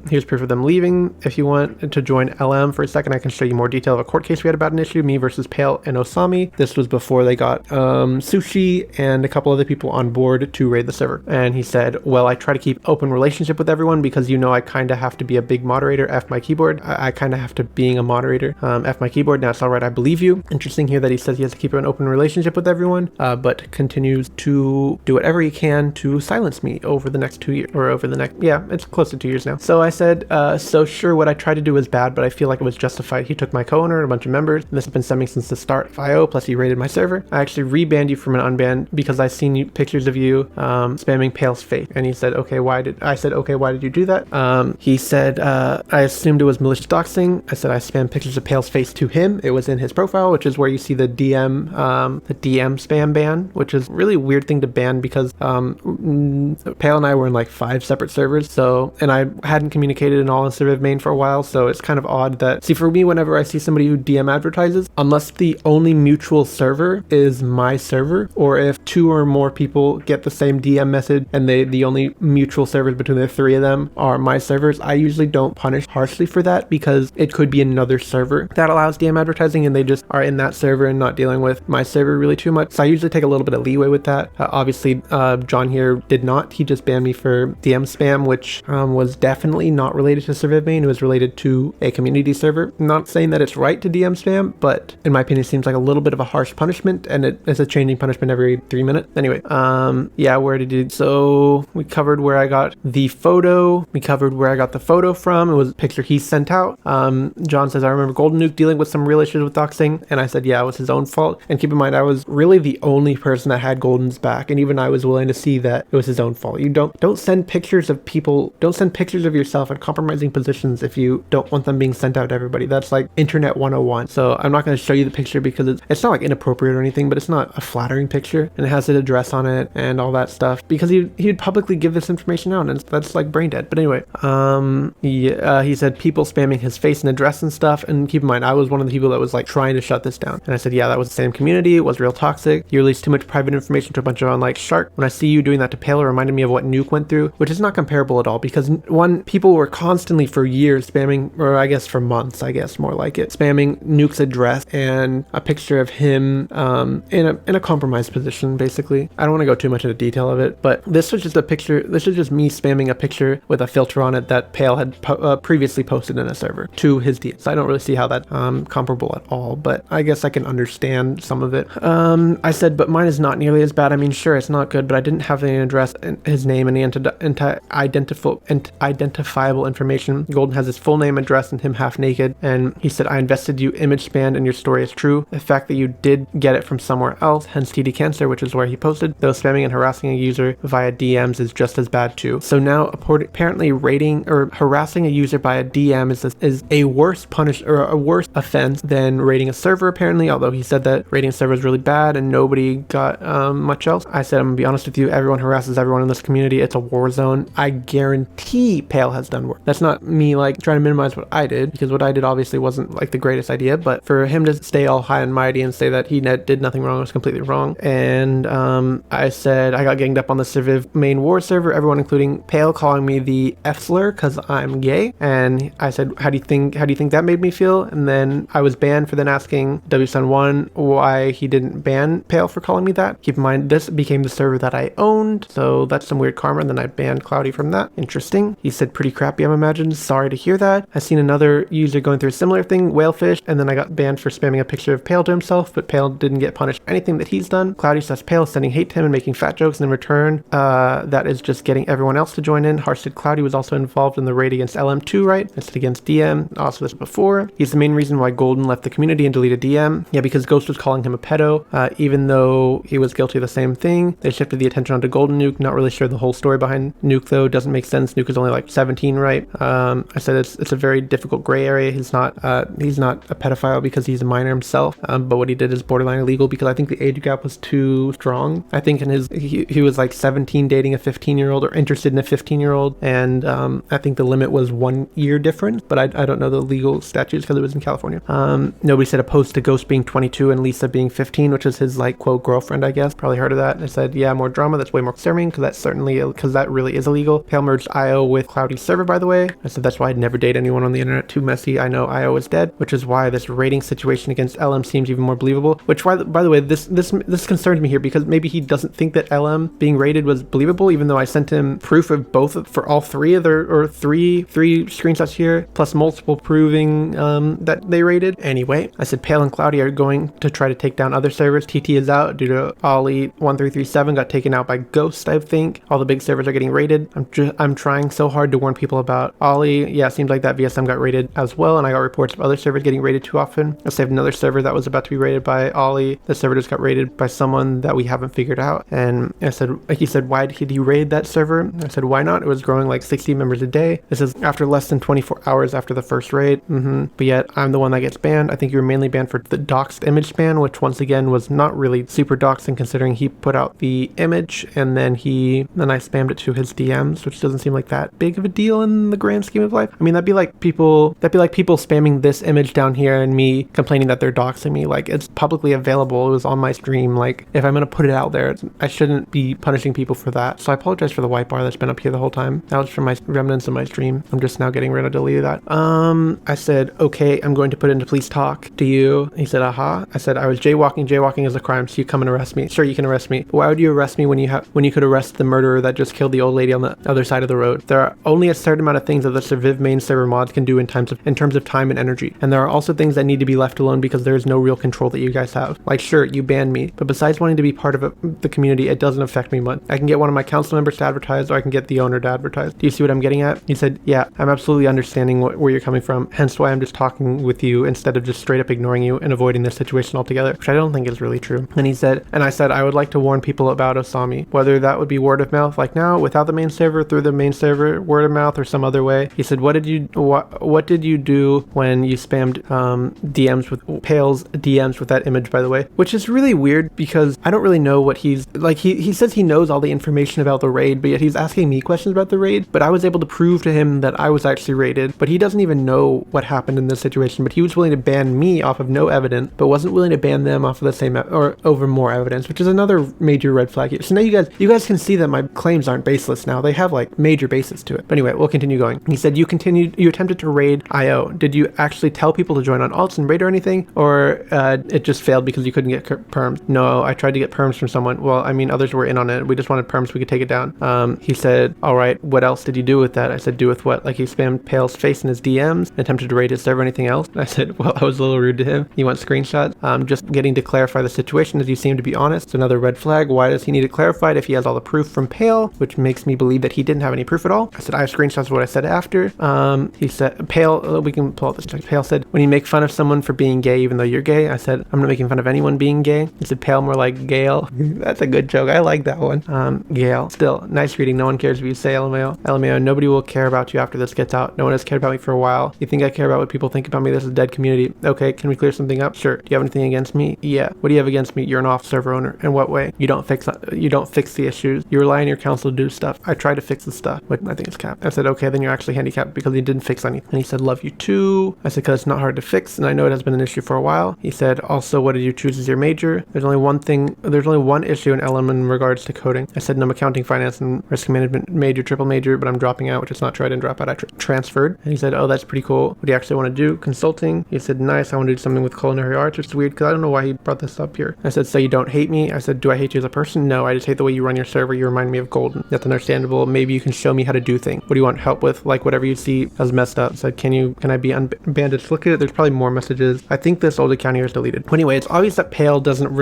Here's proof of them leaving. If you want to join LM for a second, I can show you more detail of a court case we had about an issue, me versus Pale and Osami. This was before they got Sushi and a couple other people on board to raid the server. And he said, well, I try to keep open relationship with everyone because, you know, I kind of have to be a big moderator. F my keyboard. I kind of have to being a moderator. F my keyboard. Now it's all right. I believe you. Interesting here that he says he has to keep an open relationship with everyone, but continues to do whatever he can to silence me over the next 2 years, or over the next, yeah, it's close to 2 years now. So I said, so sure, what I tried to do was bad, but I feel like it was justified. He took my co-owner and a bunch of members, and this has been stemming since the start of IO, plus he raided my server. I actually rebanned you from an unban because I seen pictures of you spamming Pale's face. And he said, okay, why did you do that? He said, I assumed it was malicious doxing. I said I spammed pictures of Pale's face to him. It was in his profile, which is where you see the DM spam ban, which is really a weird thing to ban because Pale and I were in like 5 separate servers. So, and I hadn't communicated in all in Surviv main for a while. So it's kind of odd that, see, for me, whenever I see somebody who DM advertises, unless the only mutual server is my server, or if 2 or more people get the same DM message and the only mutual servers between the 3 of them are my servers, I usually don't punish harshly for that because it could be another server that allows DM advertising and they just are in that server and not dealing with my server really too much. So I usually take a little bit of leeway with that. Obviously, John here did not. He just banned me for DM spam, which was definitely not related to Surviv main. It was related to a community server. I'm not saying that it's right to DM spam, but in my opinion, it seems like a little bit of a harsh punishment, and it is a changing punishment every 3 minutes. Anyway, yeah, where did it? So we covered where I got the photo. We covered where I got the photo from. It was a picture he sent out. John says, I remember Golden Nuke dealing with some real issues with doxing, and I said, yeah, it was his own fault. And keep in mind, I was really the only person that had Golden's back, and even I was willing to see that it was his own fault. You don't send pictures of people, don't send pictures of yourself in compromising positions if you don't want them being sent out to everybody. That's like internet 101. So I'm not going to show you the picture because it's not like inappropriate or anything, but it's not a flattering picture, and it has his address on it and all that stuff because he'd publicly give this information out, and that's like brain dead. But anyway, he said people spamming his face and address and stuff, and keep in mind, I was one of the people that was like trying to shut this down. And I said, yeah, that was the same community. It was real toxic. You released too much private information to a bunch of unlike shark. When I see you doing that to Pale, it reminded me of what Nuke went through, which is not comparable at all because one, people were constantly for years spamming, or I guess for months, I guess more like it, spamming Nuke's address and a picture of him in a compromised position, basically. I don't want to go too much into detail of it, but this was just a picture. This is just me spamming a picture with a filter on it that Pale had previously posted in a server to his DM. So I don't really see how that's comparable at all, but I guess I can understand some of it. I said, but mine is not nearly as bad. I mean, sure, it's not good, but I didn't have any address, his name, any identifiable information. Golden has his full name, address, and him half naked. And he said, I invested you, image spanned, and your story is true. The fact that you did get it from somewhere else, hence TD Cancer, which is where he posted, though spamming and harassing a user via DMs is just as bad too. So now apparently raiding or harassing a user by a DM is a worse a worse offense than raiding a server, apparently, although he said that raiding a server is really bad and nobody got much else. I said, I'm gonna be honest with you, everyone harasses everyone in this community. It's a war zone. I guarantee Pale has done work. That's not me like trying to minimize what I did, because what I did obviously wasn't like the greatest idea, but for him to stay all high and mighty and say that he did nothing wrong was completely wrong. And I said I got ganged up on the Surviv main war server, everyone including Pale calling me the F slur because I'm gay. And I said, how do you think that made me feel? And then I was banned for then asking WSun1 why he didn't ban Pale for calling me that. Keep in mind, this became the server that I owned, so that's some weird karma, and then I banned Cloudy from that. Interesting. He said, pretty crappy, I'm imagined. Sorry to hear that. I've seen another user going through a similar thing, Whalefish, and then I got banned for spamming a picture of Pale to himself, but Pale didn't get punished for anything that he's done. Cloudy says Pale is sending hate to him and making fat jokes, and in return, that is just getting everyone else to join in. Harsh said Cloudy was also involved in the raid against LM2, right? It's against DM, also this before. He's the main reason why Golden left the community and deleted DM. Yeah, because Ghost was calling him a pedo, even though he was guilty of the same thing. They shifted the attention onto Golden Nuke. Not really sure the whole story behind Nuke though. Doesn't make sense. Nuke is only like 17, right? I said it's a very difficult gray area. He's not a pedophile because he's a minor himself, but what he did is borderline illegal because I think the age gap was too strong. I think he was like 17 dating a 15-year-old or interested in a 15-year-old, and I think the limit was 1 year difference, but I don't know the legal statutes because it was in California. Nobody said opposed to Ghost being 22 and Lisa being 15, which is his like quote girlfriend, I guess. Probably heard of that. And I said, yeah, more drama. That's way more concerning because that really is illegal. Pale merged IO with Cloudy's server, by the way. I said that's why I'd never date anyone on the internet too messy. I know Io is dead, which is why this raiding situation against LM seems even more believable. Which, by the way, this concerns me here because maybe he doesn't think that LM being raided was believable, even though I sent him proof of both for all three of their, or three screenshots here, plus multiple proving that they raided. Anyway, I said Pale and Cloudy are going to try to take down other servers. TT is out due to Ollie 1337 got taken out by Ghost, I think. All the big servers are getting raided. I'm trying so hard to warn people about Ollie. Yeah, it seems like that VSM got raided as well, and I got reports of other servers getting raided too often. I saved another server that was about to be raided by Ollie. The server just got raided by someone that we haven't figured out. And he said, why did he raid that server? I said, why not? It was growing like 60 members a day. This is after less than 24 hours after the first raid. But yet I'm the one that gets banned. I think you were mainly banned for the doxed image ban, which once again was not really super doxing considering he put out the image and then I spammed it to his DMs, which doesn't seem like that big of a deal in the grand scheme of life. I mean, that'd be like people spamming this image down here and me complaining that they're doxing me. Like, it's publicly available. It was on my stream. Like, if I'm gonna put it out there, I shouldn't be punishing people for that. So I apologize for the white bar that's been up here the whole time. That was from my remnants of my stream. I'm just now getting rid of deleted that. I said, okay, I'm going to put into please talk. Do you? He said, aha. I said, I was jaywalking. Jaywalking is a crime, so you come and arrest me. Sure, you can arrest me. But why would you arrest me when you could arrest the murderer that just killed the old lady on the other side of the road? There are only a certain amount of things that the Surviv main server mods can do in terms of time and energy. And there are also things that need to be left alone because there is no real control that you guys have. Like, sure, you banned me, but besides wanting to be part of the community, it doesn't affect me much. I can get one of my council members to advertise, or I can get the owner to advertise. Do you see what I'm getting at? He said, yeah, I'm absolutely understanding where you're coming from, hence why I'm just talking with you instead of just straight up ignoring you and avoiding this situation altogether, which I don't think is really true. And I said, I would like to warn people about Osami, whether that would be word of mouth, like now, without the main server, through the main server, word of mouth, or some other way. He said, what did you do when you spammed DMs with Pale's DMs with that image, by the way? Which is really weird because I don't really know what he's like. He says he knows all the information about the raid, but yet he's asking me questions about the raid. But I was able to prove to him that I was actually raided, but he doesn't even know what happened in this situation. But he was willing to ban me off of no evidence, but wasn't willing to ban them off of the same or over more evidence, which is another major red flag here. So now you guys can see that my claims aren't baseless now. They have like major basis to it. But anyway, we'll continue going. He said, you attempted to raid IO. Did you actually tell people to join on alts and raid or anything? Or it just failed because you couldn't get perms? No, I tried to get perms from someone. Well, I mean, others were in on it. We just wanted perms so we could take it down. He said, all right, what else did you do with that? I said, do with what? Like, he spammed Pale's face in his DMs and attempted to raid his server, anything else? And I said, well, I was a little rude to him. He wants screenshots. Just getting to clarify the situation as you seem to be honest. It's another red flag. Why does he need it clarified if he has all the proof from Pale, which makes me believe that he didn't have any proof at all? I said, I have screenshots of what I said after. He said, Pale, we can pull out this. Pale said, when you make fun of someone for being gay, even though you're gay, I said, I'm not making fun of anyone being gay. He said, Pale, more like Gale. That's a good joke. I like that one. Gale. Still, nice reading. No one cares if you say LMAO. LMAO, nobody will care about you after this gets out. No one has cared about me for a while. You think I care about what people think about me? This is a dead community. Okay, can we clear something up? Sure. Do you have anything against me? Yeah. What do you have against me? You're an off server owner. In what way? You don't fix the issues. You rely on your council to do stuff. I tried to fix the stuff, but I think it's capped. I said, okay, then you're actually handicapped because you didn't fix anything. And he said, love you too. I said, because it's not hard to fix, and I know it has been an issue for a while. He said, also, what did you choose as your major? There's only one issue in LM in regards to coding. I said, no, I'm accounting, finance, and risk management major, triple major, but I'm dropping out, which is not true. I didn't drop out. I transferred. And he said, oh, that's pretty cool. What do you actually want to do? Consulting. He said, nice. I want to do something with culinary arts, which is weird because I don't know why he brought this up here. I said, so you don't hate me? I said, do I hate you as a person? No, I just hate the way you run your server. You remind me of Golden. That's understandable. Maybe you can show me how to do things. What do you want help with? Like whatever you see as messed up. I said, can I be unbandaged? Look at it. There's probably more messages. I think this old account here is deleted. But anyway, it's obvious that Pale isn't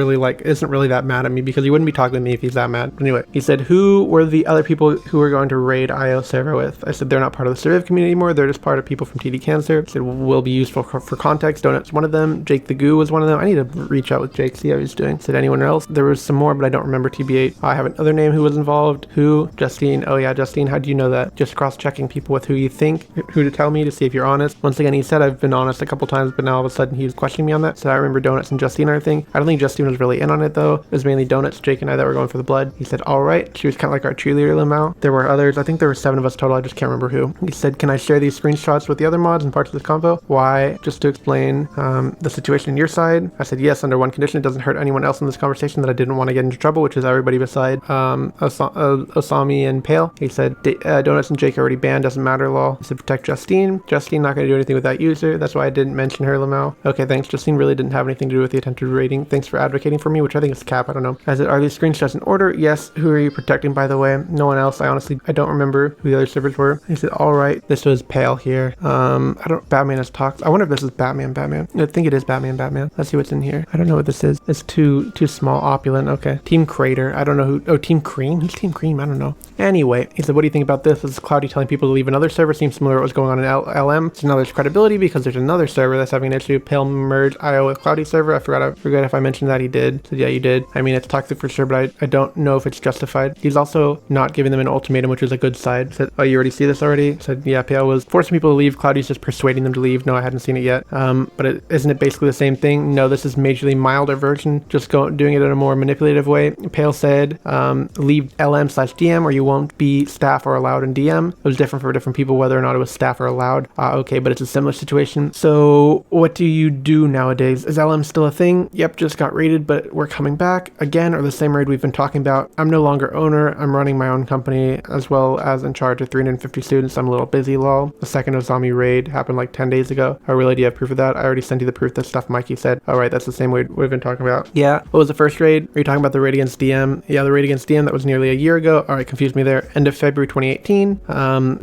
really that mad at me because he wouldn't be talking to me if he's that mad. But anyway, he said, who were the other people who were going to raid IO server with? I said, they're not part of the Surviv community anymore. They're just part of people from TD Cancer. I said, will be useful for context. Donut's one of them. Jake the Goo was one of them. I need to reach out with Jake, see how he's doing. I said, anyone else? There was some more, but I don't remember TBH. I have another name who was involved. Who? Justine. Oh yeah, Justine. How do you know that? Just cross-checking people with who you think, who to tell me to see if you're honest. Once again, he said I've been honest a couple times, but now all of a sudden he's questioning me on that. So I remember Donuts and Justine and everything. I don't think Justine was really in on it though. It was mainly Donuts, Jake, and I that were going for the blood. He said, all right. She was kind of like our cheerleader Limau. There were others. I think there were 7 of us total. I just can't remember who. He said, can I share these screenshots with the other mods and parts of this convo? Why? Just to explain the situation on your side. I said, yes, under one condition. It doesn't hurt anyone else in this conversation that I didn't want to get into trouble, which is everybody beside Osami and Pale. He said, Donuts and Jake are already banned. Doesn't matter, lol. He said, protect Justine. Justine, not going to do anything with that user. That's why I didn't mention her, Lamau. Okay, thanks. Justine really didn't have anything to do with the attempted rating. Thanks for advocating for me, which I think is cap. I don't know. I said, are these screenshots in order? Yes. Who are you protecting, by the way? No one else. I don't remember who the other servers were. He said, all right. This was Pale here. Batman has talked. I wonder if this is Batman. I think it is Batman. Let's see what's in here. I don't know what this is. It's too small, opulent. Okay. Team Crater. I don't know who. Oh, Team Cream? Who's Team Cream? I don't know. Anyway, he said, what do you think about this? This is Cloudy telling people to leave another server. Seems similar to what was going on in LM. So now there's credibility because there's another server that's having an issue. Pale merge IO with Cloudy server. I forgot if I mentioned that. He did. So yeah, you did. I mean, it's toxic for sure, but I don't know if it's justified. He's also not giving them an ultimatum, which is a good side. Said, oh, you already see this already? Said, yeah, Pale was forcing people to leave. Cloudy's just persuading them to leave. No, I hadn't seen it yet. But isn't it basically the same thing? No, this is majorly milder version. Just doing it in a more manipulative way. Pale said, leave LM/DM or you won't be staff or allowed in DM. It was different for different people whether or not it was staff or allowed. Okay, but it's a similar situation. So what do you do nowadays? Is LM still a thing? Yep, just got raided, but we're coming back again, or the same raid we've been talking about. I'm no longer owner. I'm running my own company as well as in charge of 350 students. I'm a little busy, lol. The second Ozami raid happened like 10 days ago. Oh really, do you have proof of that? I already sent you the proof. That stuff Mikey said. All right, that's the same raid we've been talking about. Yeah, what was the first raid? Are you talking about the raid against DM? Yeah, the raid against DM, that was nearly a year ago. All right, confused me there. End of February 2018.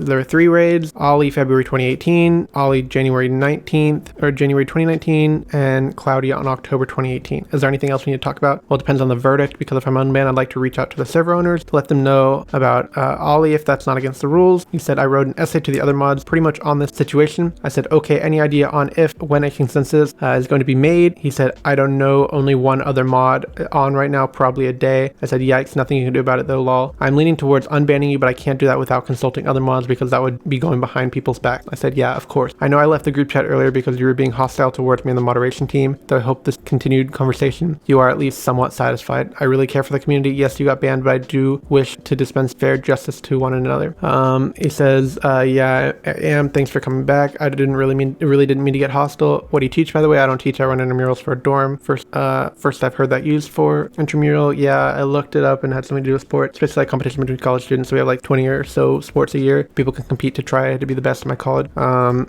There were 3 raids. Ollie February 2018, Ollie January 19th or January 2019, and Cloudy on October 2018. Is there anything else we need to talk about? Well, it depends on the verdict, because if I'm unbanned, I'd like to reach out to the server owners to let them know about Ollie if that's not against the rules. He said, I wrote an essay to the other mods pretty much on this situation. I said, okay, any idea on when a consensus is going to be made? He said, I don't know, only one other mod on right now, probably a day. I said, yikes, nothing you can do about it though, lol. I'm leaning towards unbanning you, but I can't do that without consulting other mods because that would be going behind people's back. I said, yeah, of course. I know I left the group chat earlier because you were being hostile towards me and the moderation team, though I hope this continued conversation, you are at least somewhat satisfied. I really care for the community. Yes, you got banned, but I do wish to dispense fair justice to one another. He says, yeah, I am. Thanks for coming back. I really didn't mean to get hostile. What do you teach, by the way? I don't teach. I run intramurals for a dorm. First I've heard that used for intramural. Yeah, I looked it up and had something to do with sports. It's basically like competition between college students. So we have like 20 or so sports a year. People can compete to try to be the best in my college.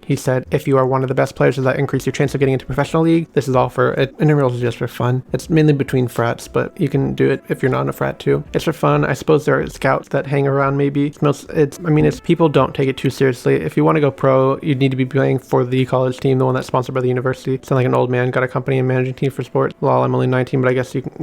He said, if you are one of the best players, does that increase your chance of getting into professional league? This is all for intramurals is just for fun. It's mainly between frats, but you can do it if you're not in a frat too. It's for fun. I suppose there are scouts that hang around maybe. It's people don't take it too seriously. If you want to go pro, you need to be playing for the college team, the one that's sponsored by the university. Sound like an old man. Got a company and managing team for sports. Lol, I'm only 19, but I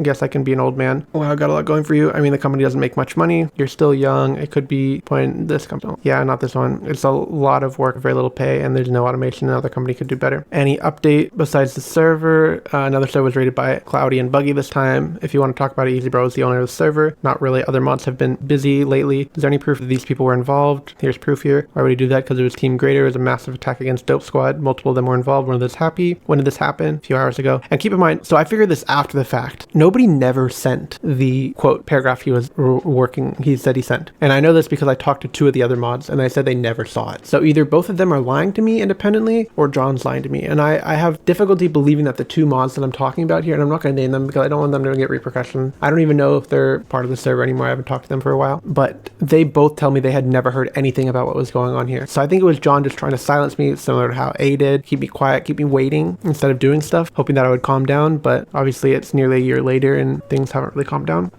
guess I can be an old man. Wow, got a lot going for you. I mean, the company doesn't make much money. You're still young. It could be point this company. Yeah, not this one. It's a lot of work, very little pay, and there's no automation. Another company could do better. Any update besides the server? Another server was rated by Cloudy and Buggy this time. If you want to talk about it, Easy Bro is the owner of the server. Not really. Other mods have been busy lately. Is there any proof that these people were involved? Here's proof here. Why would he do that? Because it was Team Greater. It was a massive attack against Dope Squad. Multiple of them were involved. When did this happen? A few hours ago. And keep in mind, so I figured this after the fact. Nobody never sent the quote paragraph he was working. He said he sent. And I know this because I talked to 2 of the other mods and they said they never saw it. So either both of them are lying to me independently or John's lying to me. And I have difficulty believing that the 2 mods that I'm talking about here, and I'm not going to name them because I don't want them to get repercussions. I don't even know if they're part of the server anymore. I haven't talked to them for a while, but they both tell me they had never heard anything about what was going on here. So I think it was John just trying to silence me, similar to how Eyyy did. Keep me quiet, keep me waiting instead of doing stuff, hoping that I would calm down. But obviously it's nearly a year later and things haven't really calmed down.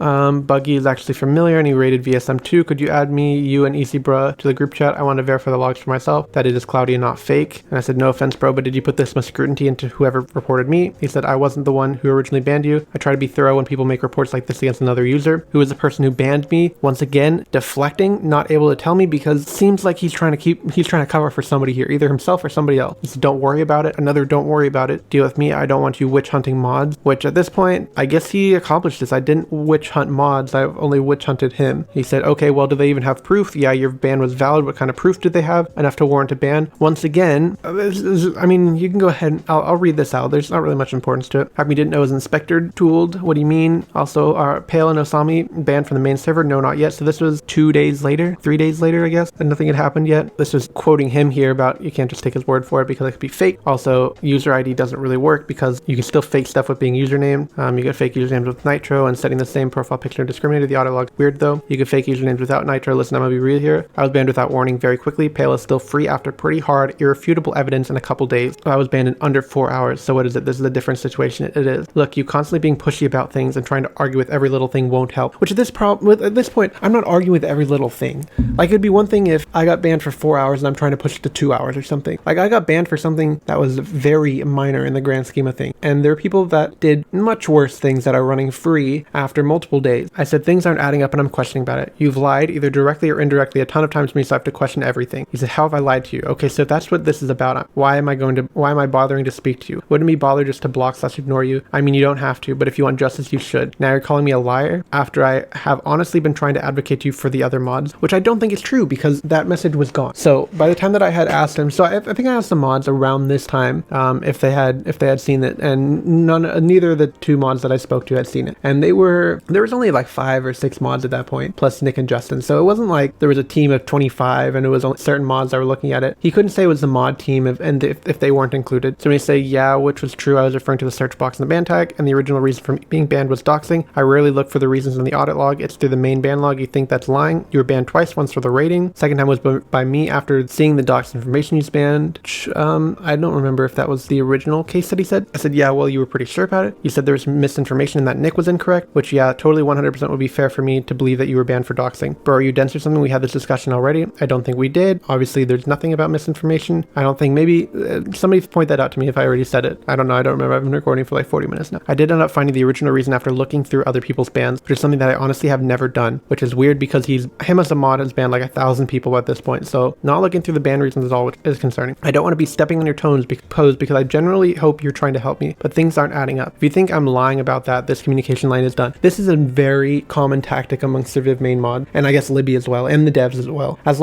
Buggy is actually familiar and he rated VSM2. Could you add me, you and Easy Bruh to the group chat? I want to verify the logs for myself that it is Cloudy and not fake. And I said, no offense, bro, but did you put this much scrutiny into whoever reported me? He said, I wasn't the one who originally banned you. I try to be thorough when people make reports like this against another user. Who is the person who banned me? Once again, deflecting, not able to tell me because it seems like he's trying to cover for somebody here, either himself or somebody else. He said, don't worry about it. Another, don't worry about it. Deal with me. I don't want you witch hunting mods, which at this point, I guess he accomplished this. I didn't witch hunt mods. I've only witch hunted him. He said, okay, well, do they even have proof? Yeah, your ban was valid. What kind of proof did they have? Enough to warrant a ban. Once again, I mean, you can go ahead and I'll read this out. There's not really much importance to it. Me didn't know it was inspector tooled. What do you mean? Also, Pale and Osami banned from the main server? No, not yet. So this was 3 days later, I guess, and nothing had happened yet. This was quoting him here about you can't just take his word for it because it could be fake. Also, user ID doesn't really work because you can still fake stuff with being username. You get fake usernames with Nitro and setting the same profile picture discriminated. The auto log's weird though. You can fake usernames without Nitro. Listen, I'm gonna be real here. I was banned without warning very quickly. Pale is still free after pretty hard, irrefutable evidence in a couple days. I was banned in under 4 hours. So what is it? This is a different situation. It is. Look, you constantly being pushy about things and trying to argue with every little thing won't help. Which at this point, I'm not arguing with every little thing. Like, it'd be one thing if I got banned for 4 hours and I'm trying to push it to 2 hours or something. Like, I got banned for something that was very minor in the grand scheme of things. And there are people that did much worse things that are running free after multiple days. I said, things aren't adding up and I'm questioning about it. You've lied either directly or indirectly a ton of times to me, so I have to question everything. He said, how have I lied to you? Okay, so if that's what this is about, why am I bothering to speak to you? Wouldn't me bother just to block/ignore you? I mean, you don't have to, but if you want justice, you should. Now you're calling me a liar after I have honestly been trying to advocate to you for the other mods, which I don't think is true because that message was gone. So by the time that I had asked him, so I think I asked the mods around this time if they had seen it, and neither of the two mods that I spoke to had seen it. And there was only like 5 or 6 mods at that point, plus Nick and Justin. So it wasn't like there was a team of 25 and it was only certain mods that were looking at it. He couldn't say it was the mod team if they weren't included. So when he say yeah, which was true, I was referring to the search box in the ban tag, and the original reason for being banned was doxing. I rarely look for the reasons in the audit log. It's through the main ban log. You think that's lying? You were banned twice, once for the rating. Second time was by me after seeing the doxed information you banned. I don't remember if that was the original case that he said. I said, yeah, well, you were pretty sure about it. You said there was misinformation and that Nick was incorrect, which yeah, totally 100% would be fair for me to believe that you were banned for doxing. Bro, are you dense or something? We had this discussion already. I don't think we did. Obviously, there's nothing about misinformation. I don't think, maybe somebody point that out to me if I already said it. I don't know. I don't remember. I've been recording for like 40 minutes now. I did end up finding the original reason after looking through other people's bans, which is something that I honestly have never done, which is weird because him as a mod has banned like 1,000 people at this point. So not looking through the ban reasons is all which is concerning. I don't want to be stepping on your toes because I generally hope you're trying to help me, but things aren't adding up. If you think I'm lying about that, this communication line is done. This is a very common tactic among Surviv main mod, and I guess Libby as well, and the devs as well. As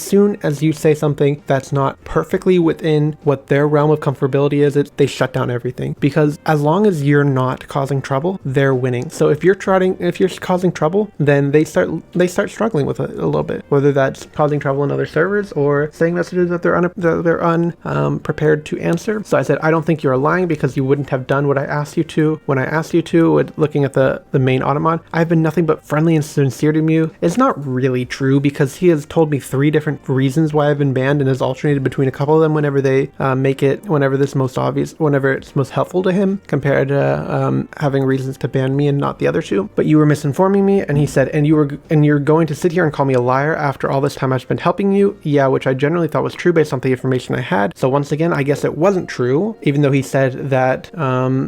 soon as you say something that's not perfectly within what their realm of comfortability is, they shut down everything. Because as long as you're not causing trouble, they're winning. So if you're causing trouble, then they start struggling with it a little bit. Whether that's causing trouble in other servers or saying messages that they're unprepared to answer. So I said, I don't think you're lying because you wouldn't have done what I asked you to. When I asked you to, looking at the main automod, I've been nothing but friendly and sincere to you. It's not really true because he has told me 3 different reasons why I've been banned and has alternated between a couple of them whenever it's most helpful to him compared to having reasons to ban me and not the other 2. But you were misinforming me, and he said, and you're going to sit here and call me a liar after all this time I've been helping you? Yeah, which I generally thought was true based on the information I had. So once again, I guess it wasn't true, even though he said that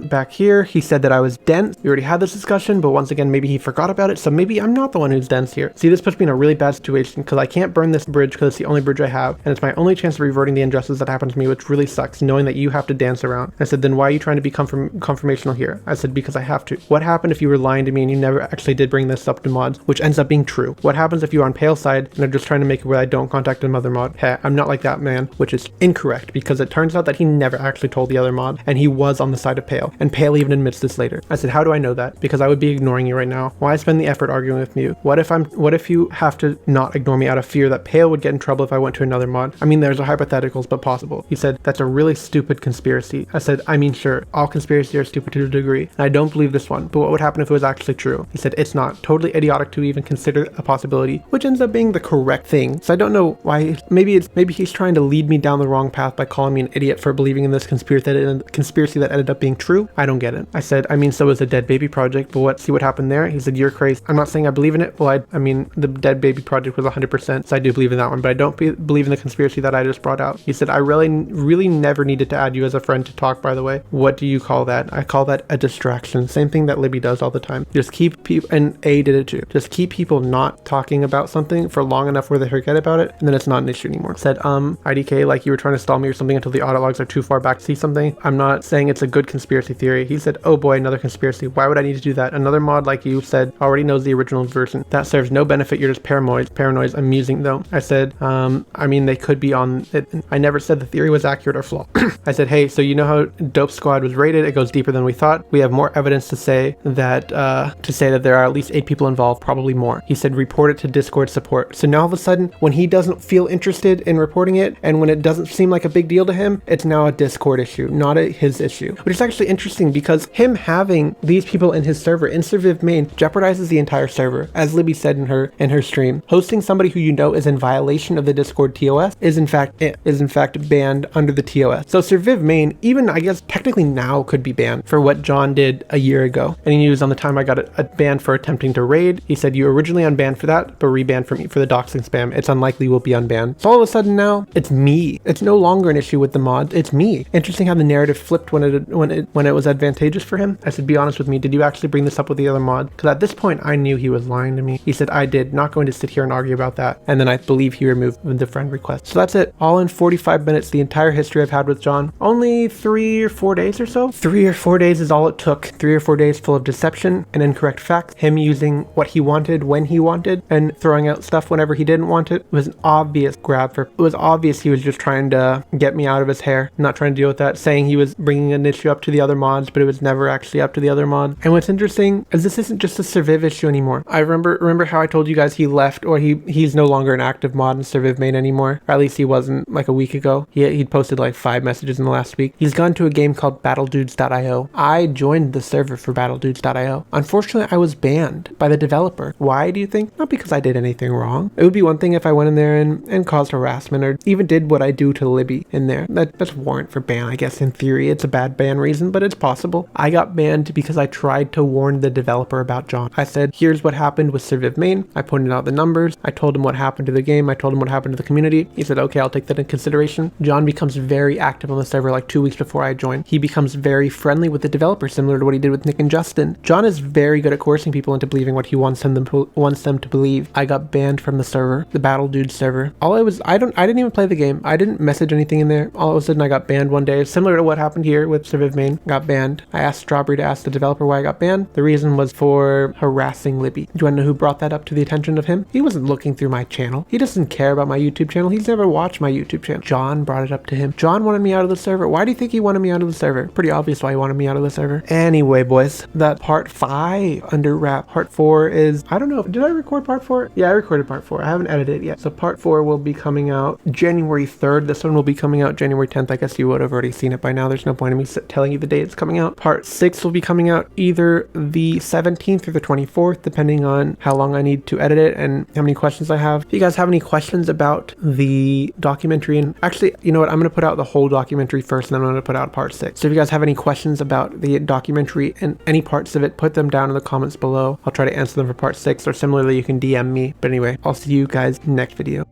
back here, he said that I was dense. We already had this discussion, but once again, maybe he forgot about it. So maybe I'm not the one who's dense here. See, this puts me in a really bad situation because I can't burn this bridge because it's the only bridge I have, and it's my only chance of reverting the injustice that happened to me, which really sucks, knowing that you have to dance around. I said, then why are you trying to be confirmational here? I said, because I have to. What happened if you were lying to me and you never actually did bring this up to mods, which ends up being true? What happens if you are on Pale side and are just trying to make it where I don't contact another mod? Hey, I'm not like that, man, which is incorrect because it turns out that he never actually told the other mod and he was on the side of Pale, and Pale even admits this later. I said, how do I know that? Because I would be ignoring you right now. Why spend the effort arguing with you? What if you have to not ignore me out of fear that Pale would get in trouble if I went to another mod? I mean, there's a hypotheticals, but possible. He said, that's a really stupid conspiracy. I said, I mean, sure, all conspiracies are stupid to a degree, and I don't believe this one, but what would happen if it was actually true? He said, it's not. Totally idiotic to even consider a possibility, which ends up being the correct thing. So I don't know why. Maybe he's trying to lead me down the wrong path by calling me an idiot for believing in this conspiracy that ended up being true. I don't get it. I said, I mean, so is the dead baby project, but see what happened there? He said, you're crazy. I'm not saying I believe in it. Well, I mean, the dead baby project was 100%, so I do believe in that one, but I don't believe in the conspiracy that I just brought out. He said, I really never needed to add you as a friend to talk, by the way. What do you call that? I call that a distraction. Same thing that Libby does all the time. Just keep people, and Eyyy did it too. Just keep people not talking about something for long enough where they forget about it, and then it's not an issue anymore. Said, IDK, like you were trying to stall me or something until the audit logs are too far back to see something. I'm not saying it's a good conspiracy theory. He said, oh boy, another conspiracy. Why would I need to do that? Another mod like you said already knows the original version. That serves no benefit. You're just paranoid. Paranoid's amusing though. I said, I mean, they could be on it. I never said the theory was accurate or flawed. I said, hey, so you know how Dope Squad was rated? It goes deeper than we thought. We have more evidence to say that there are at least 8 people involved, probably more. He said, report it to Discord support. So now all of a sudden, when he doesn't feel interested in reporting it, and when it doesn't seem like a big deal to him, it's now a Discord issue, not his issue. Which is actually interesting because him having these people in his server, in Surviv main, jeopardizes the entire server. As Libby said in her stream, hosting somebody who you know is in violation of the Discord TOS is in fact banned under the TOS. So Surviv main, even I guess technically now could be banned for what John did a year ago. And he used on the time I got a ban for attempting to raid. He said you were originally unbanned for that, but rebanned for me for the doxing spam. It's unlikely we'll be unbanned. So all of a sudden now it's me. It's no longer an issue with the mod. It's me. Interesting how the narrative flipped when it was advantageous for him. I said, be honest with me. Did you actually bring this up with the other mod? Because at this point I knew he was lying to me. He said, I did. Not going to sit here and argue about that. And then I believe he removed the friend request. So that's it. All in 45 minutes. The entire history I've had with John. Only 3 or 4 days or so. 3 or 4 days is all it took. 3 or 4 days full of deception and incorrect facts. Him using what he wanted when he wanted and throwing out stuff whenever he didn't want it. It was an obvious grab for. It was obvious he was just trying to get me out of his hair. Not trying to deal with that. Saying he was bringing an issue up to the other mods, but it was never actually up to the other mods. And what's interesting is this isn't just a Surviv issue anymore. I remember how I told you guys he left, or he's no longer an active mod in Surviv main anymore. Or at least he wasn't like a week ago. He'd posted like 5 messages in the last week. He's gone to a game called battledudes.io. I joined the server for battledudes.io. Unfortunately, I was banned by the developer. Why do you think? Not because I did anything wrong. It would be one thing if I went in there and caused harassment or even did what I do to Libby in there. That's warrant for ban, I guess. In theory, it's a bad ban reason, but it's possible. I got banned because I tried to warn the developer about John. I said, here's what happened with Surviv main. I pointed out the numbers. I told him what happened to the game. I told him what happened to the community. He said, okay, I'll take that in consideration. John becomes very active on the server like 2 weeks before I joined. He becomes very friendly with the developer, similar to what he did with Nick and Justin. John is very good at coercing people into believing what he wants them to believe. I got banned from the server, the Battle Dude server. I didn't even play the game. I didn't message anything in there. All of a sudden I got banned one day, similar to what happened here with Surviv main. Got banned. I asked Strawberry to ask the developer why I got banned. The reason was for harassing Libby. Do you want to know who brought that up to the attention of him? He wasn't looking through my channel. He doesn't care about my YouTube channel. He's never watched my YouTube channel. John brought it up to him. John wanted me out of the server. Why do you think he wanted me out of the server? Pretty obvious why he wanted me out of the server. Anyway, boys, that part 5 under wrap. Part 4 is, I don't know, did I record part 4? Yeah, I recorded part 4. I haven't edited it yet. So part 4 will be coming out January 3rd. This one will be coming out January 10th. I guess you would have already seen it by now. There's no point in me telling you the date it's coming out. Part 6 will be coming out either the 17th or the 24th, depending on how long I need to edit it and how many questions I have. If you guys have any questions about the documentary, and actually, you know what, I'm going to put out the whole documentary first, and then I'm going to put out part 6. So if you guys have any questions about the documentary and any parts of it, put them down in the comments below. I'll try to answer them for part 6, or similarly, you can DM me. But anyway, I'll see you guys next video.